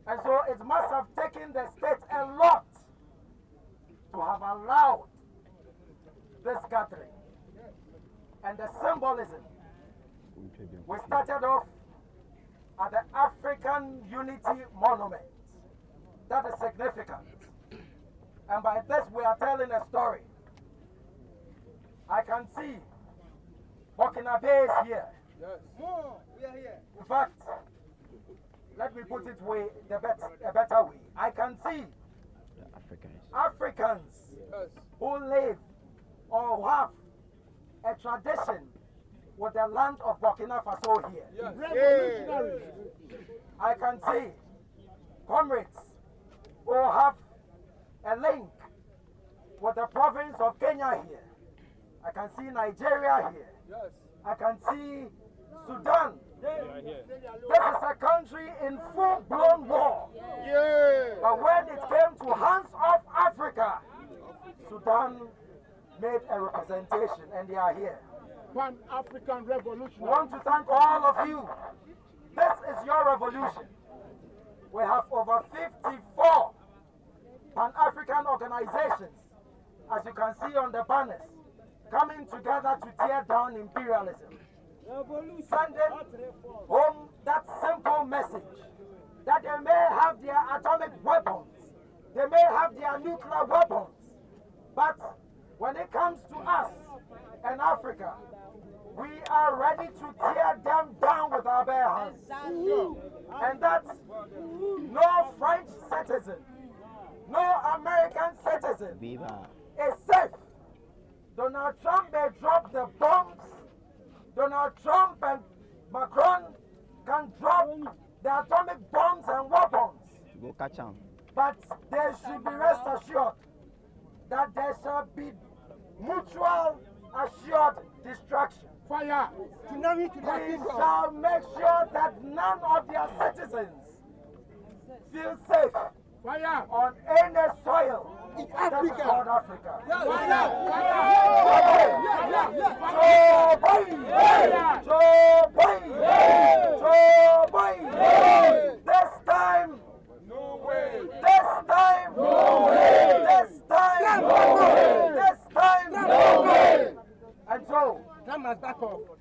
And so it must have taken the state a lot to have allowed this gathering. And the symbolism, we started off at the African Unity Monument. That is significant. And by this we are telling a story. I can see Burkina Faso is here. Yes. We are here. In fact, let me put it a better way. I can see Africans who live or have a tradition with the land of Burkina Faso here. Yes. Revolutionaries. I can see comrades who have a link with the province of Kenya here. I can see Nigeria here. Yes. I can see Sudan. This is a country in full-blown war. But when it came to hands of Africa, Sudan made a representation, and they are here. Pan-African revolution. We want to thank all of you. This is your revolution. We have over 54 Pan-African organizations, as you can see on the banners, coming together to tear down imperialism. Sending home that simple message that they may have their atomic weapons, they may have their nuclear weapons, but when it comes to us and Africa, we are ready to tear them down with our bare hands. And that no French citizen, no American citizen is safe. Donald Trump may drop the bombs. Donald Trump and Macron can drop the atomic bombs and weapons. Go catch them. But they should be rest assured that there shall be mutual assured destruction. Fire! We shall make sure that none of their citizens feel safe on any soil in Africa. Called Africa. This time, no way. This time, no way. This time, no way. This time, no way. And so,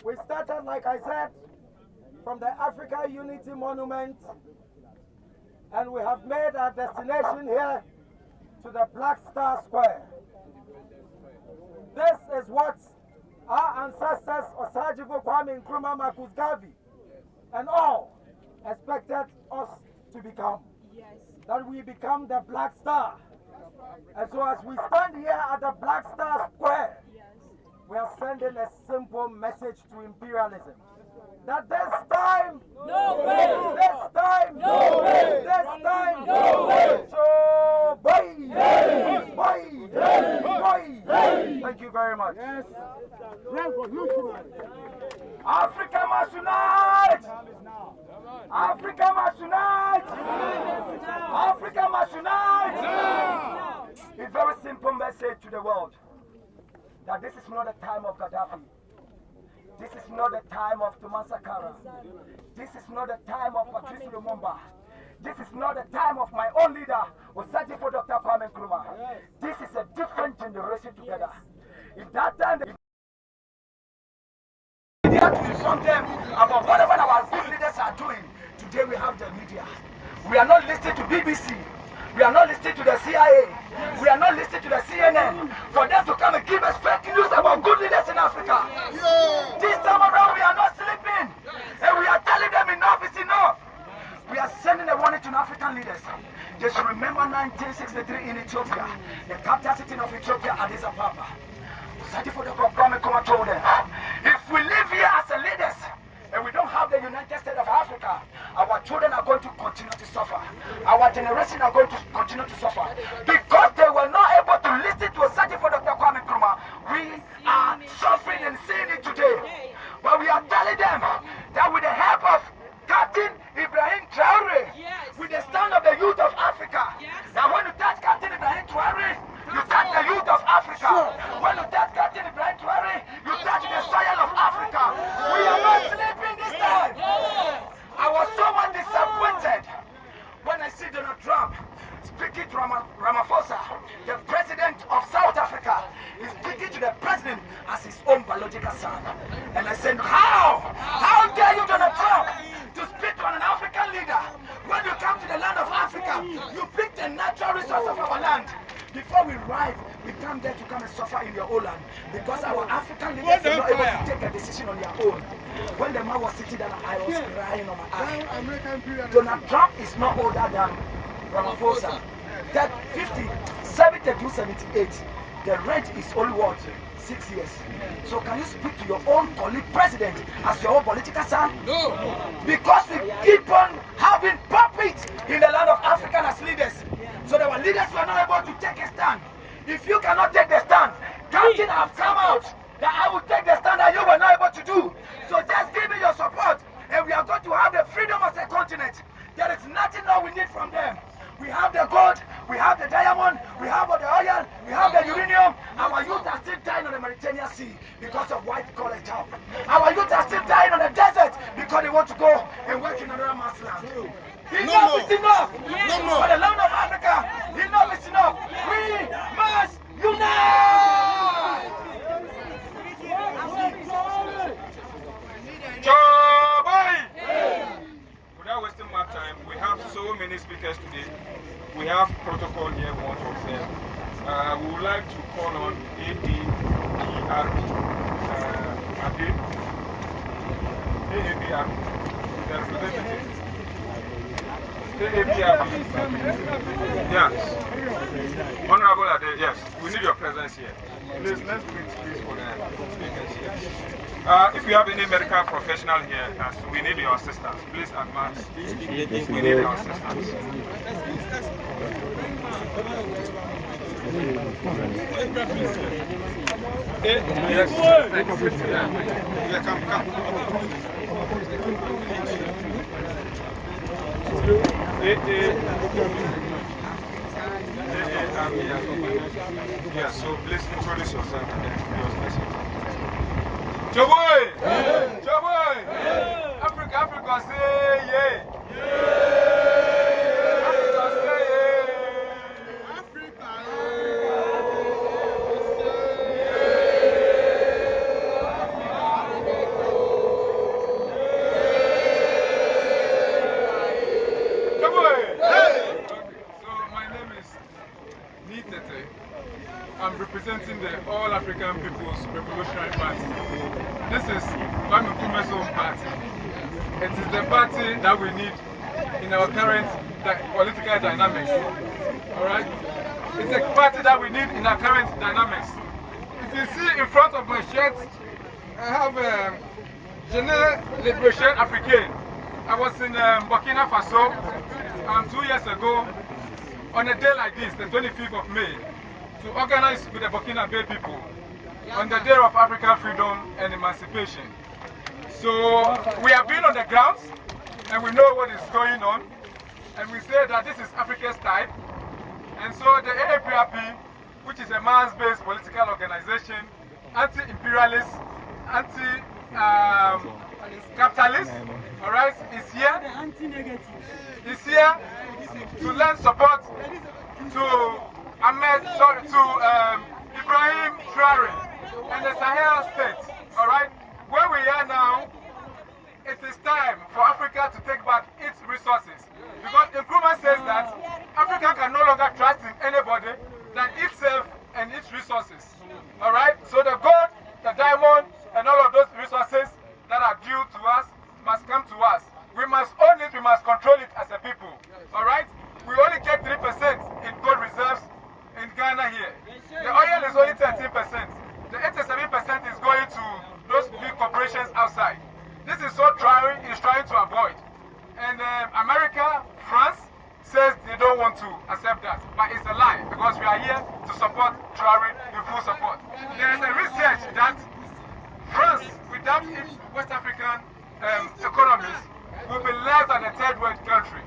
we started, like I said, from the Africa Unity Monument, and we have made our destination here to the Black Star Square. This is what our ancestors, Osagyefo Kwame Nkrumah, Marcus Garvey, and all expected us to become. That we become the Black Star. And so as we stand here at the Black Star Square, we are sending a simple message to imperialism. That this time, no way! This time, no way! This time, no way! So, bye! Thank you very much. Yes. Revolutionary. Africa must unite! Africa must unite! Africa must unite! A very simple message to the world. That this is not the time of Gaddafi. This is not the time of Thomas Sankara. This is not the time of Patrice Lumumba. This is not the time of my own leader, Osaji for Dr. Kwame Nkrumah. This is a different generation together. In that time, we have to inform them about whatever our good leaders are doing. Today we have the media. We are not listening to BBC. We are not listening to the CIA. We are not listening to the CNN for them to come and give us fake news about good leaders in Africa. This time around, we are not sleeping. And we are telling them enough is enough. We are sending a warning to African leaders. They should remember 1963 in Ethiopia, the capital city of Ethiopia, Addis Ababa. Told them, if we live here as a leaders and we don't have the United States of Africa, our children are going to continue to suffer. Our generation are going to continue to suffer because they were not able to listen to a search for Dr. Kwame Nkrumah. We are suffering and seeing it today. But we are telling them that with the help of Captain Ibrahim Traore, with the stand of the youth of Africa, that when you touch Captain Ibrahim Traore, you touch the youth of Africa. When you touch Captain Ibrahim Traore, you touch the soil of Africa. We are not sleeping this time. I was so much disappointed when I see Donald Trump speaking to Ramaphosa, the president of South Africa. He's speaking to the president as his own biological son. And I said, how? How dare you, Donald Trump, to speak to an African leader? When you come to the land of Africa, you pick the natural resource of our land. Before we arrive, we come there to come and suffer in your own land. Because our African leaders were not able to take a decision on their own. When the man was sitting down, I was crying on my eye. Donald Trump is not older than Ramaphosa. That 50, 72, 78. The rent is only what? 6 years. So can you speak to your own colleague president as your own political son? No. Because we keep on having puppets in the land of Africa as leaders. So our leaders were not able to take a stand. If you cannot take the stand, Captain have come out that I will take the stand that you were not able to do. So just give me your support and we are going to have the freedom as a continent. There is nothing more we need from them. We have the gold, we have the diamond, we have the oil, we have the uranium. Our youth are still dying on the Mediterranean Sea because of white collar job. Our youth are still dying on the desert because they want to go and work in another man's land. Enough is enough. For the land of Africa, enough is enough. We must unite. Without wasting my time, we have so many speakers today. We have protocol here we want to observe. We would like to call on AAPRP, the representative. Yes. Honorable Ade, yes, we need your presence here. Please, let's please for the speakers here. If you have any medical professional here, we need your assistance. Please advance. We need your assistance. Yes. Yeah, come. Yeah, so please introduce yourself and then your message. Chaboy! Chaboy! Africa, say yeah! Africa, say yeah! Africa, I'm representing the All African People's Revolutionary Party. This is Kwame Nkrumah's own party. It is the party that we need in our current political dynamics. Alright? It's a party that we need in our current dynamics. If you see in front of my shirt, I have Jeunesse Liberation Africaine. I was in Burkina Faso 2 years ago on a day like this, the 25th of May, to organize with the Burkina Faso people on the Day of African Freedom and Emancipation. So we have been on the grounds and we know what is going on, and we say that this is Africa's type. And so the AAPRP, which is a mass-based political organization, anti-imperialist, capitalist, all right, is here. Is here to lend support to Ibrahim Traore and the Sahel states, all right. Where we are now, it is time for Africa to take back its resources. Because Nkrumah says that Africa can no longer trust in anybody than itself and its resources. Alright? So the gold, the diamond, and all of those resources that are due to us must come to us. We must own it, we must control it as a people. Alright? We only get 3% in gold reserves in Ghana here. The oil is only 13%. The 87% is going to those big corporations outside. This is what Traore is trying to avoid. And America, France, says they don't want to accept that. But it's a lie, because we are here to support Traore in full support. There is a research that France, without its West African economies, will be less than a third world country.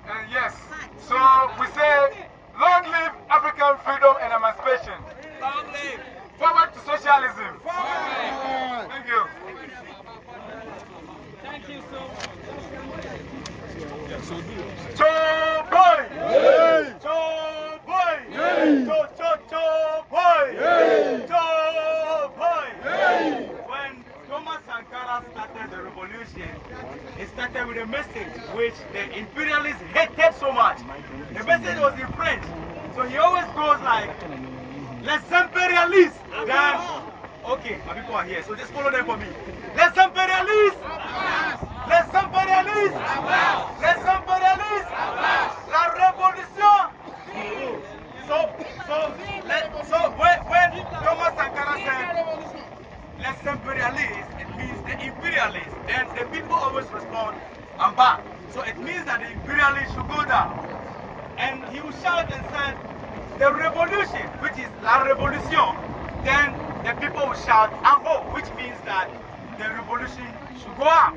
And yes, so we say, long live African freedom and emancipation. Long live. Forward to socialism. Forward. Thank you. Thank you so much. Boy! Boy! When Thomas Sankara started the revolution, it started with a message which the imperialists hated so much. The message was in French, so he always goes like, Les impérialistes. Then, okay, my people are here, so just follow them for me. Les impérialistes. Les impérialistes. Les impérialistes. La révolution. So when Thomas Sankara said les impérialistes, it means the imperialists, and the people always respond, I'm back. So it means that the imperialists should go down. And he would shout and said, the revolution, which is la révolution, then the people will shout "Aho," which means that the revolution should go up,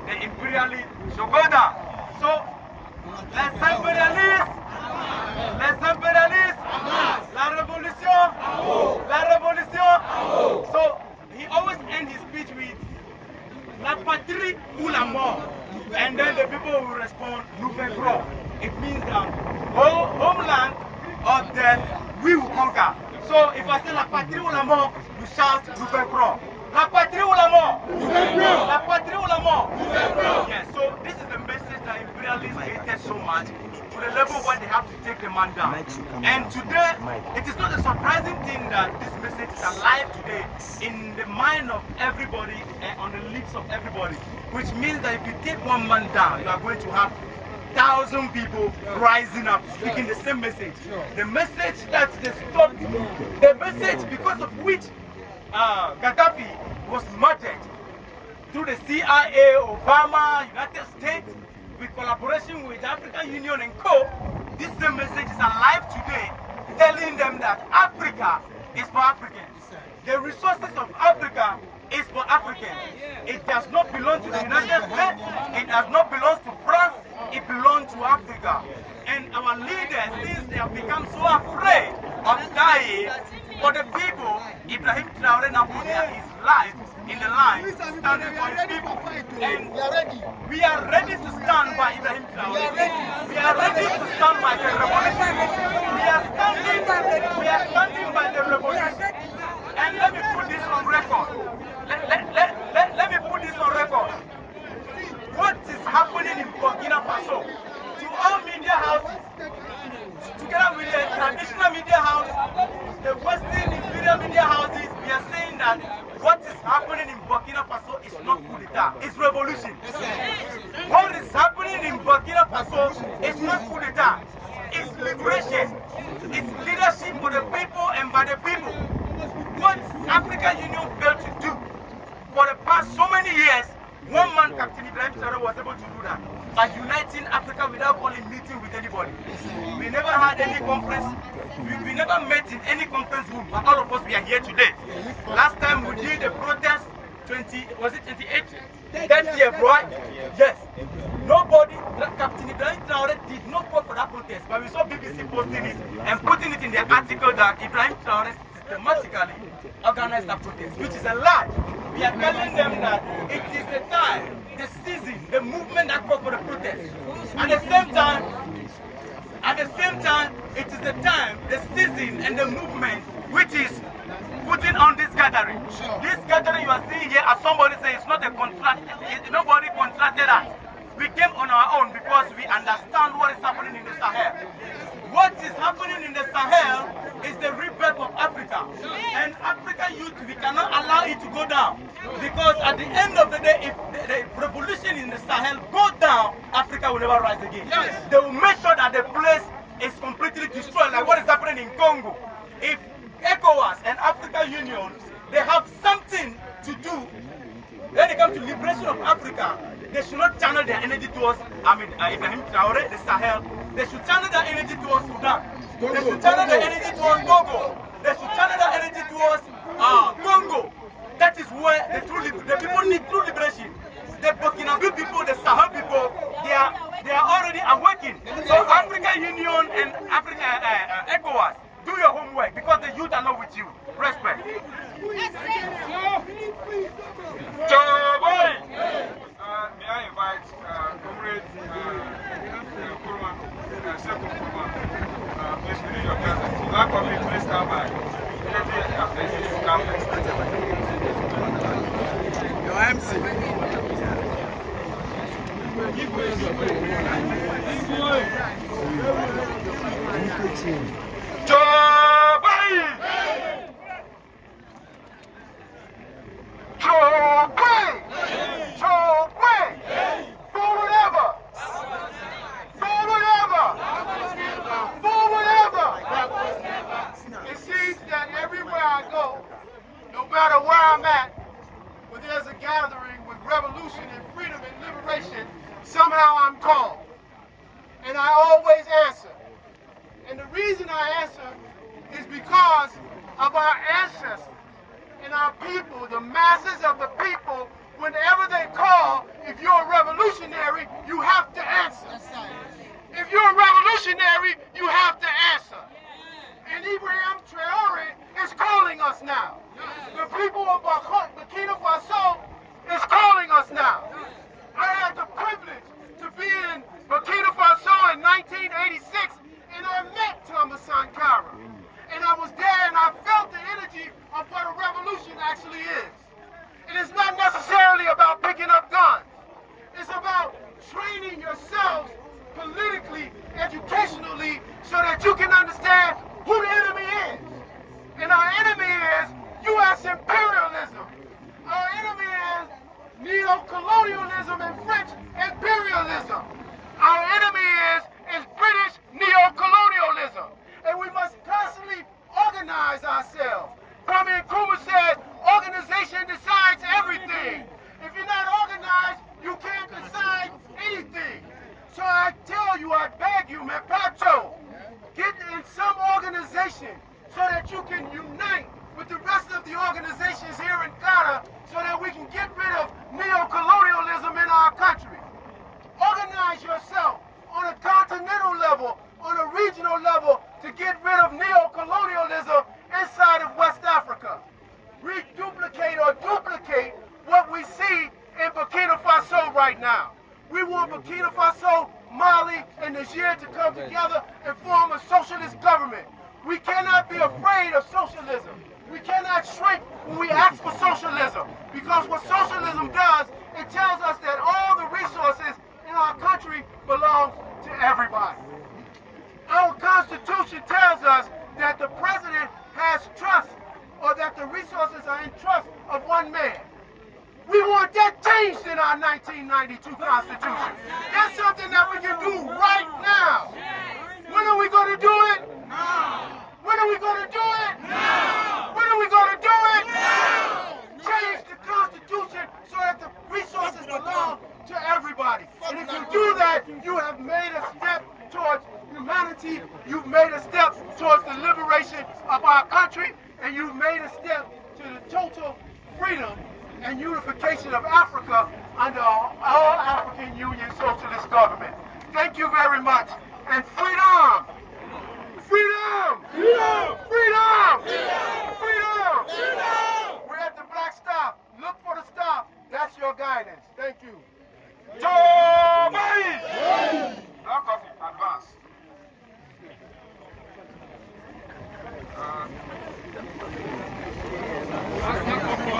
the imperialists should go down. So, les impérialistes, la révolution, la révolution. So, he always ends his speech with la patrie ou la mort, and then the people will respond nous vaincrons. It means that homeland or death, we will conquer. So if I say la patrie ou la mort, you shout nous vaincrons. La patrie ou la mort? Nous vaincrons. La patrie ou la mort? Nous vaincrons. Yes, so this is the message that imperialists hated so much, to the level where they have to take the man down. And today, it is not a surprising thing that this message is alive today in the mind of everybody and on the lips of everybody, which means that if you take one man down, you are going to have 1,000 people rising up, speaking the same message. The message that they stopped, the message because of which Gaddafi was murdered through the CIA, Obama, United States, with collaboration with the African Union and Co. This same message is alive today, telling them that Africa is for Africans. The resources of Africa is for Africans. It does not belong to the United States. It does not belong to France. It belongs to Africa. And our leaders, since they have become so afraid of dying for the people, Ibrahim Traore now put his life in the line, standing for his people. And we are ready to stand by Ibrahim Traore. We are ready to stand by the revolution. We are standing by the revolution. And let me put this on record. Let me put this on record. What is happening in Burkina Faso, to all media houses, together with the traditional media house, the Western imperial media houses, we are saying that what is happening in Burkina Faso is not coup d'etat, it's revolution. What is happening in Burkina Faso is not coup d'etat, it's liberation, it's leadership for the people and by the people. What African Union failed to do for the past so many years, one man, Captain Ibrahim Traore, was able to do that by uniting Africa without calling meeting with anybody. We never had any conference. We never met in any conference room, but all of us we are here today. Last time we did a protest, 28? That year, right? Yes. Nobody, Captain Ibrahim Traore did not go for that protest, but we saw BBC posting it and putting it in their article that Ibrahim Traore systematically organized that protest, which is a lie. we are telling them that it is the time, the season, the movement that calls for the protest. At the same time, it is the time, the season, and the movement which is putting on this gathering. This gathering you are seeing here, as somebody says, it's not a contract. Nobody contracted us. We came on our own because we understand what is happening in the Sahel. What is happening in the Sahel is the rebirth of Africa. And African youth, we cannot allow it to go down. Because at the end of the day, if the revolution in the Sahel goes down, Africa will never rise again. Yes. They will make sure that the place is completely destroyed, like what is happening in Congo. If ECOWAS and African Union, they have something to do when it comes to liberation of Africa, they should not channel their energy towards, Ibrahim Traore, the Sahel. They should channel their energy towards Sudan. They should channel their energy towards Togo. They should channel their energy towards Congo. That is where the people need true liberation. The Burkina Faso people, the Sahel people, they are already awakened. So African Union and ECOWAS, do your homework because the youth are not with you. Respect. May I invite Comrade Kurma, Second Kurma, please renew your presence. Black Coffee, please stand by. Your MC. It seems that everywhere I go, no matter where I'm at, where there's a gathering with revolution and freedom and liberation, somehow I'm called. And I always answer. And the reason I answer is because of our ancestors and our people, the masses of the people. Whenever they call, if you're a revolutionary, you have to answer. If you're a revolutionary, you have to answer. And Ibrahim Traore is calling us now. The people of Burkina Faso is calling us now. I had the privilege to be in Burkina Faso in 1986, and I met Thomas Sankara. And I was there and I felt the energy of what a revolution actually is. It is not necessarily about picking up guns. It's about training yourselves politically, educationally, so that you can understand who the enemy is. And our enemy is U.S. imperialism. Our enemy is neo-colonialism and French imperialism. Our enemy is British neo-colonialism. And we must constantly organize ourselves. Kwame Nkrumah said, organization decides everything. If you're not organized, you can't decide anything. So I tell you, I beg you, Mepacho, get in some organization so that you can unite with the rest of the organizations here in Ghana so that we can get rid of neo-colonialism in our country. Organize yourself on a continental level, on a regional level, to get rid of neo-colonialism inside of West Africa. Reduplicate or duplicate what we see in Burkina Faso right now. We want Burkina Faso, Mali, and Niger to come together and form a socialist government. We cannot be afraid of socialism. We cannot shrink when we ask for socialism, because what socialism does, it tells us that all the resources in our country belong to everybody. Our Constitution tells us that the president has trust, or that the resources are in trust of one man. We want that changed in our 1992 Constitution. That's something that we can do right now. When are we going to do it? Now. When are we going to do it? Now. When are we going to do it? Now. Change the Constitution so that the resources belong to everybody. And if you do that, you have made a step towards humanity, you've made a step towards the liberation of our country, and you've made a step to the total freedom and unification of Africa under all African Union socialist government. Thank you very much. And freedom! Freedom! Freedom! Freedom! Freedom! Freedom! We're at the Black Stop. Look for the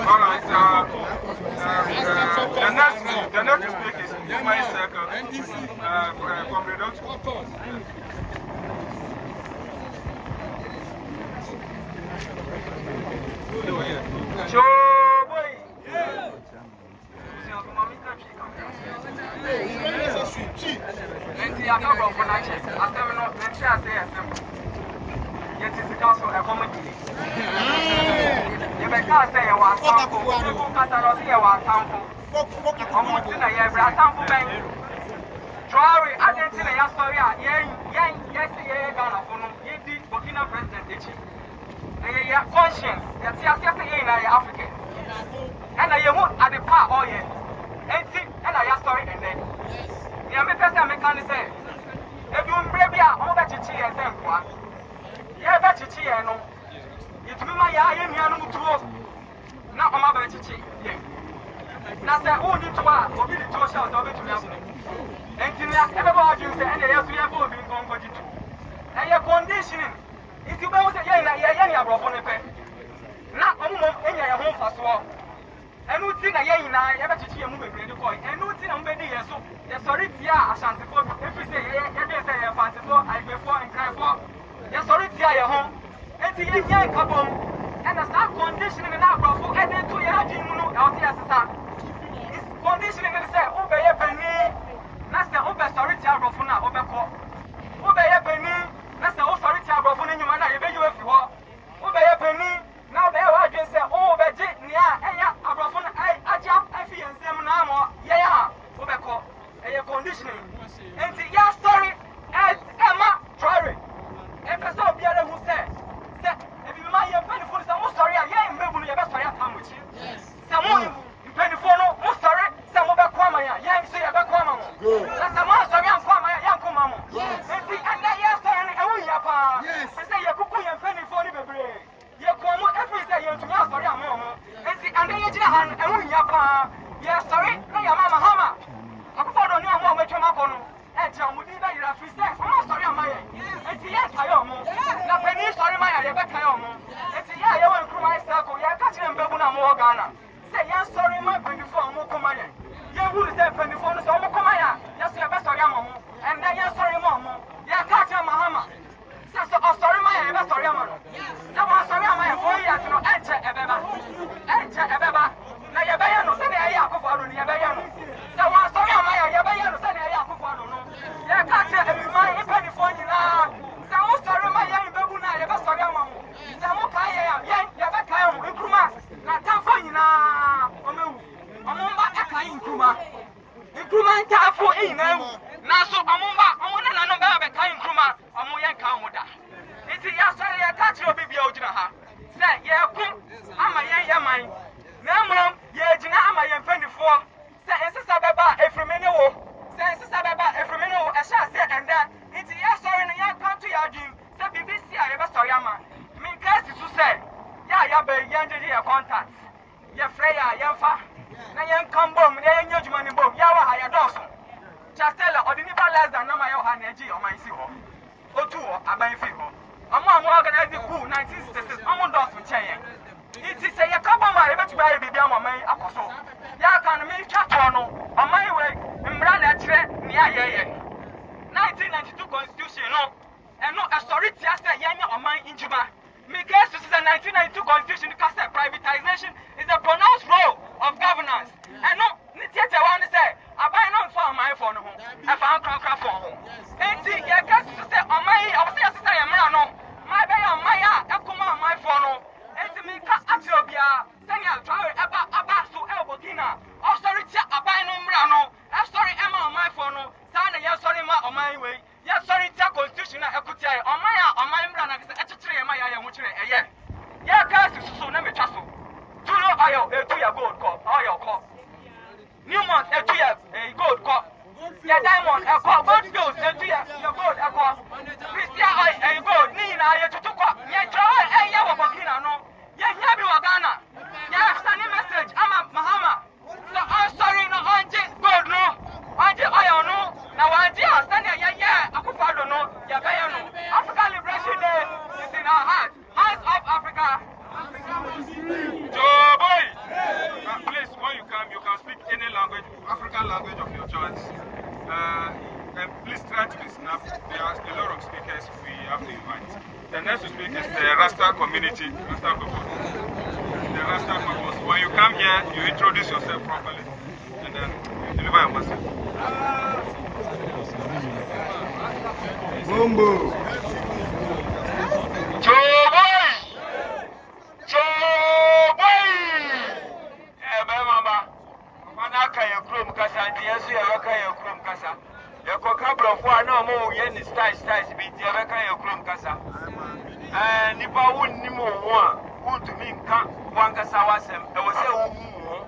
All right. The next speaker is my circle. Comrade. Traore, I didn't tell you story. Yes, Ghana for no, Burkina President. Yeah, conscience. Yes, African. And I won't at the part all yet. And I story and then. Yeah, me person make say. If you baby, I'm going to cheat and then what? Yeah, bet you cheat and no. It's me my eye and you know. Now I'm about to cheat. Now say, oh, you to what? Or be the two shells of it to me. And everybody you say, and they have to have been going for you. And your conditioning. If you both say, yeah, bro, for the pay. Now, I'm in your home for swap. And what's in a year, I ever to see a movie, and what's in a baby, so yes, sorry, yeah, I shan't for if you say, yeah, say, I fancy for, I go for and cry for. Yes, sorry, yeah, home. And the young couple, and the start conditioning and out for, and then to your gym, out here, it's conditioning and say, obey a penny. That's the over sorry, Tiarofuna, over. Obey a penny. That's the old sorry, Tiarofuna, you might have you if you are. Obey a penny. Now they are just say, oh, but yeah, I feel and say, yeah, Obeko, a conditioning. And the yeah, sorry, and Emma Traore. And the so be other who said, if you mind your penny for some sorry, I am able to have a sorry time with you. Someone penny for no, sorry, some of the Kwamaya, young say about Kwama. That's a master young Kwamaya, young Kwamamo. And that yes, and we have a say a cuckoo and penny for the baby. You come every day to me, sorry, I'm home. And the under hand, and we have yes, sorry, I am Mama Hama. I could follow no more with your mapon. And tell me that you're a free step. I'm sorry, I'm my. And the yes, I am. The penny, sorry, my, I bet I am. And the yeah, you won't come myself, you're catching them Babuna Morgana. Say, yes, sorry, my penny for Mokomaya. You would say penny for the Mokomaya. Yes, you're best, I am. And then you're sorry, Mom. You're catching Mahama. So, sorry, my, I'm sorry, I'm. Someone sorry, I'm 4 years, no, enter a beba. Enter a beba. Now, you're baying, no, say, I have for you, baying. Someone sorry, I'm baying, no, say, I have for you. You're catching every man in penny for you now. Someone sorry, my young babuna, you're sorry, I'm. Someone kaya, you're back, I'm in Kuma. Not time for you now. I'm on back in Kuma. In Kuma, time for you now. Now, so I'm on back, I'm on another kind of Kuma. I'm on your counter. It's a sorry, I catch your baby out in a half. Say, yeah, I'm a young man. Now, mom, yeah, Jina, I'm a young penny for. Say, it's a sababa, every minute. Say, it's a sababa, every minute. I shall say, and that it's a sorry, and I come to your dream. Say, BBC, I ever saw your man. Mean, case is to say, yeah, young contact. Yeah, Freya, young fa. Now, young come boom, yeah, young money boom, yawa, I adore. Just tell her, or the never less than no my own energy or my seal. O two, I buy figure. I'm organizing coup 1966. I'm on those with Chayang. It is a couple of my to buy a baby on my apostle. Ya can make Chatono on my way in Brana near 1992 Constitution, no, and no, a story just a young on my injuba. Because this is a 1992 Constitution, because privatization is a pronounced role of governance. And no, Nitiate want to say, I buy no for my phone home. I found crack for home. And see, yeah, because to say, on my, I was saying, my bay on my, I come on my phone. And to me, Atobia, Sanya, Traore, about to Burkina. Oh, sorry, I buy no Mrano. I'm sorry, Emma on my phone. Sana, yes, sorry, on my way. Yes, sorry, Constitution, I could say, on my Mrana, it's a tree, my eye, which yeah. Yeah, guys, so let me trust you. To know oil, to your gold cup, oil cup. Newmont, to your gold cup. Your diamond, a cup, gold bills, to your gold, a cup. Christian, a gold, Nina, I to cup. Yeah, Traore, a yellow Burkina, no. Yeah, Yabu Ghana. Yeah, sending message, I'm a Mahama. So I'm sorry, no, auntie, gold, no. Auntie, oil, no. Now, auntie, I'm standing, yeah, I could follow, no. Yeah, African Liberation Day is in our heart. Hands off speak is the Rasta community, Rasta people. The Rasta people. When you come here, you introduce yourself properly, and then you deliver your message. Bumbo. Nipa wunni mo won to me nka wankasa wasem e wo se wo hu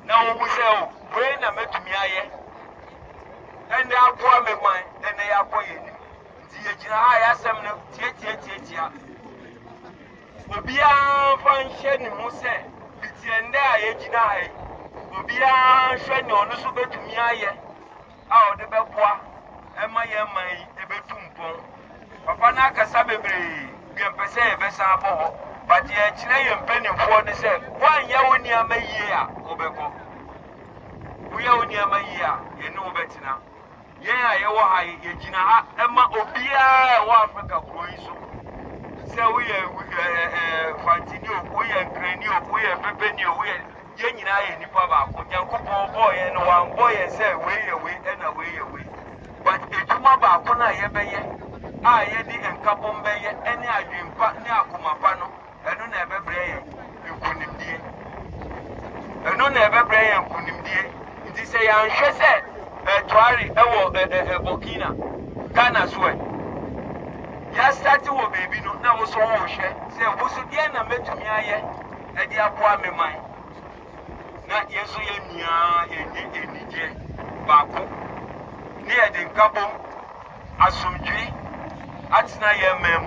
na wo se o we na metumi aye ende akwa me man ende yakwa yeni nti ye gina ha ya sem no tie obia fan hye ni mu se bitie nde a ye gina ha obia hwe ni onu so betumi aye a o de beboa e ma ye man e betumpon papa na kasa bebre pese besa abo but ye chire ye mpeni fo ne se wan ya woni amayi a obeko wo ya woni amayi a ye ne obetina ye a ye wo ha ye gina ha ema obia wo Africa kro yi so se wo ye fantini wo ye nkrani wo ye pepeni wo ye nyina ye nipa ba ko Nyankopon bo ye no wan bo ye se we ye na we ye but ejuma ba ko na ye beye a yedi enkabom beye ene adwempa ne akomapa no eno na ebebre ye nkunimdie nti se ya nhwe se Traore ewo Burkina Ghana so ya start wo baby no na wo so wo hwe se wo so die na metumi aye e di aboa me man na yeso ye nia enije baako ne e de enkabom asomdwi atina ye mem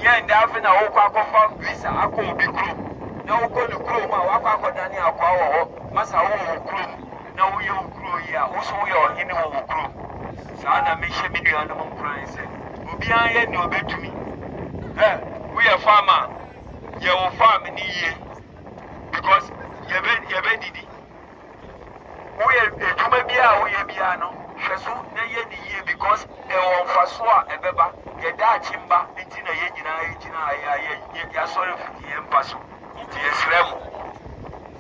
ye nda afi na wo kwa akofa visa akọ obi kro na wo ko ni kro ma wo akọ akoda ni akwa wo masa wo kro na wo ye kro ya wo so ye ohini wo kro sa na me hye me dua no mo kran se obi an ye ni obetumi we ye farmer ye wo farm ni ye because ye be didi wo ye etuma bia wo ye bia no hweso na ye ni ye because e won faso a ebeba ye da chimba nti na ye nyina ya sorry for ye mpaso nti ye sremo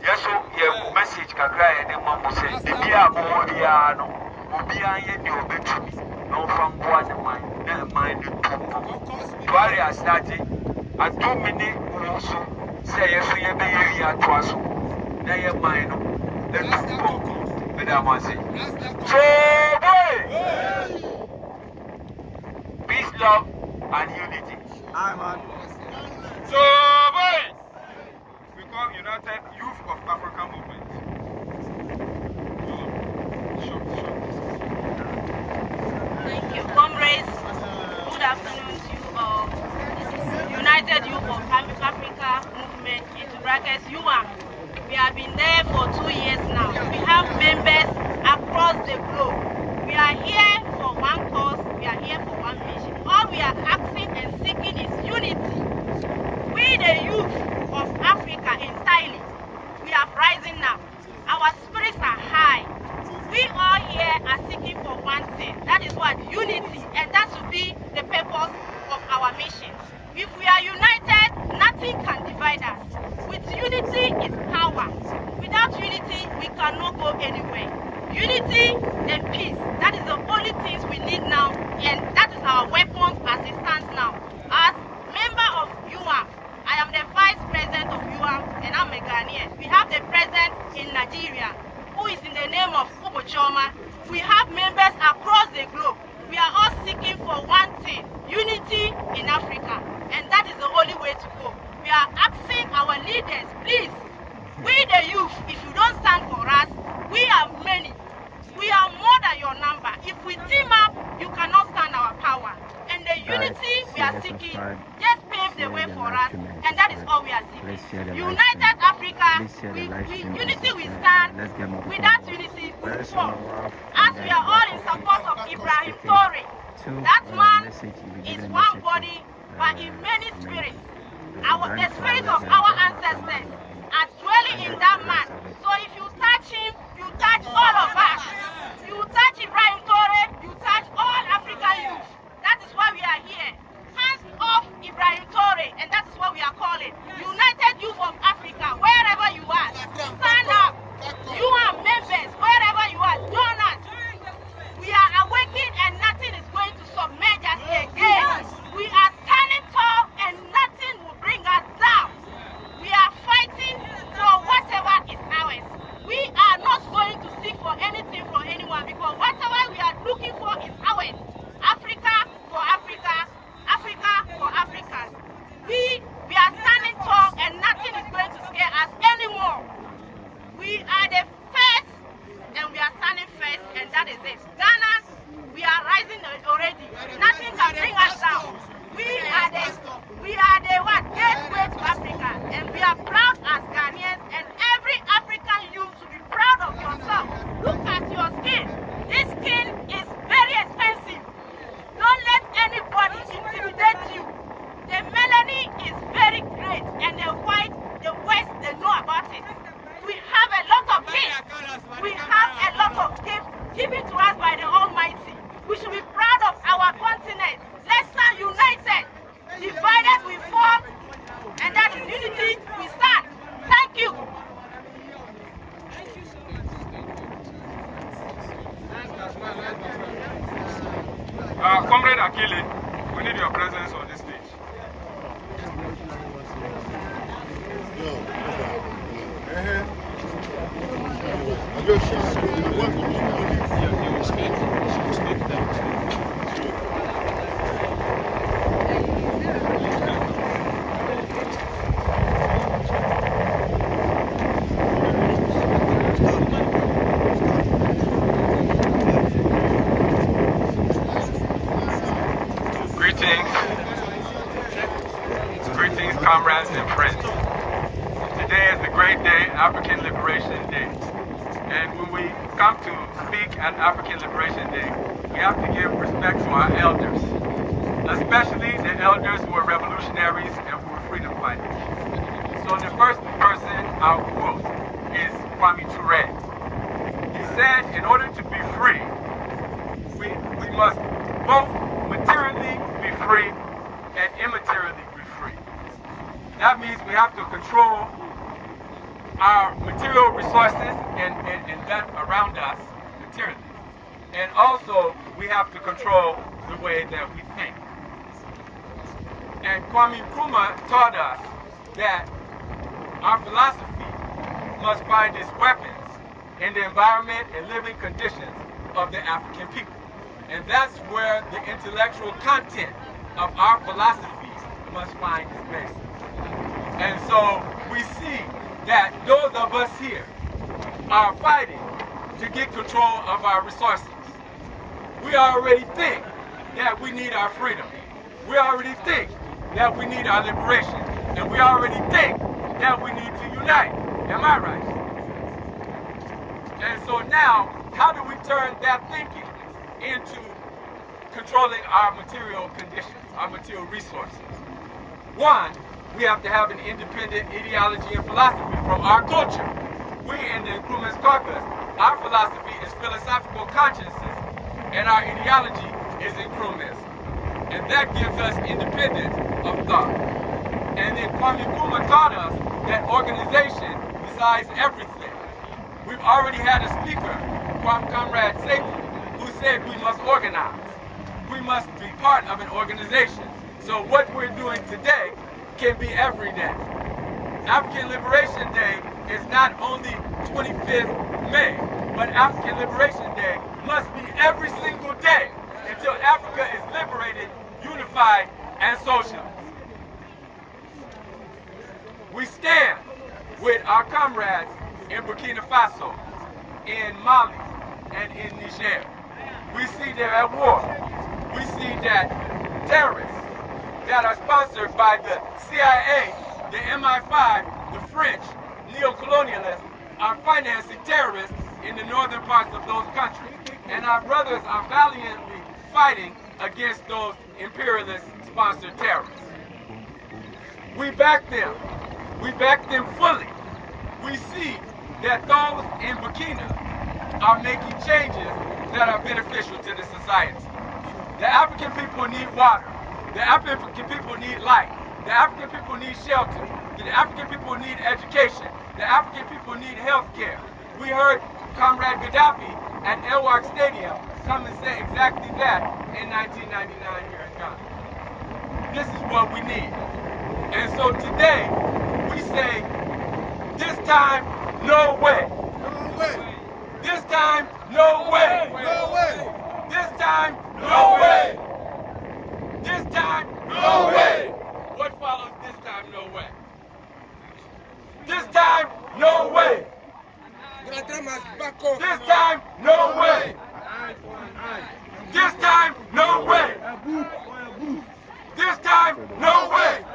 yeso ye message kakra ye de mambo se de bia bo bia no obi an ye ni obetumi no fambo an man na man ni to Traore astate adu mini so say yeso ye be ye ya to aso na ye man no e to peace, love, and unity. Amen. So, boys, we call United Youth of Africa Movement. Thank you, comrades. Good afternoon to you all. This is United Youth of Africa Movement, into brackets, UAM. We have been there for 2 years now. We have members across the globe. We are here for one cause, we are here for one mission. All we are asking and seeking is unity. We, the youth of Africa entirely, we are rising now. Our spirits are high. We all here are seeking for one thing. That is what? Unity. And that should be the purpose of our mission. If we are united, nothing can divide us. With unity is power. Without unity, we cannot go anywhere. Unity and peace, that is the only things we need now, and that is our weapons as it stands now. As member of UAM, I am the vice president of UAM, and I'm a Ghanaian. We have the president in Nigeria, who is in the name of Choma. We have members across the globe. We are all seeking for one thing, unity in Africa, and that is the only way to go. We are asking our leaders, please, we the youth, if you don't stand for us, we are many. We are more than your number. If we team up, you cannot stand our power. And the unity we are seeking, just pave the way for us, and that is all we are seeking. United Africa, unity we stand. Without unity, we fall. As we are all in support of Ibrahim Traore, that man is one body, but in many spirits. The spirits of our ancestors are dwelling in that man. So if you touch him, you touch all of us. You touch Ibrahim Traore, you touch all African youth. That is why we are here. Hands off Ibrahim Traore. white, the West, they know about it. We have a lot of gifts. We have a lot of gifts given to us by the Almighty. We should be proud of our continent. Let's stand united. Divided we fall, and that is unity we stand. Thank you. Comrade Akili, we need your presence on this stage. Greetings, comrades and friends. Today is a great day, African Liberation Day. And when we come to speak at African Liberation Day, we have to give respect to our elders, especially the elders who are revolutionaries and who are freedom fighters. So the first person I'll quote is Ibrahim Traore. He said, in order to be free, we must both materially be free and immaterially be free. That means we have to control our material resources and that around us materially. And also, we have to control the way that we think. And Kwame Nkrumah taught us that our philosophy must find its weapons in the environment and living conditions of the African people. And that's where the intellectual content of our philosophy must find its basis. And so we see that those of us here are fighting to get control of our resources. We already think that we need our freedom. We already think that we need our liberation. And we already think that we need to unite. Am I right? And so now, how do we turn that thinking into controlling our material conditions, our material resources? One, we have to have an independent ideology and philosophy from our culture. We in the Nkrumah's caucus, our philosophy is philosophical consciences, and our ideology is Nkrumah's. And that gives us independence of thought. And then Kwame Nkrumah taught us that organization decides everything. We've already had a speaker, Comrade Safety, who said we must organize. We must be part of an organization. So what we're doing today can be every day. African Liberation Day is not only 25th May, but African Liberation Day must be every single day until Africa is liberated, unified, and socialist. We stand with our comrades in Burkina Faso, in Mali, and in Niger. We see they're at war. We see that terrorists that are sponsored by the CIA, the MI5, the French, neo-colonialists, are financing terrorists in the northern parts of those countries. And our brothers are valiantly fighting against those imperialist-sponsored terrorists. We back them. We back them fully. We see that those in Burkina are making changes that are beneficial to the society. The African people need water. The African people need light. The African people need shelter. The African people need education. The African people need health care. We heard Comrade Gaddafi at Elwak Stadium come and say exactly that in 1999 here in Ghana. This is what we need. And so today, we say, this time, no way. No way. This time, no way. No way. This time, no way. This time, no way. What follows this time, no way? This time, no way. This time, no way. This time, no way. This time, no way.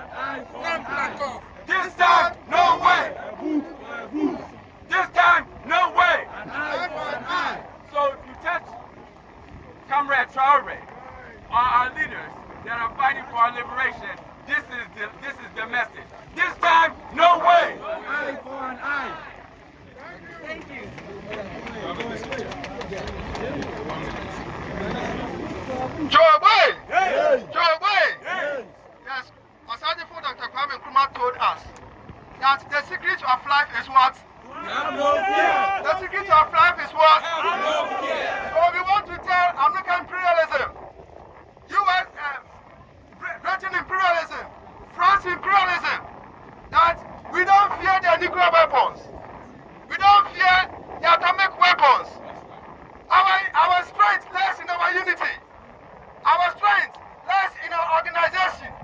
This time, no way. This time, no way. So if you touch Comrade Traore or our leaders that are fighting for our liberation, this is the message. This time, no Nkrumah told us that the secret of life is what? The secret of life is what? So we want to tell American imperialism, US, Britain imperialism, France imperialism, that we don't fear their nuclear weapons. We don't fear the atomic weapons. Our strength lies in our unity. Our strength lies in our organization.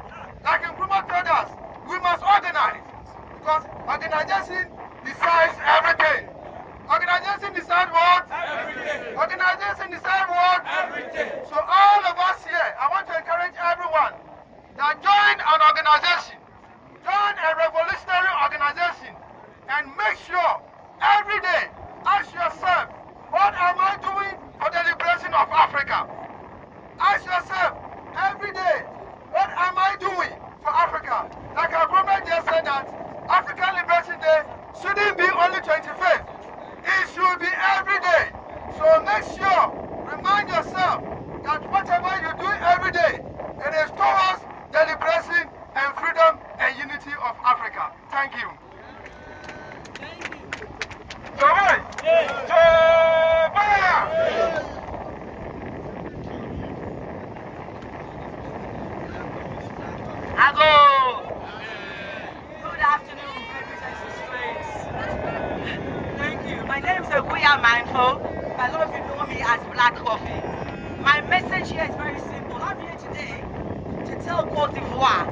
Like Nkrumah told us, we must organize. Because organization decides everything. Organization decides what? Everything. Organization decides what? Everything. So all of us here, I want to encourage everyone that join an organization, join a revolutionary organization, and make sure every day, ask yourself, what am I doing for the liberation of Africa? Ask yourself, every day, what am I doing for Africa? Like our brother just said that African Liberation Day shouldn't be only 25th. It should be every day. So make sure, remind yourself that whatever you do every day, it is towards the liberation and freedom and unity of Africa. Thank you. Good afternoon, representatives, please. Thank you. My name is Aguya Mindful. A lot of you know me as Black Coffee. My message here is very simple. I'm here today to tell Côte d'Ivoire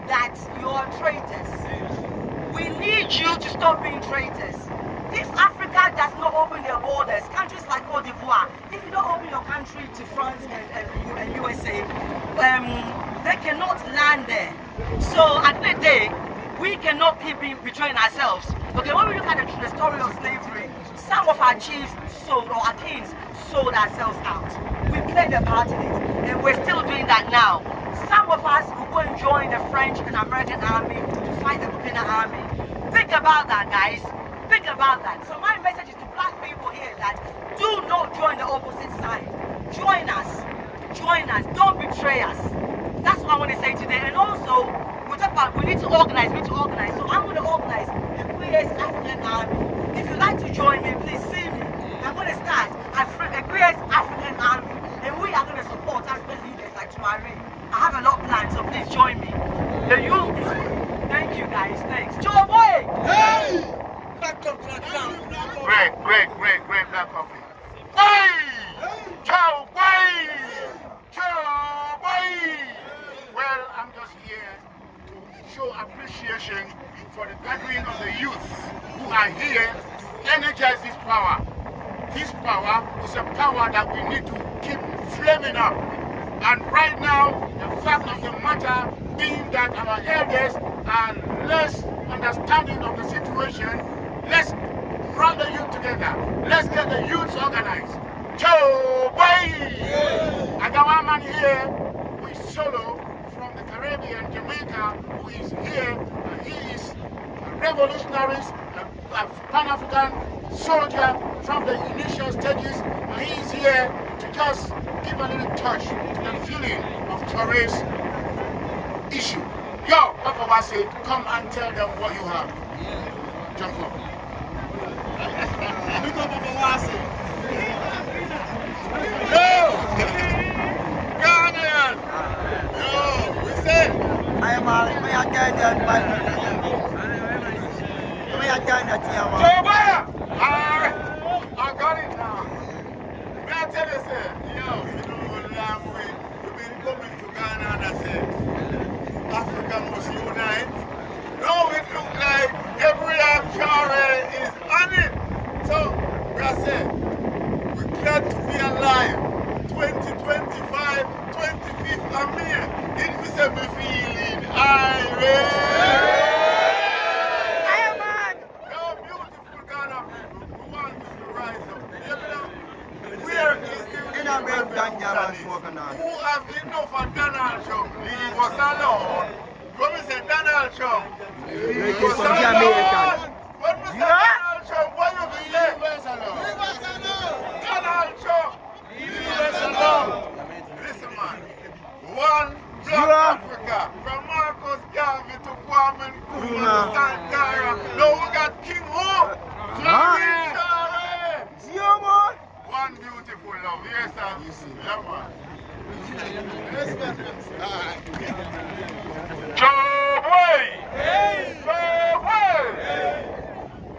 that you are traitors. We need you to stop being traitors. If Africa does not open their borders, countries like Côte d'Ivoire, if you don't open your country to France and USA, they cannot land there. So at the day, we cannot keep betraying ourselves. Okay, when we look at the story of slavery, some of our chiefs sold, or our kings sold ourselves out. We played a part in it, and we're still doing that now. Some of us will go and join the French and American army to fight the Burkina army. Think about that, guys. Think about that. So my message is to black people here that do not join the opposite side. Join us. Join us. Don't betray us. That's what I want to say today. And also, we talk about we need to organize. We need to organize. So I'm going to organize the Queers African Army. If you'd like to join me, please see me. I'm going to start a Queers African Army, and we are going to support African leaders like Traore. I have a lot planned, so please join me. The youth is. Thank you, guys. Thanks. Joe boy. Hey. Great Black Coffee. Ciao, well, I'm just here to show appreciation for the gathering of the youth who are here to energize this power. This power is a power that we need to keep flaming up. And right now, the fact of the matter being that our elders are less understanding of the situation, let's run the youth together. Let's get the youths organized. Joe boy! I got one man here who is solo from the Caribbean, Jamaica, who is here. He is a revolutionary, a Pan-African soldier from the initial stages. And he is here to just give a little touch to the feeling of Traore's issue. Yo, Papa Wase, come and tell them what you have. Jump up. Big up Papa Wase. Yo! Ghanaian! Yo, we say? I am all, we are Ghanaian, we are Ghanaian, Joe, I got it now. May I tell you, sir? Yo, you know, we've been coming to Ghana and I said, Africa must unite. No, it looks like Ibrahim Traore is on it. So, we are saying, we're glad to be alive. 2025, 25th, I'm here. It was a feeling irate. You're beautiful Ghana people. We want you to rise up. Where is the who have been known for Donald Trump? He was alone. What we say Donald Trump? He was alone. What we say Donald Trump? What you be there? Donald Trump. Leave us alone. Listen, man. One block Africa, from Marcus Garvey to Kwame Nkrumah, Sankara. No, we got King Ho. Ibrahim Traore. One beautiful love. Yes, sir. Yeah, man.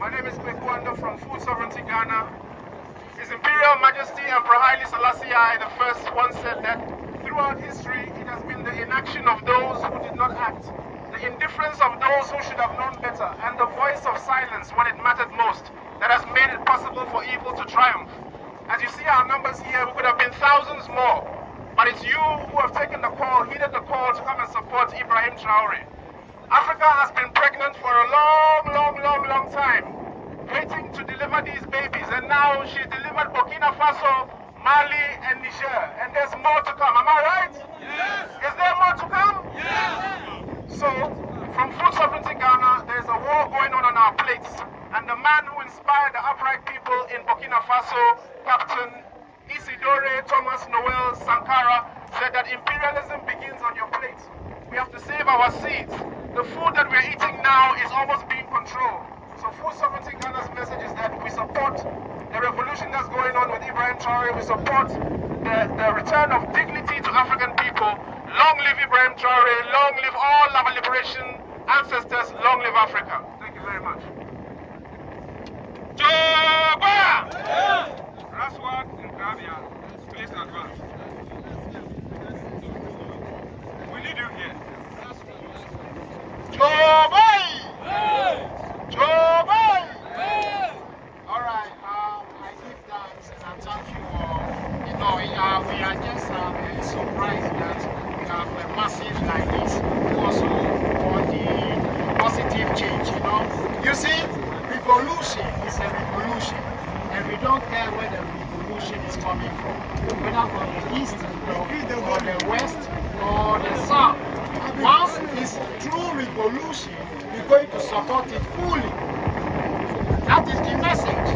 My name is Kwando from Food Sovereignty Ghana. His Imperial Majesty Emperor Haile Selassie I, the first, once said that throughout history it has been the inaction of those who did not act, the indifference of those who should have known better, and the voice of silence when it mattered most that has made it possible for evil to triumph. As you see our numbers here, we could have been thousands more, but it's you who have taken the call, heeded the call to come and support Ibrahim Traore. Africa has been pregnant for a long time, waiting to deliver these babies, and now she delivered Burkina Faso, Mali, and Niger, and there's more to come. Am I right? Yes. Is there more to come? Yes. So, from Food Sovereignty Ghana, there's a war going on our plates, and the man who inspired the upright people in Burkina Faso, Captain Isidore Thomas Noel Sankara, said that imperialism begins on your plate. We have to save our seeds. The food that we're eating now is almost being controlled. So Food Sovereignty Ghana's message is that we support the revolution that's going on with Ibrahim Traore. We support the return of dignity to African people. Long live Ibrahim Traore. Long live all our liberation ancestors. Long live Africa. Thank you very much. Joba! Raswad and Gravia, please advance. We need you here. Jobai! Jobai! All right, I give thanks and thank you for, we are just surprised that we have a massive like this also for the positive change, You see, revolution is a revolution, and we don't care where the revolution is coming from, whether from the east or the west or the south. Once it's true revolution, we're going to support it fully. That is the message.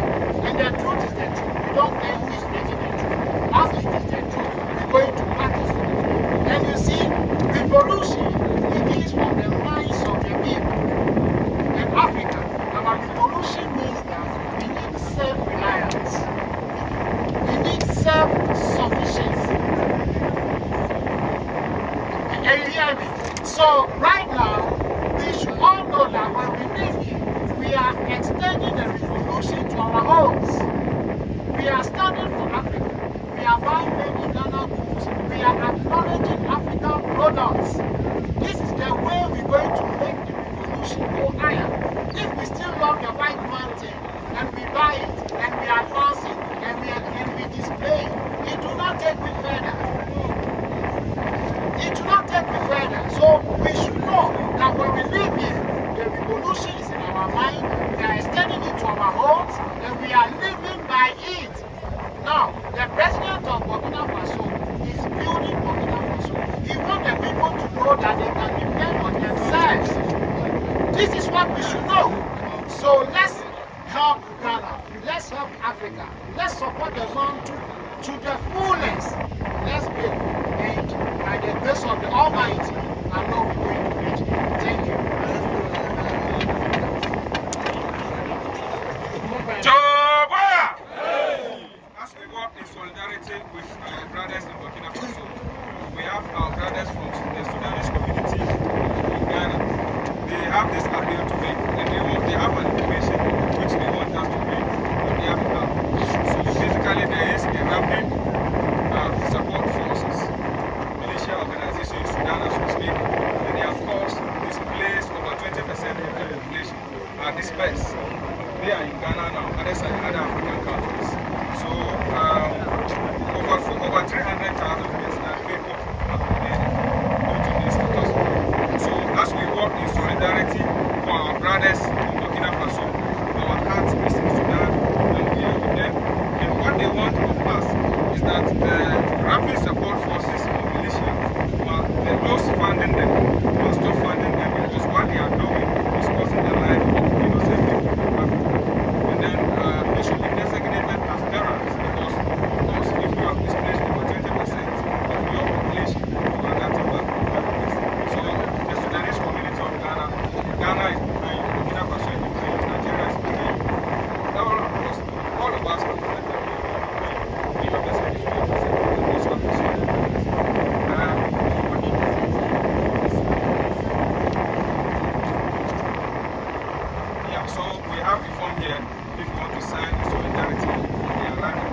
And the truth is the truth. We don't care who is making the truth. Once it is the truth, we're going to practice it. And you see, revolution begins from the minds of the people. In Africa, our revolution means that we need self-reliance. We need self-sufficiency. And you hear me? So right now, we should all know that when we live here, we are extending the revolution to our homes. We are standing for Africa. We are buying many Ghana goods. We are acknowledging African products. This is the way we're going to make the revolution go higher. If we still love the white man thing, and we buy it, and we are advancing, and we display it, it will not take me further. It will not take me further. So we should know that when we live here, the revolution is in our mind, we are extending it to our homes, and we are living by it. Now, the president of Burkina Faso is building Burkina Faso. He wants the people to know that they can depend on themselves. This is what we should know. So let's help Ghana. Let's help Africa. Let's support the zone to the fullest. Let's build. And by the grace of the Almighty, I know we're going to reach it. Thank you. As we work in solidarity with our brothers in Burkina Faso, we have our brothers from the Sudanese community in Ghana. They have this appeal to make, and they have an information which they want us to make on their behalf. So basically, there is a rapid support forces, militia organization in Sudan as we speak, and they have caused displaced over 20% of the population are dispersed. They are in Ghana now, others are in other African countries. So over 300,000 people have been due to this catastrophe. So as we work in solidarity for our brothers in Burkina Faso, our heart is in Sudan, and we are with them. And what they want of us is that the rapid support forces of militia, those funding them, must stop funding them, because what they are doing is causing the life of innocent people in Africa. And then they should be designated as terrorists, So we have a form here if you want to sign in solidarity. We are live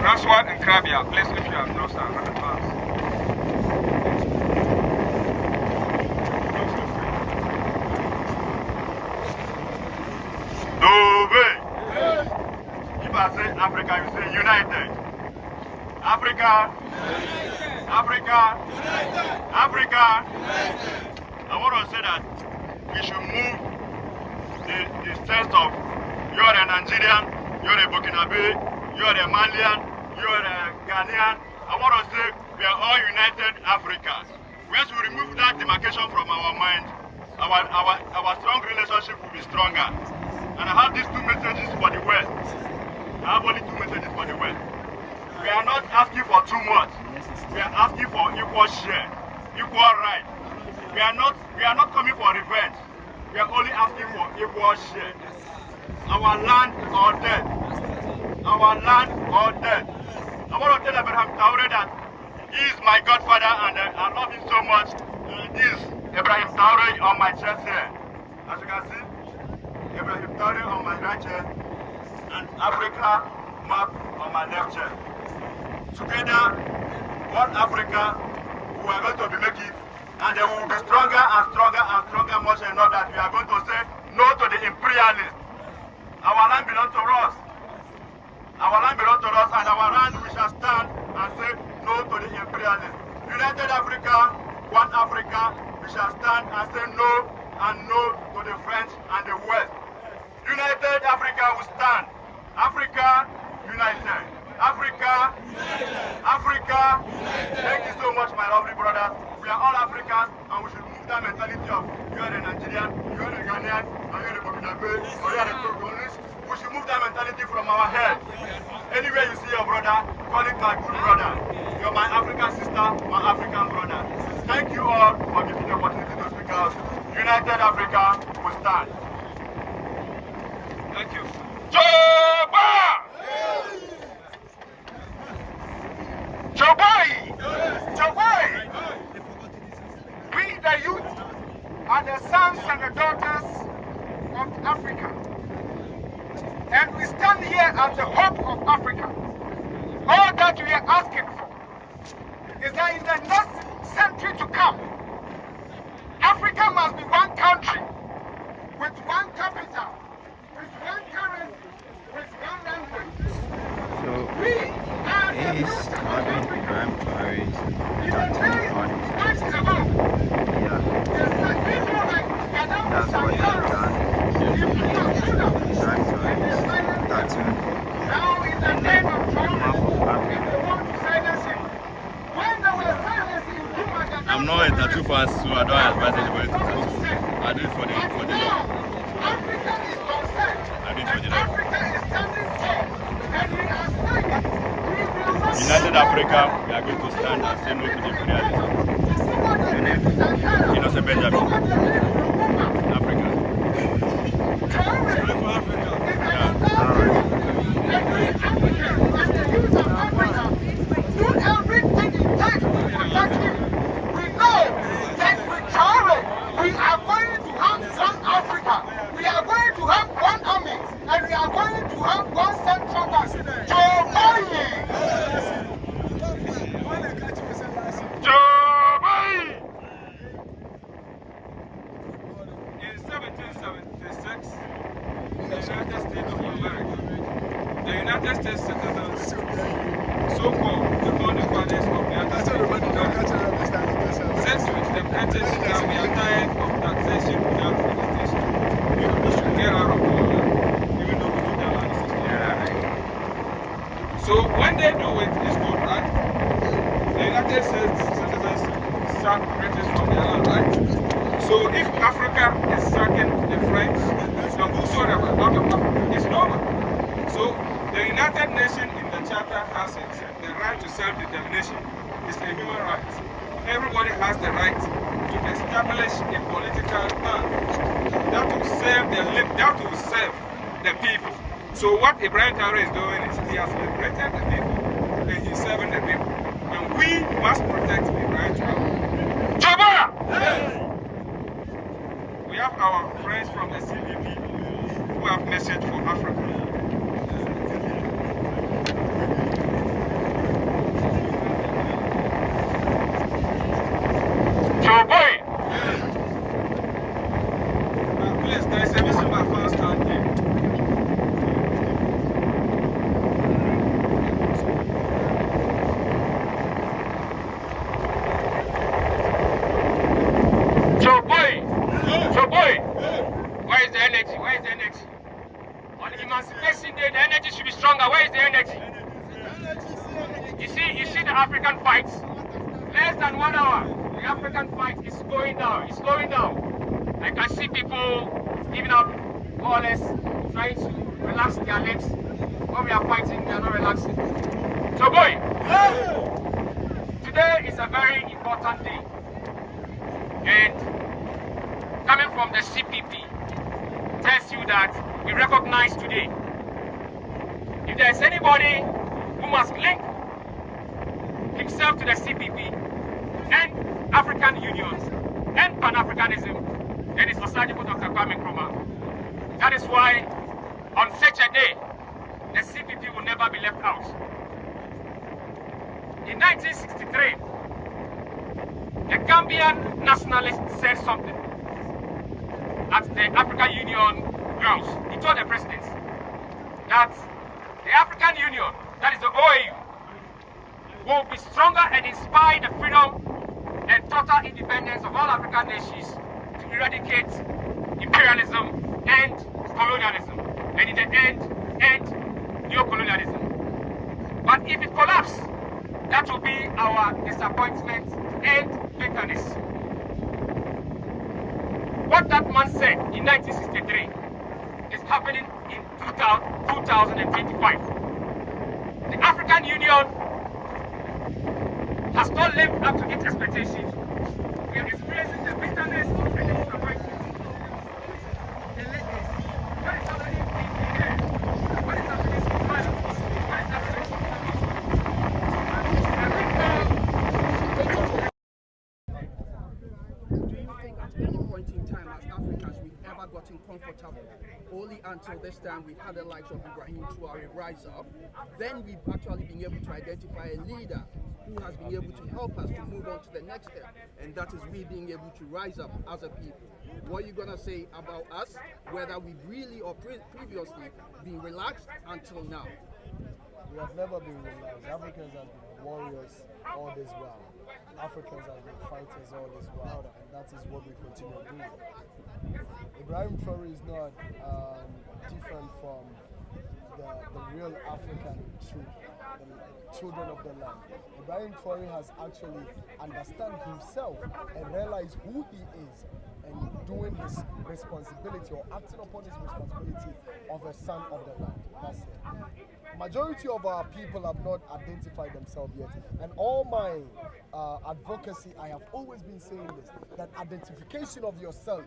Rashwad and Krabia, please, if you have no sound on the class. If I say Africa, you say united. Africa. Africa. Africa. I want to say that we should move the sense of you're a Nigerian, you're a Burkina Faso, you're a Malian, you're a Ghanaian. I want to say we are all united Africa. Once we remove that demarcation from our mind, our strong relationship will be stronger. And I have these two messages for the West. I have only two messages for the West. We are not asking for too much. We are asking for equal share, equal right. We are not coming for revenge. We are only asking for equal share. Our land or death. Our land or death. I want to tell Ibrahim Traore that he is my godfather and I love him so much. This is Ibrahim Traore on my chest here. As you can see, Ibrahim Traore on my right chest and Africa map on my left chest. Together, one Africa, we are going to be making it, and they will be stronger and stronger and stronger, much enough that we are going to say no to the imperialists. Our land belongs to us. Our land belongs to us, and our land we shall stand and say no to the imperialists. United Africa, one Africa, we shall stand and say no and no to the French and the West. United Africa will stand. Africa united. Africa united. Africa united. Thank you so much, my lovely brothers. We are all Africans, and we should move that mentality of you are a Nigerian, you are a Ghanaian, and you are a Burkina Faso, or you are a Congolese. We should move that mentality from our head. Anywhere you see your brother, call it my good brother. You're my African sister, my African brother. Thank you all for giving the opportunity to speak out. United Africa will stand. Thank you. Joba! Jobai! Jobai! We, the youth, are the sons and the daughters of Africa. And we stand here as the hope of Africa. All that we are asking for is that in the next century to come, Africa must be one country with one capital, with one currency, with one language. So, he's having Ibrahim Traore's tattoo on his chest. Yeah. That's what he has done. Ibrahim Traore's tattoo. Now in the name of map of Africa. I'm not a tattoo fan, so I don't advise anybody to tattoo. I do it for the love. I do it for the love. United Africa, we are going to stand and say no to the imperialism. Innocent Benjamin. Africa. For Africa. Yeah. All right. Do everything it takes to protect him. We know that with Traore, we are going to have one Africa. We are going to have one army. And we are going to have one central bank. Joe Biden! Joe Biden! In 1776, the United States of America, the United States citizens, so-called the founding fathers of the United States of America, said to the British that we are tired of taxation without representation. We should get out of our land, even though we do their land is so when they do it, it's good, right? The United States citizens sack British from their land, right? So if Africa is sacking the French, the whosoever out of Africa, it's normal. So the United Nations in the Charter has it, the right to self-determination. It's a human right. Everybody has the right to establish a political plan that will serve the people. So what Ibrahim Traore is doing is he has liberated the people and he's serving the people. And we must protect Ibrahim Traore. than 1 hour, the African fight is going down. It's slowing down. I can see people giving up, more or less, trying to relax their legs. When we are fighting, they are not relaxing. So, boy, today is a very important day. And coming from the CPP tells you that we recognize today, if there is anybody who must link himself to the CPP and African unions and Pan-Africanism, then it's Osagyefo Dr. Kwame Nkrumah. That is why on such a day, the CPP will never be left out. In 1963, the Gambian nationalist said something at the African Union grounds. He told the president that the African Union, that is the OAU, will be stronger and inspire the freedom and total independence of all African nations to eradicate imperialism and colonialism, and in the end neo-colonialism. But if it collapses, that will be our disappointment and bitterness. What that man said in 1963 is happening in 2025. The African Union has not lived up to its expectations. We are experiencing the bitterness and the disappointment. What is happening in Niger? What is happening in Sudan? What is happening gotten comfortable only until this time we've had the likes of Ibrahim Traore rise up. Then we've actually been able to identify a leader who has been able to help us to move on to the next step, and that is we being able to rise up as a people. What are you going to say about us, whether we've really or previously been relaxed until now? We have never been relaxed. Africans have been warriors all this while. Africans have been fighters all this while, and that is what we continue doing. Ibrahim Traore is not different from the real African children of the land. Ibrahim Traore has actually understood himself and realized who he is and doing his responsibility or acting upon his responsibility of a son of the land. That's it. Majority of our people have not identified themselves yet, and all my advocacy, I have always been saying this, that identification of yourself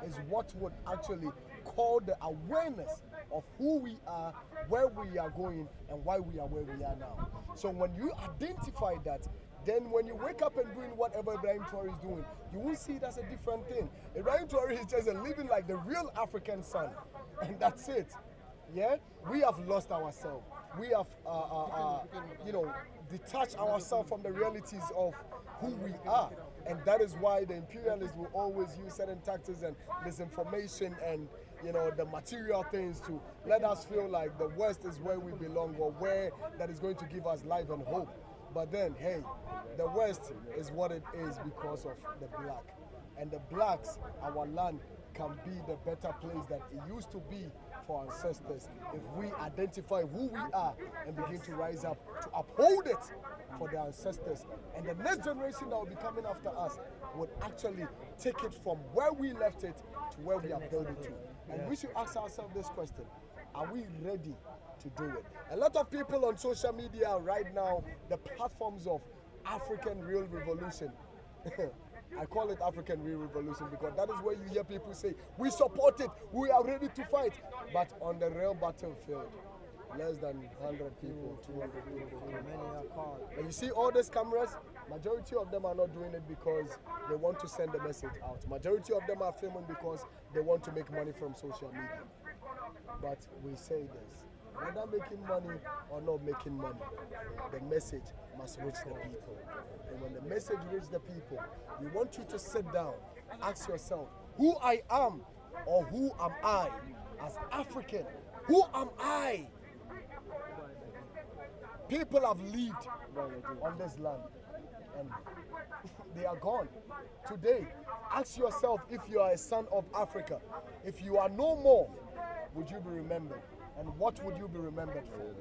is what would actually call the awareness of who we are, where we are going, and why we are where we are now. So when you identify that, then when you wake up and doing whatever Ibrahim Traore is doing, you will see it as a different thing. Ibrahim Traore is just living like the real African son, and that's it. Yeah, we have lost ourselves. We have, detached ourselves from the realities of who we are, and that is why the imperialists will always use certain tactics and misinformation and the material things to let us feel like the West is where we belong or where that is going to give us life and hope. But then, hey, the West is what it is because of the black, and the blacks, our land can be the better place that it used to be for our ancestors if we identify who we are and begin to rise up to uphold it for the ancestors. And the next generation that will be coming after us would actually take it from where we left it to where we have built it to. And we should ask ourselves this question: are we ready to do it? A lot of people on social media right now, the platforms of African Real Revolution, I call it African Real Revolution because that is where you hear people say, we support it, we are ready to fight. But on the real battlefield, less than 100 people, 200 people. And you see all these cameras, majority of them are not doing it because they want to send a message out. Majority of them are filming because they want to make money from social media. But we say this, whether making money or not making money, the message must reach the people. And when the message reaches the people, we want you to sit down, ask yourself, who I am or who am I as African? Who am I? People have lived on this land and they are gone. Today, ask yourself, if you are a son of Africa, if you are no more, would you be remembered? And what would you be remembered for?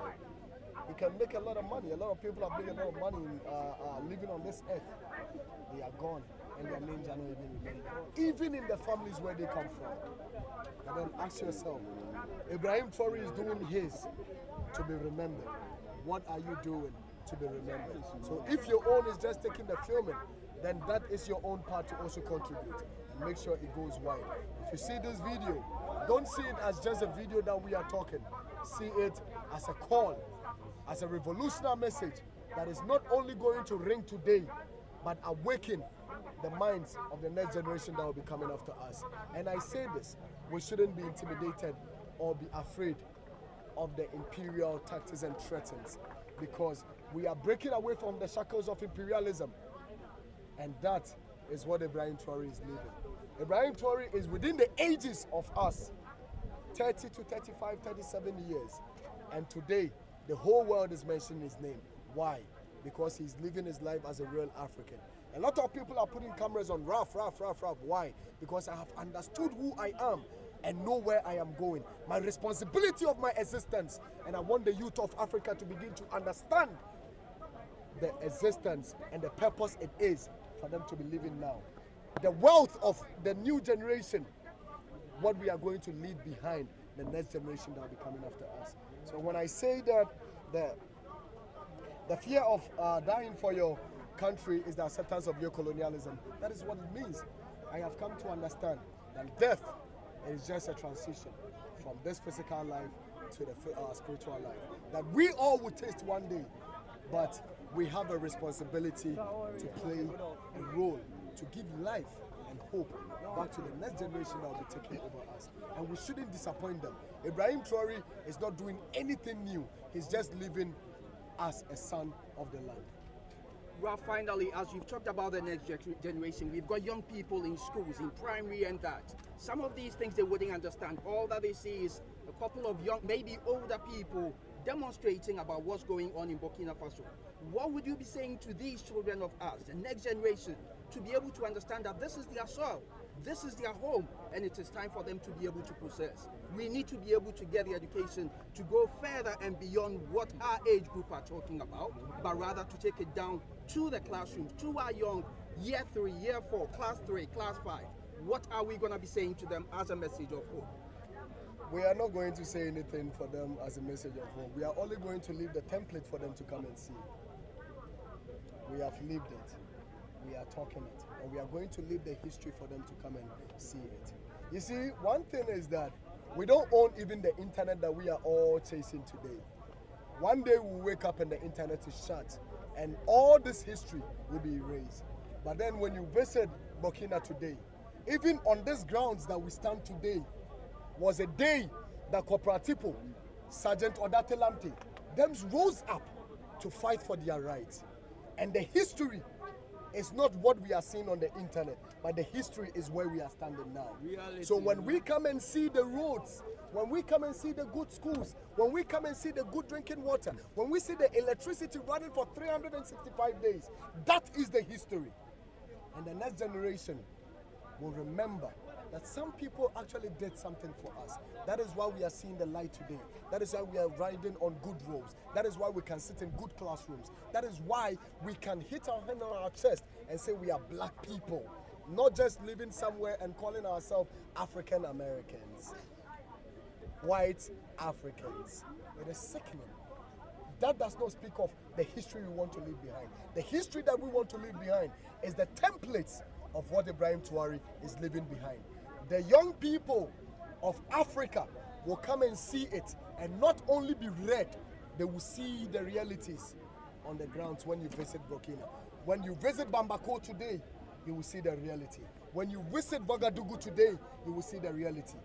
he can make a lot of money. A lot of people have made a lot of money living on this earth. They are gone, and their names are not even remembered. Even in the families where they come from. And then ask yourself, Ibrahim Traore is doing his to be remembered. What are you doing to be remembered? So if your own is just taking the filming, then that is your own part to also contribute. And make sure it goes wide. If you see this video, don't see it as just a video that we are talking. See it as a call, as a revolutionary message that is not only going to ring today, but awaken the minds of the next generation that will be coming after us. And I say this, we shouldn't be intimidated or be afraid of the imperial tactics and threats, because we are breaking away from the shackles of imperialism. And that is what Ibrahim Traore is living. Ibrahim Traore is within the ages of us, 30 to 35, 37 years. And today, the whole world is mentioning his name. Why? Because he's living his life as a real African. A lot of people are putting cameras on Raf. Why? Because I have understood who I am and know where I am going. My responsibility of my existence. And I want the youth of Africa to begin to understand the existence and the purpose it is for them to be living now. The wealth of the new generation, what we are going to leave behind the next generation that will be coming after us. So when I say that the fear of dying for your country is the acceptance of your colonialism, that is what it means. I have come to understand that death is just a transition from this physical life to the spiritual life. That we all will taste one day, but we have a responsibility to play a role, to give life and hope back to the next generation that will be taking over us. And we shouldn't disappoint them. Ibrahim Traore is not doing anything new. He's just living as a son of the land. Well, finally, as you've talked about the next generation, we've got young people in schools, in primary and that. Some of these things they wouldn't understand. All that they see is a couple of young, maybe older people demonstrating about what's going on in Burkina Faso. What would you be saying to these children of ours, the next generation, to be able to understand that this is their soil, this is their home, and it is time for them to be able to possess? We need to be able to get the education to go further and beyond what our age group are talking about, but rather to take it down to the classrooms, to our young year 3, year 4, class 3, class 5. What are we going to be saying to them as a message of hope? We are not going to say anything for them as a message of hope. We are only going to leave the template for them to come and see. We have lived it. We are talking it. And we are going to leave the history for them to come and see it. You see, one thing is that we don't own even the internet that we are all chasing today. One day we'll wake up and the internet is shut and all this history will be erased. But then when you visit Burkina today, even on these grounds that we stand today, was a day that Cooperativo, Sergeant Odatelante, them rose up to fight for their rights. And the history is not what we are seeing on the internet, but the history is where we are standing now. Reality. So when we come and see the roads, when we come and see the good schools, when we come and see the good drinking water, when we see the electricity running for 365 days, that is the history. And the next generation will remember that some people actually did something for us. That is why we are seeing the light today. That is why we are riding on good roads. That is why we can sit in good classrooms. That is why we can hit our hand on our chest and say we are black people. Not just living somewhere and calling ourselves African Americans. White Africans. It is sickening. That does not speak of the history we want to leave behind. The history that we want to leave behind is the templates of what Ibrahim Traore is leaving behind. The young people of Africa will come and see it and not only be read, they will see the realities on the grounds when you visit Burkina. When you visit Bamako today, you will see the reality. When you visit Ouagadougou today, you will see the reality.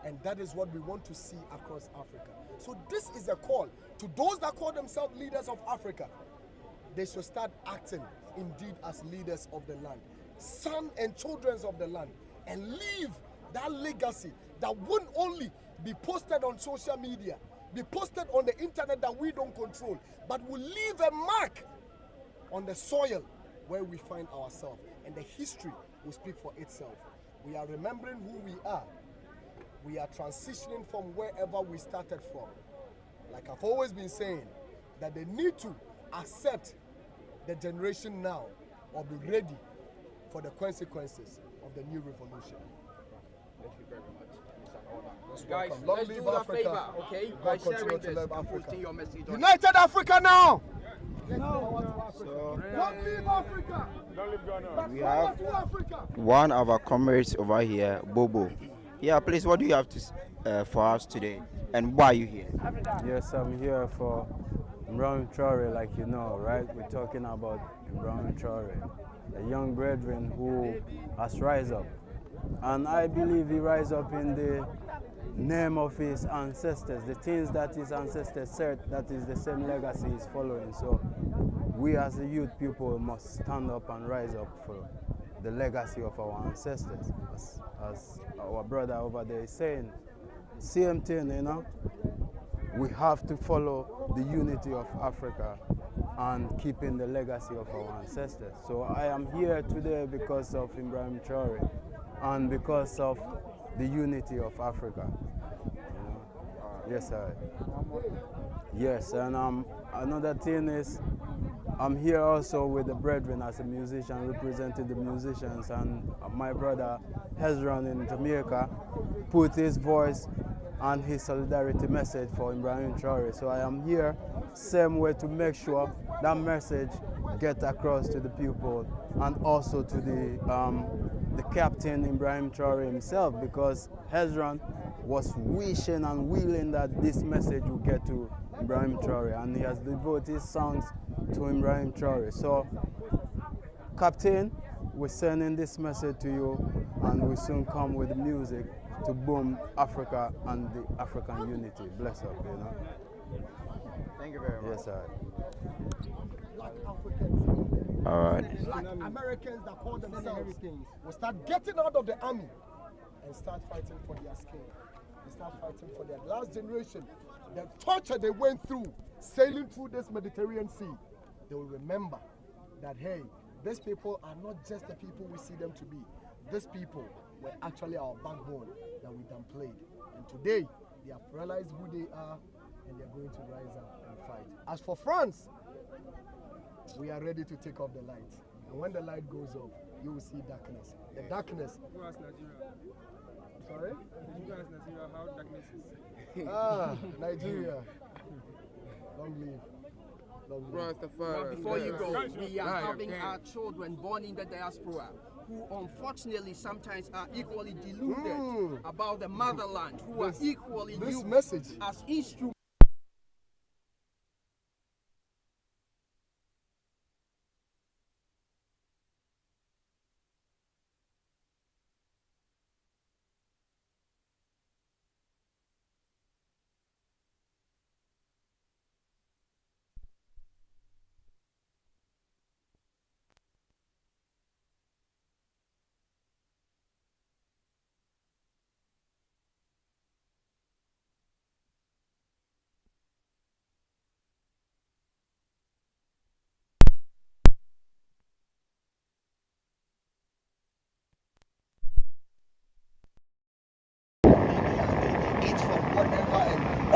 And that is what we want to see across Africa. So this is a call to those that call themselves leaders of Africa. They should start acting indeed as leaders of the land, sons and children of the land, and leave that legacy that won't only be posted on social media, be posted on the internet that we don't control, but will leave a mark on the soil where we find ourselves. And the history will speak for itself. We are remembering who we are. We are transitioning from wherever we started from. Like I've always been saying, that they need to accept the generation now or be ready for the consequences of the new revolution. Thank you very much. Guys, Long let's live do Africa. a favor, Okay, God by continue sharing to this love and Africa. posting your message on United Africa now! So Long live Africa! we have one of our comrades over here, Bobo. Yeah, please, what do you have to for us today, and why are you here? Yes, I'm here for Ibrahim Traore, like you know, right? We're talking about Ibrahim Traore, a young brethren who has rise up. And I believe he rise up in the name of his ancestors, the things that his ancestors said, that is the same legacy he's following. So we as a youth people must stand up and rise up for the legacy of our ancestors. As our brother over there is saying, same thing, you know. We have to follow the unity of Africa and keeping the legacy of our ancestors. So I am here today because of Ibrahim Traore and because of the unity of Africa. You know? Yes, sir. Yes, and another thing is, I'm here also with the brethren as a musician, representing the musicians, and my brother Hezron in Jamaica put his voice and his solidarity message for Ibrahim Traore. So I am here same way to make sure that message get across to the people and also to the captain Ibrahim Traore himself, because Hezron was wishing and willing that this message would get to Ibrahim Traore, and he has devoted his songs to Ibrahim Traore. So, Captain, we're sending this message to you, and we soon come with the music to boom Africa and the African unity. Bless up, you know. Thank you very much. Yes, sir. Black Africans, all right. Black Americans that call themselves will start getting out of the army and start fighting for their skin. They start fighting for their last generation. The torture they went through sailing through this Mediterranean Sea, they will remember that, hey, these people are not just the people we see them to be. These people were actually our backbone that we downplayed. And today, they have realized who they are, and they're going to rise up and fight. As for France, we are ready to take off the light. And when the light goes off, you will see darkness. The darkness. Who has Nigeria? Sorry? You guys Nigeria, how darkness is? Nigeria. Long live. But before you go, we are having our children born in the diaspora who unfortunately sometimes are equally deluded about the motherland, who are equally used as instruments.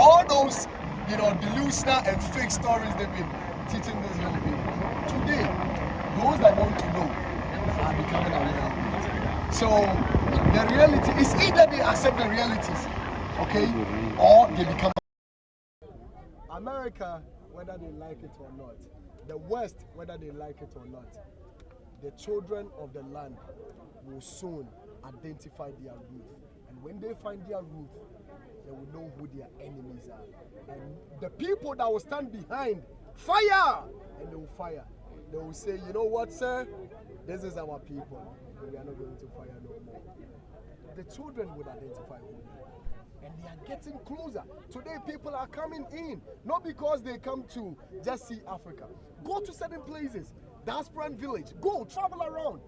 All those, delusional and fake stories they've been teaching these young people. Today, those that want to know are becoming aware of it. So, the reality is either they accept the realities, okay, or they become. America, whether they like it or not, the West, whether they like it or not, the children of the land will soon identify their root. And when they find their root, they will know who their enemies are. And the people that will stand behind, fire! And they will fire. They will say, you know what, sir? This is our people. And we are not going to fire no more. The children would identify who they are. And they are getting closer. Today, people are coming in. Not because they come to just see Africa. Go to certain places. Diaspora village. Go, travel around.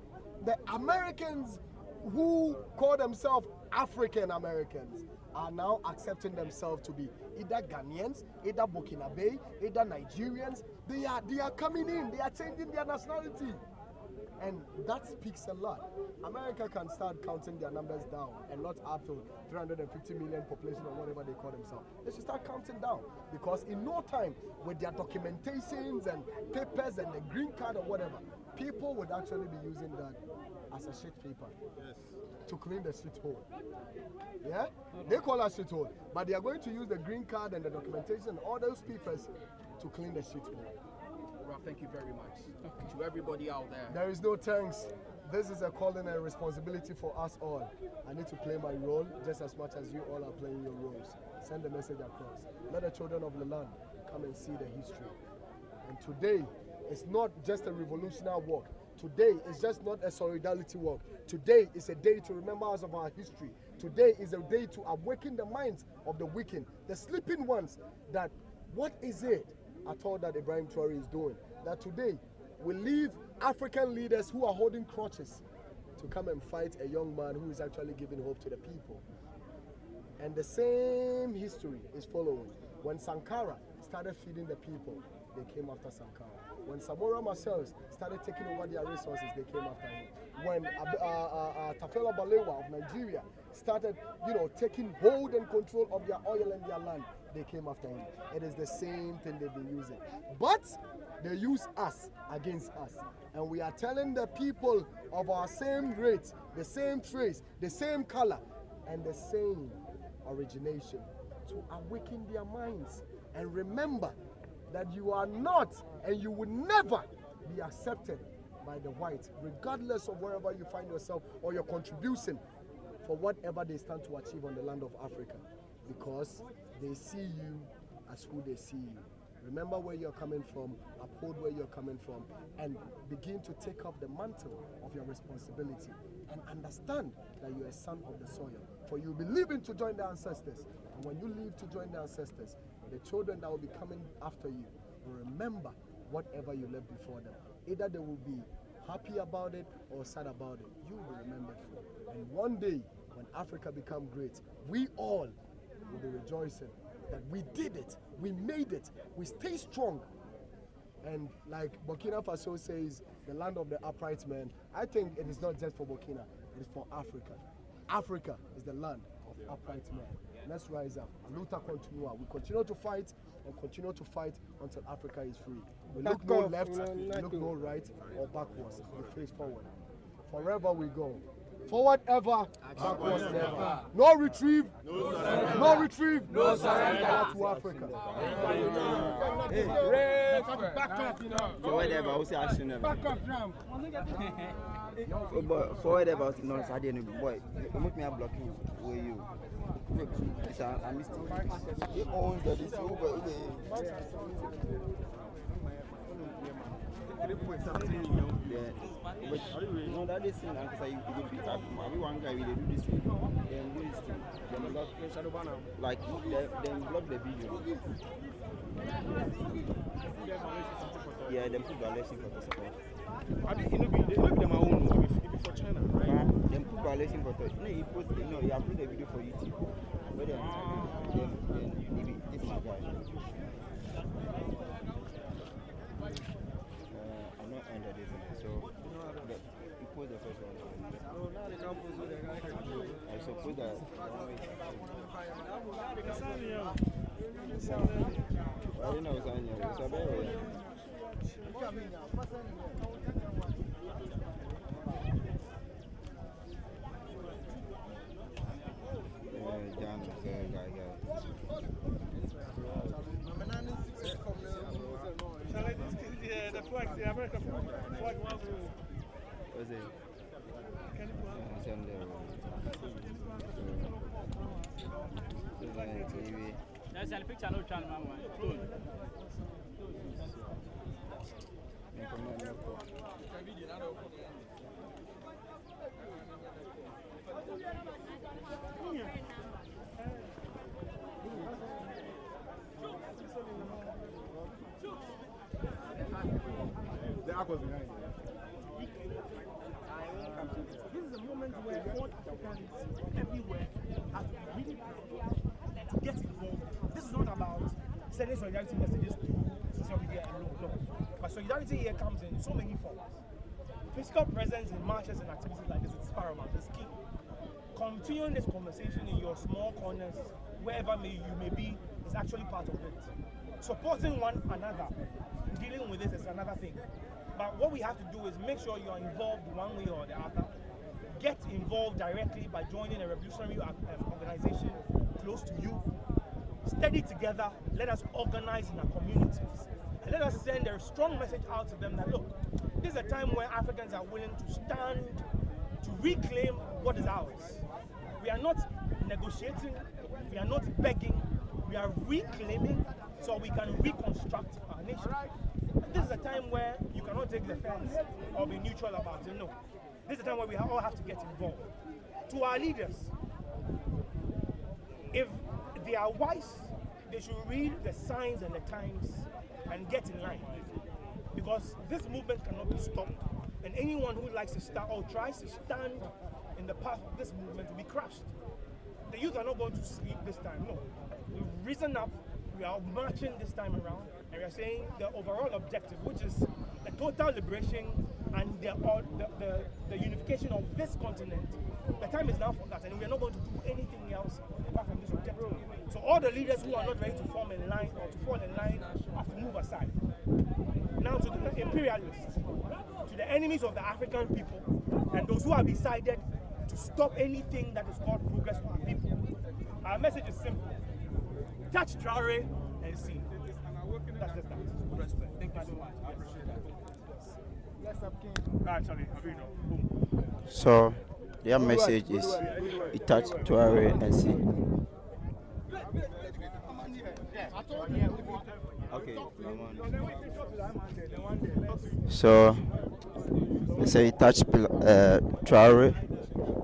The Americans who call themselves African Americans are now accepting themselves to be either Ghanaians, either Burkina Faso, either Nigerians. They are coming in. They are changing their nationality. And that speaks a lot. America can start counting their numbers down and not up to 350 million population or whatever they call themselves. They should start counting down, because in no time, with their documentations and papers and the green card or whatever, people would actually be using that as a shit paper to clean the shithole. Yeah? They call us shithole, but they are going to use the green card and the documentation and all those papers to clean the shithole. Well, thank you very much to everybody out there. There is no thanks. This is a calling and responsibility for us all. I need to play my role just as much as you all are playing your roles. Send the message across. Let the children of the land come and see the history. And today, it's not just a revolutionary walk. Today is just not a solidarity walk. Today is a day to remember us of our history. Today is a day to awaken the minds of the weakened, the sleeping ones, that what is it at all that Ibrahim Traore is doing? That today we leave African leaders who are holding crutches to come and fight a young man who is actually giving hope to the people. And the same history is following. When Sankara started feeding the people, they came after Sankara. When Samora Machels started taking over their resources, they came after him. When Tafela Balewa of Nigeria started, taking hold and control of their oil and their land, they came after him. It is the same thing they've been using. But they use us against us. And we are telling the people of our same race, the same trace, the same color, and the same origination to awaken their minds and remember that you are not and you will never be accepted by the whites, regardless of wherever you find yourself or your contribution for whatever they stand to achieve on the land of Africa, because they see you as who they see you. Remember where you're coming from, uphold where you're coming from, and begin to take up the mantle of your responsibility and understand that you're a son of the soil. For you'll be leaving to join the ancestors. And when you leave to join the ancestors, the children that will be coming after you will remember whatever you left before them. Either they will be happy about it or sad about it. You will be remembered for. And one day, when Africa becomes great, we all will be rejoicing that we did it, we made it, we stay strong. And like Burkina Faso says, the land of the upright man, I think it is not just for Burkina, it is for Africa. Africa is the land of upright men. Let's rise up. Luta continua. We continue to fight and continue to fight until Africa is free. We look no left, we look no right or backwards. We face forward. Forever we go. Forward ever, backwards never. No retrieve, no retrieve, no surrender to Africa. Back off, forward ever, what's the action? Back off, drum. Forward ever, no, I didn't. Boy, make me a blocking. Where you? It's a mistake. He owns that it's over. Yeah, but no, that is thing. Because I one guy will do this thing. Then do this thing. Then block shadow banner. Like then block the video. Yeah, then put violation for the support. I mean, they look them own for China, right? Then put violation for the. No, he post. No, he upload the video for YouTube. But then this is my guy. I'm not under this, so you put the first one. I suppose that. I don't know what's on here. So the flag, the American flag was. Was it? There's a picture no channel, man. The aqua's behind you. This is a moment where all Africans everywhere have to really to get involved. This is not about sending solidarity messages to social media alone, no. But solidarity here comes in so many forms. physical presence in marches and activities like this is paramount, it's key. Continuing this conversation in your small corners, wherever you may be, is actually part of it. Supporting one another, dealing with this is another thing. But what we have to do is make sure you're involved one way or the other. Get involved directly by joining a revolutionary organization close to you. Study together, let us organize in our communities. And let us send a strong message out to them that, look, this is a time when Africans are willing to stand to reclaim what is ours. We are not negotiating, we are not begging, we are reclaiming so we can reconstruct our nation. And this is a time where you cannot take the fence or be neutral about it. No. This is a time where we all have to get involved. To our leaders, if they are wise, they should read the signs and the times and get in line. Because this movement cannot be stopped. And anyone who likes to start or tries to stand in the path of this movement will be crushed. The youth are not going to sleep this time, no. We've risen up, we are marching this time around, and we are saying the overall objective, which is the total liberation and the unification of this continent. The time is now for that, and we are not going to do anything else apart from this objective. So all the leaders who are not ready to form a line or to fall in line have to move aside. Now to the imperialists, to the enemies of the African people, and those who have decided to stop anything that is called progress for our people. Our message is simple. Touch Traore and see. That's just that. Respect. Thank you so much. I appreciate that. Yes, King. Actually, boom. So, their message is touch Traore and see. Okay, so they say touch Traore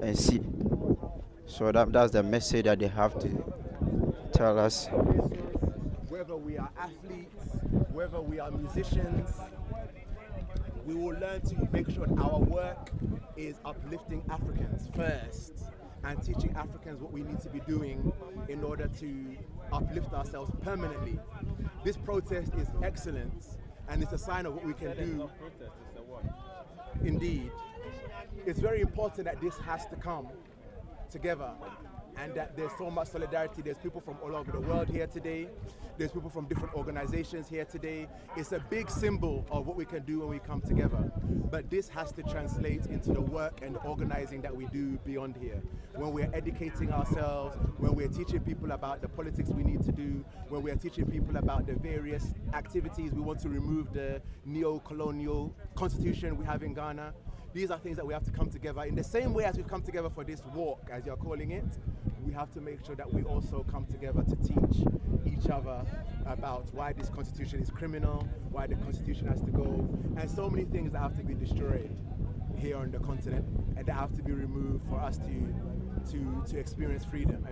and see. So that's the message that they have to tell us. Whether we are athletes, whether we are musicians, we will learn to make sure that our work is uplifting Africans first and teaching Africans what we need to be doing in order to uplift ourselves permanently. This protest is excellent and it's a sign of what we can do. Indeed. It's very important that this has to come together and that there's so much solidarity. There's people from all over the world here today. There's people from different organizations here today. It's a big symbol of what we can do when we come together. But this has to translate into the work and the organizing that we do beyond here. When we're educating ourselves, when we're teaching people about the politics we need to do, when we're teaching people about the various activities we want to remove the neo-colonial constitution we have in Ghana. These are things that we have to come together in the same way as we've come together for this walk, as you're calling it. We have to make sure that we also come together to teach each other about why this constitution is criminal, why the constitution has to go, and so many things that have to be destroyed here on the continent and that have to be removed for us to experience freedom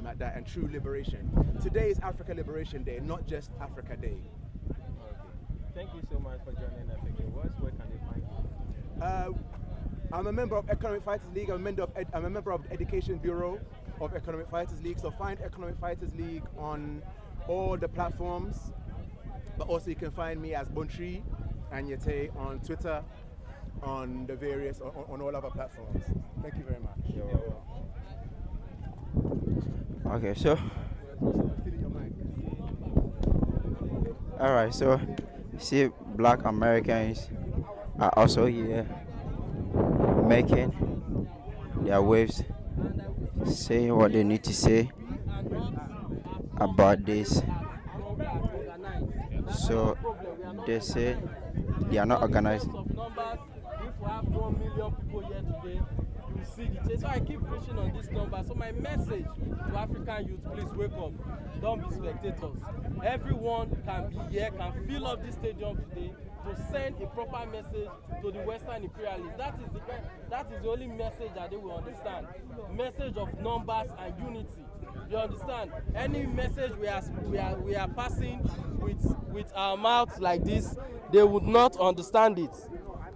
at that, and true liberation. Today is Africa Liberation Day, not just Africa Day. Okay. Thank you so much for joining us again. Where can they find you? I'm a member of Economic Fighters League. I'm a member of the Education Bureau of Economic Fighters League. So find Economic Fighters League on all the platforms. But also you can find me as Bontri and Yete on Twitter, on the various, on all other platforms. Thank you very much. Okay, so. All right, so see, Black Americans are also here making their waves, saying what they need to say about this. So they say they are not organized. If we have 1 million people here today, you will see the change. So I keep pushing on this number. So my message to African youth, please wake up. Don't be spectators. Everyone can be here, can fill up this stadium today to send a proper message to the Western imperialists. That is the only message that they will understand. Message of numbers and unity. You understand? Any message we are passing with our mouths like this, they would not understand it.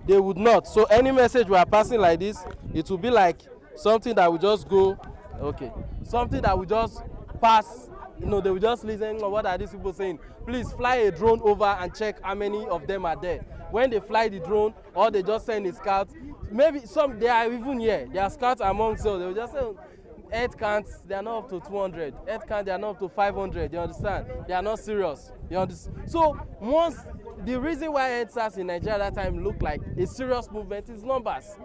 They would not. So any message we are passing like this, it will be like something that will just go, okay, something that will just pass. You know, they will just listen. What are these people saying? Please fly a drone over and check how many of them are there. when they fly the drone or they just send a scout, maybe some, they are even here, they are scouts among themselves, they will just say, head counts, they are not up to 200, head count, they are not up to 500, you understand? They are not serious, you understand? So once, the reason why EndSARS in Nigeria at that time looked like a serious movement is numbers.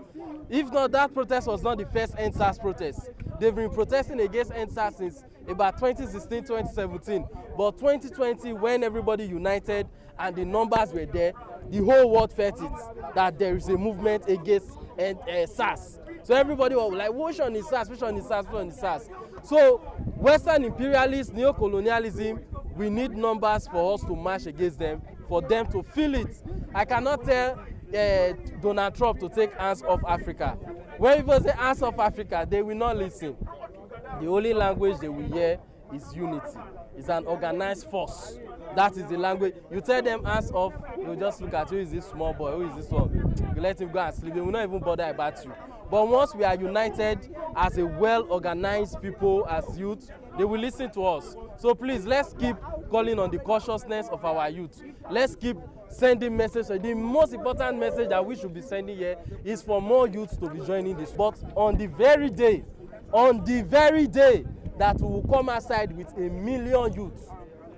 If not, that protest was not the first EndSARS protest. They've been protesting against EndSARS since about 2016, 2017. But 2020, when everybody united and the numbers were there, the whole world felt it, that there is a movement against SARS. So everybody was like, which one is SARS, which one is SARS, which one is SARS? So Western imperialists, neo-colonialism, we need numbers for us to march against them, for them to feel it. I cannot tell Donald Trump to take hands off Africa. When people say hands off Africa, they will not listen. The only language they will hear is unity. It's an organized force. That is the language. You tell them hands off, they'll just look at who is this small boy, who is this one. You let him go and sleep. They will not even bother about you. But once we are united as a well-organized people, as youth, they will listen to us. So please, let's keep calling on the consciousness of our youth. Let's keep sending messages. The most important message that we should be sending here is for more youths to be joining this. But on the very day that we will come outside with 1 million youths,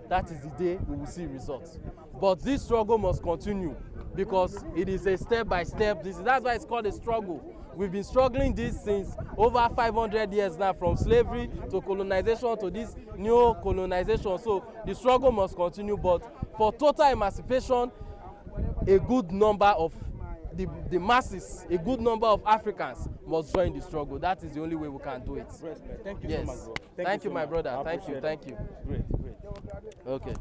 that is the day we will see results. But this struggle must continue because it is a step-by-step. That's why it's called a struggle. We've been struggling this since over 500 years now, from slavery to colonization to this new colonization. So the struggle must continue, but for total emancipation, a good number of the masses, a good number of Africans must join the struggle. That is the only way we can do it. Thank you yes. so much, bro. Thank you, my brother. Thank you. Great. Okay.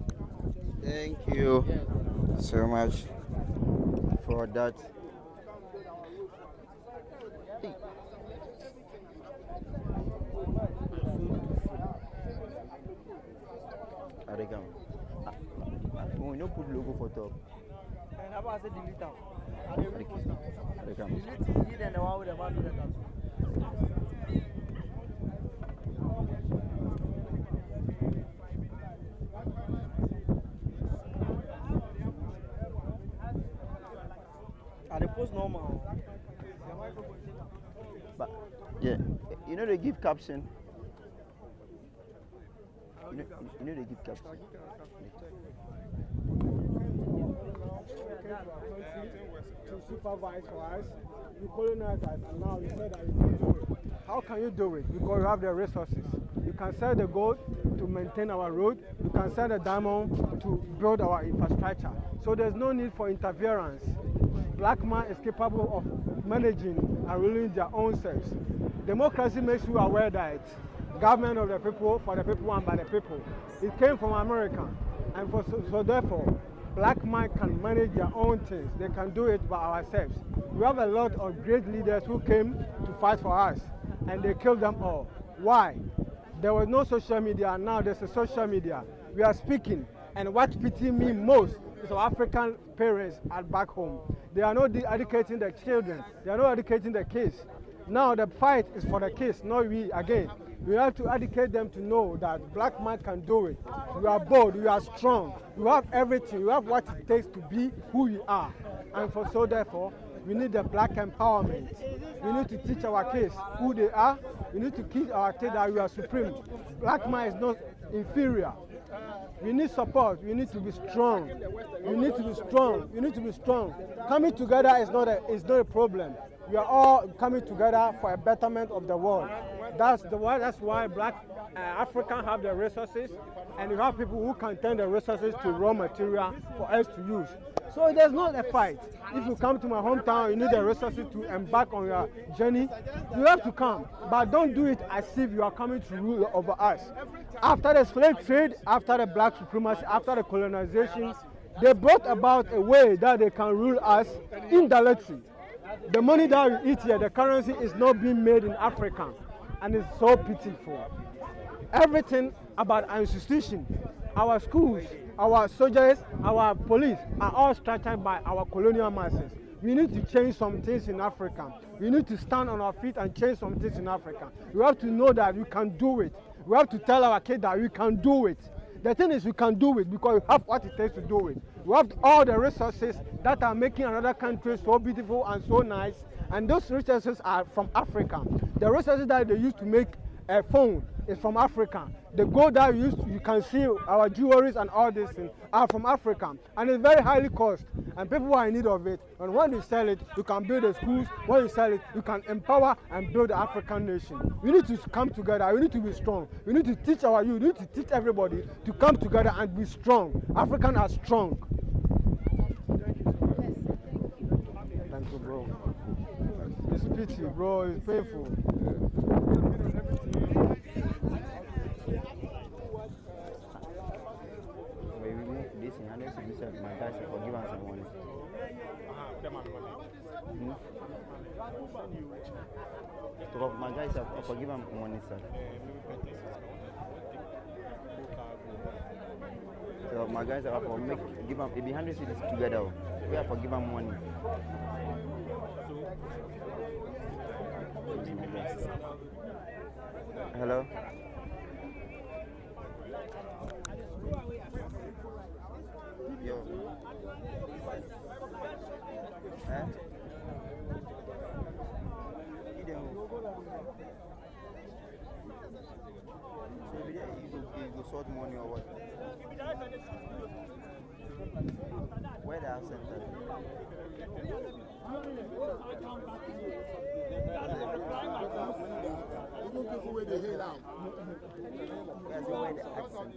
Thank you so much for that. We don't put logo for top. And how about I say delete them? Delete and the one with the man with the tattoo. They post normal. But yeah, you know they give caption. You know they give caption. To supervise for us, you colonize us, and now you say that you can do it. How can you do it? Because you have the resources. You can sell the gold to maintain our road. You can sell the diamond to build our infrastructure. So there's no need for interference. Black man is capable of managing and ruling their own selves. Democracy makes you aware that government of the people, for the people, and by the people. It came from America, and so therefore, black men can manage their own things. They can do it by ourselves. We have a lot of great leaders who came to fight for us, and they killed them all. Why? There was no social media, and now there's a social media. We are speaking, and what pity me most is our African parents at back home. They are not educating their children. They are not educating the kids. Now the fight is for the kids, not we again. We have to educate them to know that black man can do it. We are bold, we are strong, we have everything, we have what it takes to be who we are. And so therefore, we need the black empowerment. We need to teach our kids who they are. We need to teach our kids that we are supreme. Black man is not inferior. We need support. We need to be strong. We need to be strong. We need to be strong. Coming together is not a problem. We are all coming together for a betterment of the world. That's why black Africans have the resources, and you have people who can turn the resources to raw material for us to use. So there's not a fight. If you come to my hometown, you need the resources to embark on your journey, you have to come. But don't do it as if you are coming to rule over us. After the slave trade, after the black supremacy, after the colonization, they brought about a way that they can rule us indirectly. The money that we eat here, the currency is not being made in Africa, and it's so pitiful. Everything about our institution, our schools, our soldiers, our police are all structured by our colonial masters. We need to change some things in Africa. We need to stand on our feet and change some things in Africa. We have to know that we can do it. We have to tell our kids that we can do it. The thing is, we can do it because we have what it takes to do it. We have all the resources that are making another country so beautiful and so nice, and those resources are from Africa. The resources that they use to make a phone is from Africa. The gold that you can see, our jewelries and all these things are from Africa, and it's very highly cost, and people are in need of it. And when you sell it, you can build the schools. When you sell it, you can empower and build the African nation. We need to come together. We need to be strong. We need to teach our youth. We need to teach everybody to come together and be strong. Africans are strong. Thank you, bro. It's pity, bro. It's painful. My guys have forgiven some money. My guys have forgiven money, sir. So my guys have give them 100 cities together. We have forgiven money. Hello. Yo. Huh? So you go sort money or what? Where the absent? Where the hell out? Where the accent?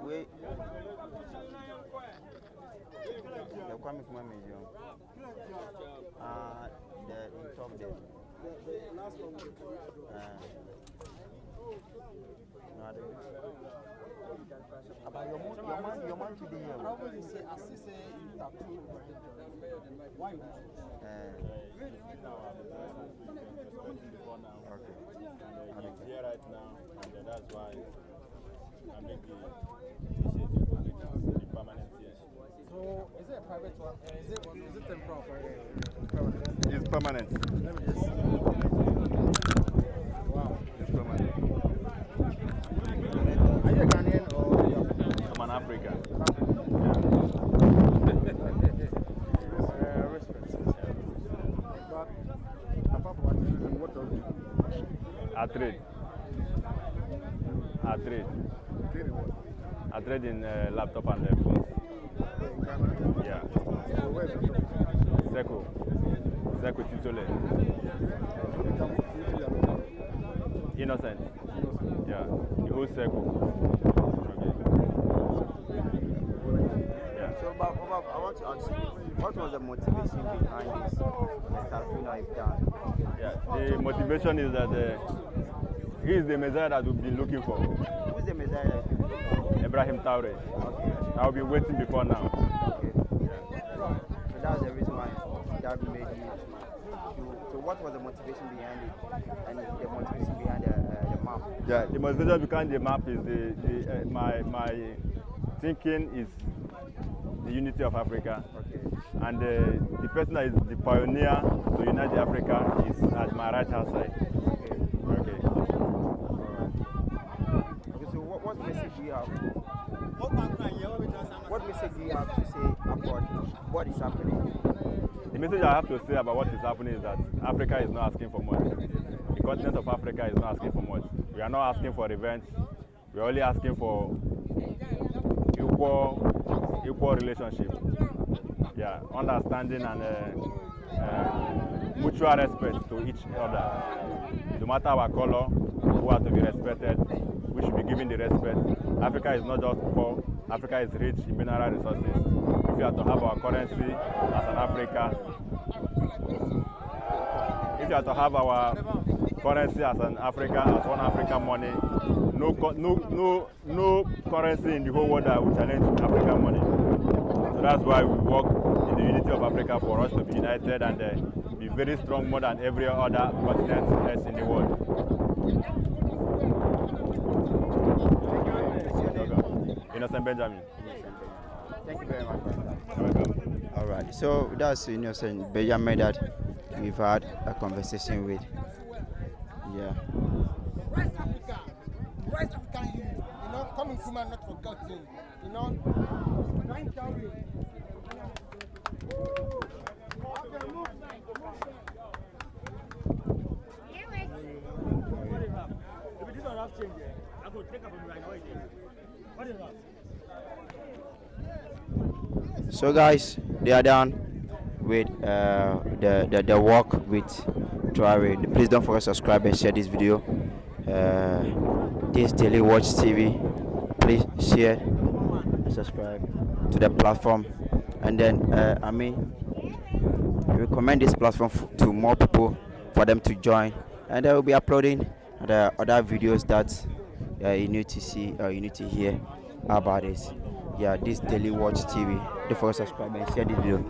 Wait. The Kwame Museum. The top there. The last one. No, about your man today. I always say, I see say you tattoo. Why? Okay. And he's here right now, and that's why I make the initiative to make the permanent here. So, is it a private one? Is it temporal? It's permanent. Let me just see. Wow. It's permanent. Are you a Ghanaian or? I'm an African. I trade. I trade in laptop and phones. Yeah. So where's the shop? Seco Titole. Innocent. Yeah. The whole Seco. Okay. Yeah. So, Bob, I want to ask you, what was the motivation behind this tattoo that you've done? Yeah. The motivation is that he is the Messiah that we've been looking for. Who's the Messiah that you've been looking for? Ibrahim Traore. Okay. I've been waiting before now. Okay. Yeah. So that's the reason why that made you to. So what was the motivation behind it, and the motivation behind the map? Yeah, the motivation behind the map is my thinking is the unity of Africa. Okay. And the person that is the pioneer to unite Africa is at my right hand side. Okay. Okay. Okay. So what message do you have? What message do you have to say about what is happening? The message I have to say about what is happening is that Africa is not asking for much. The continent of Africa is not asking for much. We are not asking for revenge. We are only asking for equal relationship. Yeah, understanding and mutual respect to each other. No matter our color, we have to be respected. We should be given the respect. Africa is not just poor. Africa is rich in mineral resources. If you have to have our currency as an Africa, if you have to have our currency as an Africa, as one African money, no currency in the whole world that will challenge African money. So that's why we work in the unity of Africa for us to be united and be very strong more than every other continent else in the world. Innocent Benjamin. Thank you very much. You're welcome. All right. So that's Benjamin that we've had a conversation with. Yeah. Rise Africa. Rise African youth. You know, coming from and not forgotten. You know. Ibrahim Traore. So guys, they are done with the work with Traore. Please don't forget to subscribe and share this video. This Daily Watch TV. Please share and subscribe to the platform, and then recommend this platform to more people for them to join, and I will be uploading the other videos that you need to see or you need to hear about this. Yeah, this Daily Watch TV. Don't forget to subscribe and share this video.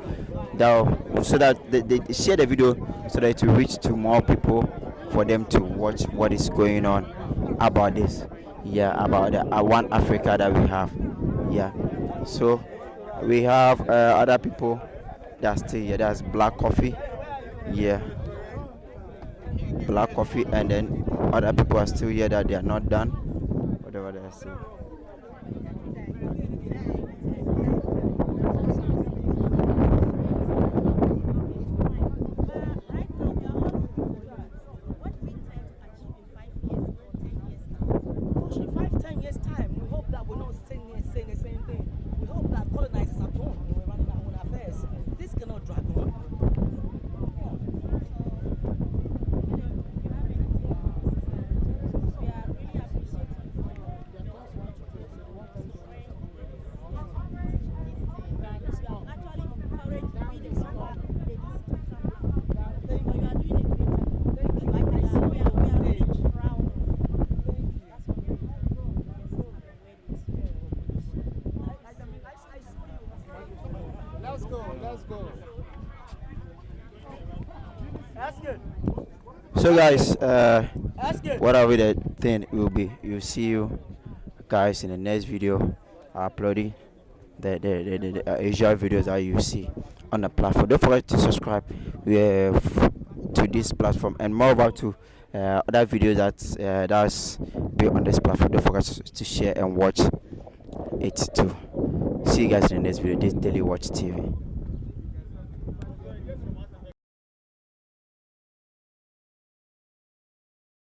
So that they share the video so that it will reach to more people for them to watch what is going on about this. Yeah, about the one Africa that we have. Yeah. So we have other people that's still here. That's Black Coffee. Yeah. Black Coffee, and then other people are still here that they are not done. Whatever they are saying. So guys, whatever the thing will be, you'll see you guys in the next video uploading the Asia videos that you see on the platform. Don't forget to subscribe to this platform, and more about to other videos that's be on this platform. Don't forget to share and watch it too. See you guys in the next video. This Daily Watch TV.